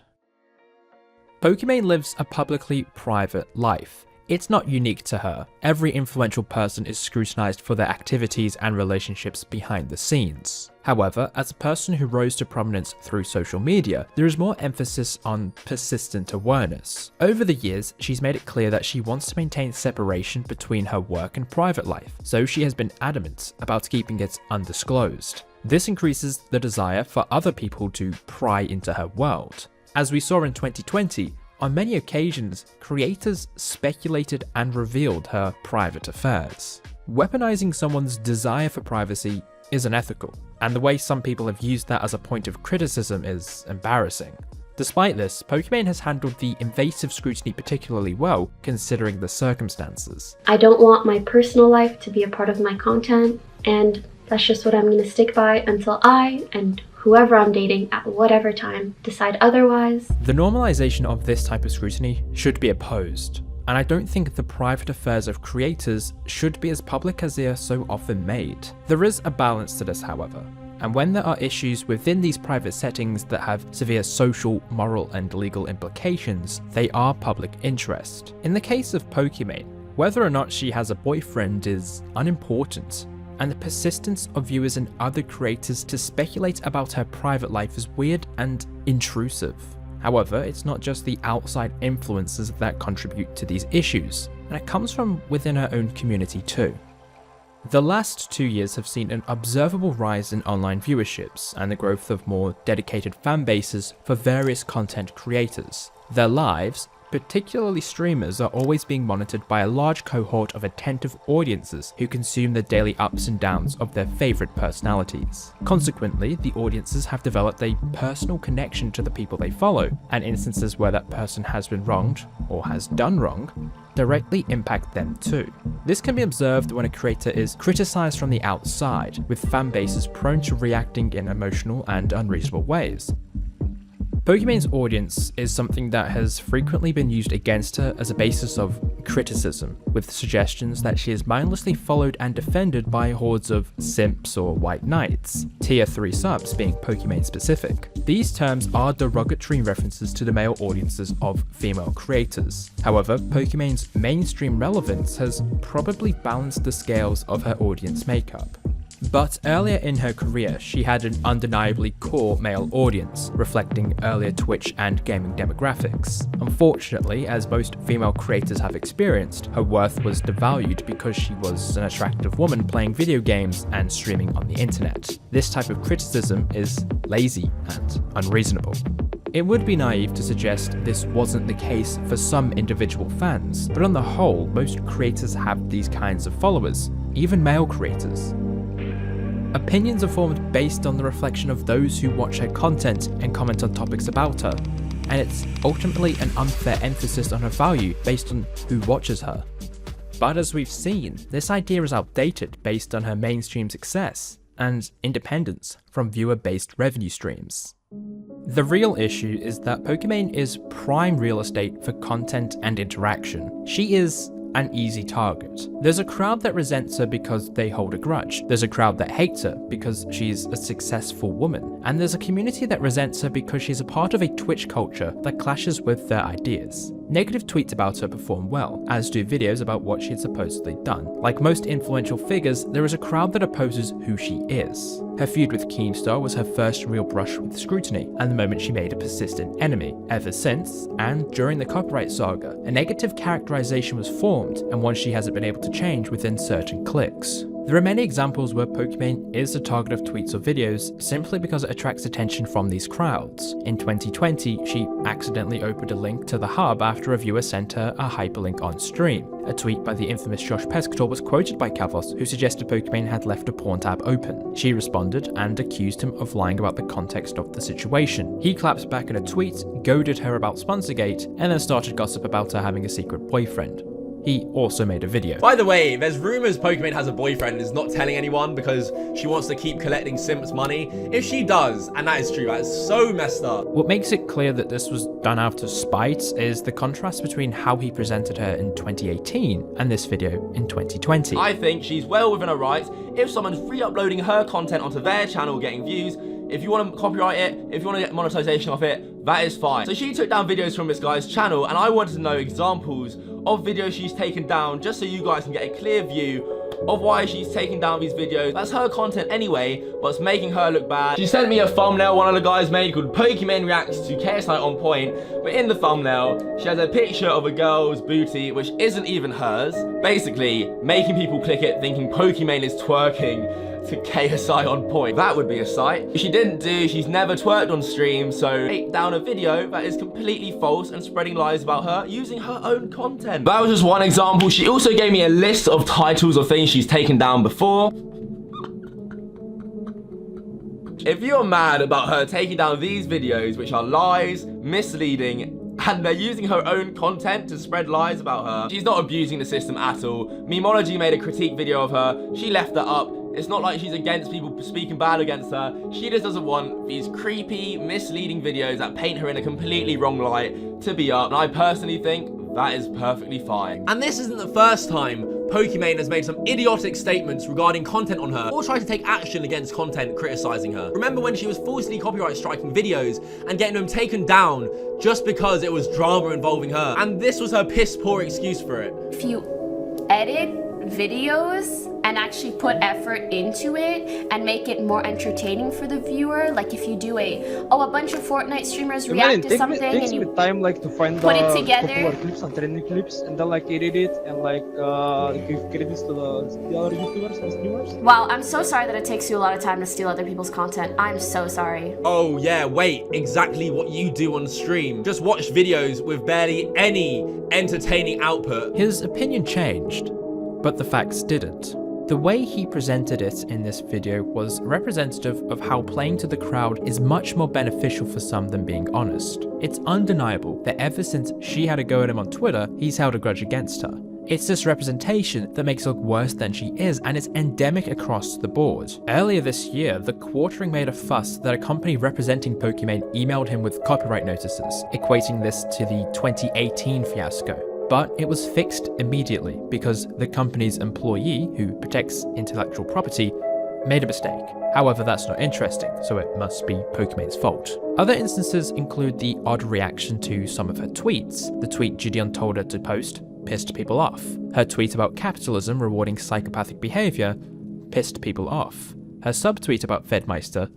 Pokimane lives a publicly private life. It's not unique to her. Every influential person is scrutinized for their activities and relationships behind the scenes. However, as a person who rose to prominence through social media, there is more emphasis on persistent awareness. Over the years, she's made it clear that she wants to maintain separation between her work and private life, so she has been adamant about keeping it undisclosed. This increases the desire for other people to pry into her world. As we saw in 2020, on many occasions, creators speculated and revealed her private affairs. Weaponizing someone's desire for privacy is unethical, and the way some people have used that as a point of criticism is embarrassing. Despite this, Pokimane has handled the invasive scrutiny particularly well, considering the circumstances.
I don't want my personal life to be a part of my content, and that's just what I'm going to stick by until I and whoever I'm dating at whatever time decide otherwise.
The normalization of this type of scrutiny should be opposed, and I don't think the private affairs of creators should be as public as they are so often made. There is a balance to this, however, and when there are issues within these private settings that have severe social, moral, and legal implications, they are public interest. In the case of Pokimane, whether or not she has a boyfriend is unimportant, and the persistence of viewers and other creators to speculate about her private life is weird and intrusive. However, it's not just the outside influences that contribute to these issues, and it comes from within her own community too. The last 2 years have seen an observable rise in online viewerships and the growth of more dedicated fan bases for various content creators. Their lives, particularly streamers, are always being monitored by a large cohort of attentive audiences who consume the daily ups and downs of their favorite personalities. Consequently, the audiences have developed a personal connection to the people they follow, and instances where that person has been wronged, or has done wrong, directly impact them too. This can be observed when a creator is criticized from the outside, with fan bases prone to reacting in emotional and unreasonable ways. Pokimane's audience is something that has frequently been used against her as a basis of criticism, with suggestions that she is mindlessly followed and defended by hordes of simps or white knights, tier 3 subs being Pokimane specific. These terms are derogatory references to the male audiences of female creators. However, Pokimane's mainstream relevance has probably balanced the scales of her audience makeup. But earlier in her career, she had an undeniably core male audience, reflecting earlier Twitch and gaming demographics. Unfortunately, as most female creators have experienced, her worth was devalued because she was an attractive woman playing video games and streaming on the internet. This type of criticism is lazy and unreasonable. It would be naive to suggest this wasn't the case for some individual fans, but on the whole, most creators have these kinds of followers, even male creators. Opinions are formed based on the reflection of those who watch her content and comment on topics about her, and it's ultimately an unfair emphasis on her value based on who watches her. But as we've seen, this idea is outdated based on her mainstream success and independence from viewer-based revenue streams. The real issue is that Pokimane is prime real estate for content and interaction. She is an easy target. There's a crowd that resents her because they hold a grudge. There's a crowd that hates her because she's a successful woman. And there's a community that resents her because she's a part of a Twitch culture that clashes with their ideas. Negative tweets about her perform well, as do videos about what she had supposedly done. Like most influential figures, there is a crowd that opposes who she is. Her feud with KEEMSTAR was her first real brush with scrutiny, and the moment she made a persistent enemy. Ever since, and during the copyright saga, a negative characterization was formed, and one she hasn't been able to change within certain clicks. There are many examples where Pokimane is the target of tweets or videos simply because it attracts attention from these crowds. In 2020, she accidentally opened a link to the hub after a viewer sent her a hyperlink on stream. A tweet by the infamous Josh Pescator was quoted by Kavos, who suggested Pokimane had left a porn tab open. She responded and accused him of lying about the context of the situation. He claps back in a tweet, goaded her about Sponsorgate, and then started gossip about her having a secret boyfriend. He also made a video.
By the way, there's rumors Pokimane has a boyfriend and is not telling anyone because she wants to keep collecting Simps money. If she does, and that is true, that is so messed up.
What makes it clear that this was done out of spite is the contrast between how he presented her in 2018 and this video in 2020.
I think she's well within her rights if someone's free uploading her content onto their channel getting views. If you want to copyright it, if you want to get monetization off it, that is fine. So she took down videos from this guy's channel, and I wanted to know examples of videos she's taken down, just so you guys can get a clear view of why she's taking down these videos. That's her content anyway, but it's making her look bad. She sent me a thumbnail one of the guys made called Pokimane Reacts to KSI on Point, but in the thumbnail, she has a picture of a girl's booty, which isn't even hers, basically making people click it thinking Pokimane is twerking to KSI on Point. That would be a sight. She didn't do, she's never twerked on stream, so take down a video that is completely false and spreading lies about her using her own content. That was just one example. She also gave me a list of titles of things she's taken down before. If you're mad about her taking down these videos, which are lies, misleading, and they're using her own content to spread lies about her, she's not abusing the system at all. Memology made a critique video of her. She left that up. It's not like she's against people speaking bad against her. She just doesn't want these creepy, misleading videos that paint her in a completely wrong light to be up. And I personally think that is perfectly fine. And this isn't the first time Pokimane has made some idiotic statements regarding content on her, or tried to take action against content criticizing her. Remember when she was falsely copyright striking videos and getting them taken down just because it was drama involving her? And this was her piss poor excuse for it.
If you edit videos and actually put effort into it and make it more entertaining for the viewer, like if you do a bunch of Fortnite streamers react to something and you
time like to find
put it together,
popular clips and trending clips, and then like edit it and like give credits to the other YouTubers and streamers.
Wow, I'm so sorry that it takes you a lot of time to steal other people's content. I'm so sorry.
Oh yeah, wait, exactly what you do on stream. Just watch videos with barely any entertaining output.
His opinion changed, but the facts didn't. The way he presented it in this video was representative of how playing to the crowd is much more beneficial for some than being honest. It's undeniable that ever since she had a go at him on Twitter, he's held a grudge against her. It's this representation that makes her look worse than she is, and it's endemic across the board. Earlier this year, The Quartering made a fuss that a company representing Pokimane emailed him with copyright notices, equating this to the 2018 fiasco. But it was fixed immediately because the company's employee, who protects intellectual property, made a mistake. However, that's not interesting, so it must be Pokimane's fault. Other instances include the odd reaction to some of her tweets. The tweet JiDion told her to post pissed people off. Her tweet about capitalism rewarding psychopathic behavior pissed people off. Her subtweet about Fedmyster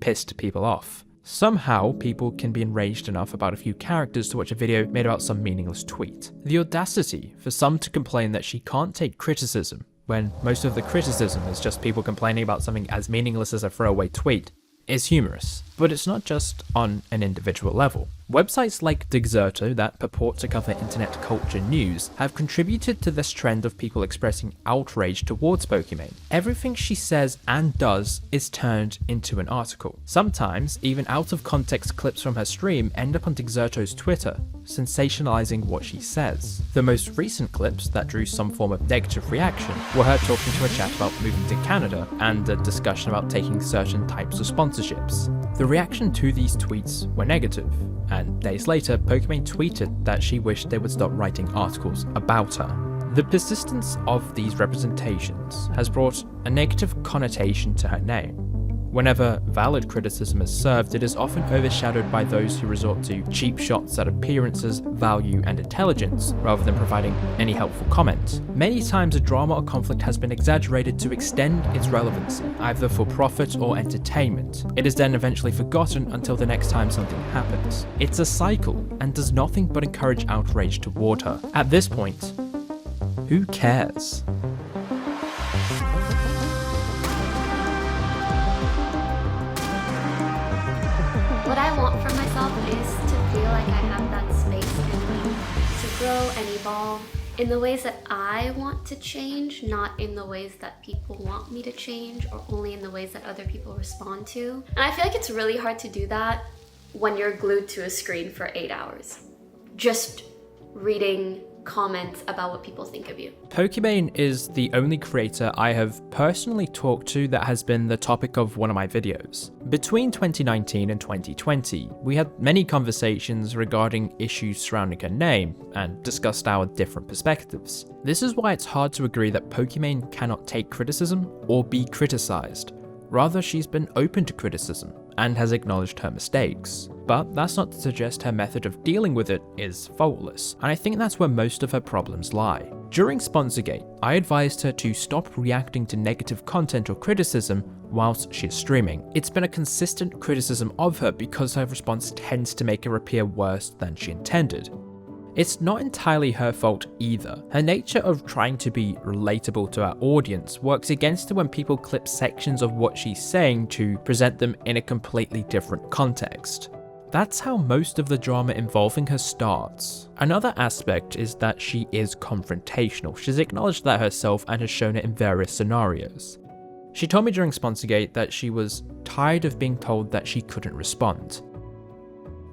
pissed people off. Somehow, people can be enraged enough about a few characters to watch a video made about some meaningless tweet. The audacity for some to complain that she can't take criticism, when most of the criticism is just people complaining about something as meaningless as a throwaway tweet, is humorous. But it's not just on an individual level. Websites like Dexerto, that purport to cover internet culture news, have contributed to this trend of people expressing outrage towards Pokimane. Everything she says and does is turned into an article. Sometimes, even out of context clips from her stream end up on Dexerto's Twitter, sensationalizing what she says. The most recent clips that drew some form of negative reaction were her talking to a chat about moving to Canada and a discussion about taking certain types of sponsorships. The reaction to these tweets were negative, and days later, Pokimane tweeted that she wished they would stop writing articles about her. The persistence of these representations has brought a negative connotation to her name. Whenever valid criticism is served, it is often overshadowed by those who resort to cheap shots at appearances, value, and intelligence, rather than providing any helpful comment. Many times a drama or conflict has been exaggerated to extend its relevancy, either for profit or entertainment. It is then eventually forgotten until the next time something happens. It's a cycle, and does nothing but encourage outrage toward her. At this point, who cares?
What I want for myself is to feel like I have that space in me to grow and evolve in the ways that I want to change, not in the ways that people want me to change, or only in the ways that other people respond to. And I feel like it's really hard to do that when you're glued to a screen for 8 hours, just reading comments about what people think of you.
Pokimane is the only creator I have personally talked to that has been the topic of one of my videos. Between 2019 and 2020, we had many conversations regarding issues surrounding her name and discussed our different perspectives. This is why it's hard to agree that Pokimane cannot take criticism or be criticized. Rather, she's been open to criticism and has acknowledged her mistakes. But that's not to suggest her method of dealing with it is faultless, and I think that's where most of her problems lie. During Sponsorgate, I advised her to stop reacting to negative content or criticism whilst she's streaming. It's been a consistent criticism of her because her response tends to make her appear worse than she intended. It's not entirely her fault either. Her nature of trying to be relatable to our audience works against her when people clip sections of what she's saying to present them in a completely different context. That's how most of the drama involving her starts. Another aspect is that she is confrontational. She's acknowledged that herself and has shown it in various scenarios. She told me during Sponsorgate that she was tired of being told that she couldn't respond.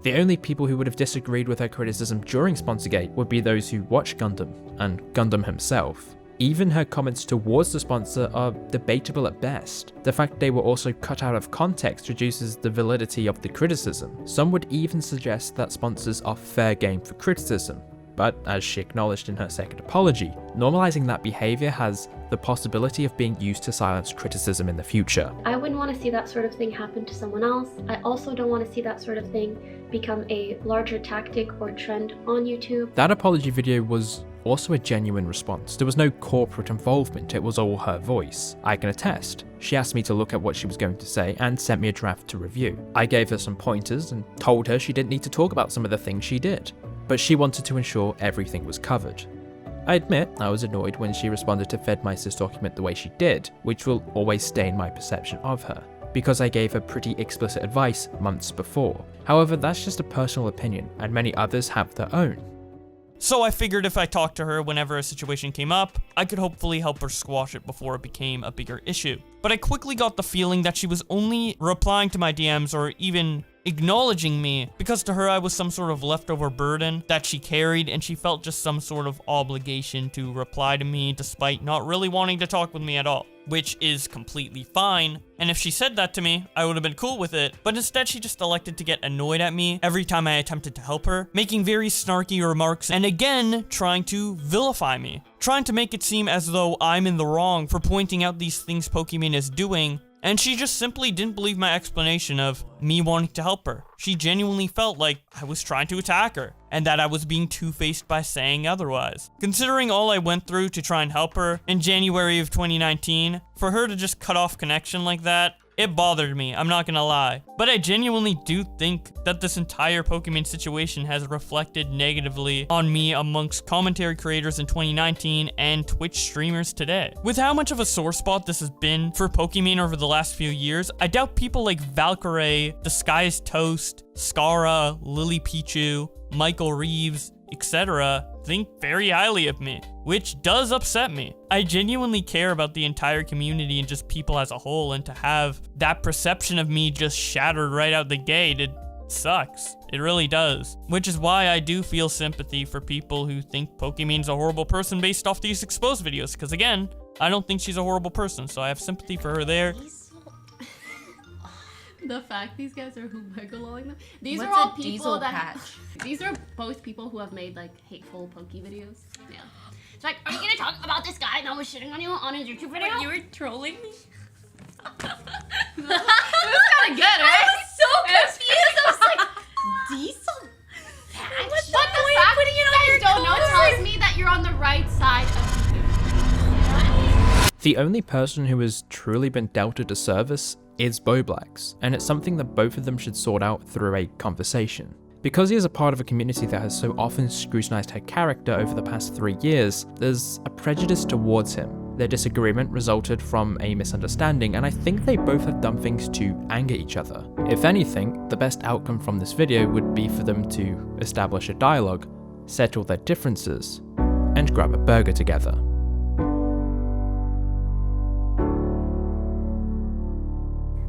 The only people who would have disagreed with her criticism during Sponsorgate would be those who watch Gundam, and Gundam himself. Even her comments towards the sponsor are debatable at best. The fact they were also cut out of context reduces the validity of the criticism. Some would even suggest that sponsors are fair game for criticism. But as she acknowledged in her second apology, normalizing that behavior has the possibility of being used to silence criticism in the future.
I wouldn't want to see that sort of thing happen to someone else. I also don't want to see that sort of thing become a larger tactic or trend on YouTube.
That apology video was also a genuine response. There was no corporate involvement, it was all her voice. I can attest. She asked me to look at what she was going to say and sent me a draft to review. I gave her some pointers and told her she didn't need to talk about some of the things she did, but she wanted to ensure everything was covered. I admit I was annoyed when she responded to Fedmyster's document the way she did, which will always stain my perception of her, because I gave her pretty explicit advice months before. However, that's just a personal opinion, and many others have their own.
So I figured if I talked to her whenever a situation came up, I could hopefully help her squash it before it became a bigger issue. But I quickly got the feeling that she was only replying to my DMs or even acknowledging me because to her I was some sort of leftover burden that she carried, and she felt just some sort of obligation to reply to me despite not really wanting to talk with me at all, which is completely fine. And if she said that to me, I would have been cool with it, but instead she just elected to get annoyed at me every time I attempted to help her, making very snarky remarks and again trying to vilify me, trying to make it seem as though I'm in the wrong for pointing out these things Pokimane is doing. And she just simply didn't believe my explanation of me wanting to help her. She genuinely felt like I was trying to attack her, and that I was being two-faced by saying otherwise. Considering all I went through to try and help her in January of 2019, for her to just cut off connection like that, it bothered me, I'm not gonna lie. But I genuinely do think that this entire Pokimane situation has reflected negatively on me amongst commentary creators in 2019 and Twitch streamers today. With how much of a sore spot this has been for Pokimane over the last few years, I doubt people like Valkyrae, Disguised Toast, Skara, Lily Pichu, Michael Reeves, etc. think very highly of me, which does upset me. I genuinely care about the entire community and just people as a whole, and to have that perception of me just shattered right out the gate, it sucks. It really does. Which is why I do feel sympathy for people who think Pokimane's a horrible person based off these exposed videos, because again, I don't think she's a horrible person, so I have sympathy for her there.
The fact these guys are hoomegaloing them. These
What's
are all
a
people
diesel
that
patch?
These are both people who have made like hateful Poke videos. Yeah. It's like, are you gonna talk about this guy that was shitting on you on his YouTube video?
Wait, you were trolling me?
It was kind of good, right?
I was so confused. I was like, diesel patch?
But the fact that you guys don't know tells me that you're on the right side of the
The only person who has truly been dealt a disservice is Boblax, and it's something that both of them should sort out through a conversation. Because he is a part of a community that has so often scrutinized her character over the past 3 years, there's a prejudice towards him. Their disagreement resulted from a misunderstanding, and I think they both have done things to anger each other. If anything, the best outcome from this video would be for them to establish a dialogue, settle their differences, and grab a burger together.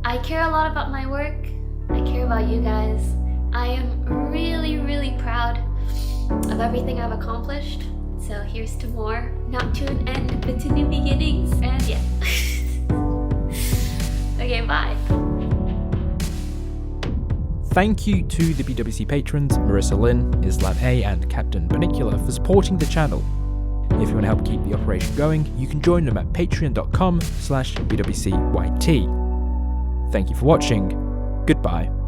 I care a lot about my work. I care about you guys. I am really, really proud of everything I've accomplished. So here's to more, not to an end, but to new beginnings. And yeah. Okay, bye.
Thank you to the BWC patrons Marissa Lynn, Islam A, and Captain Banicula for supporting the channel. If you want to help keep the operation going, you can join them at patreon.com/BWCYT. Thank you for watching, Goodbye.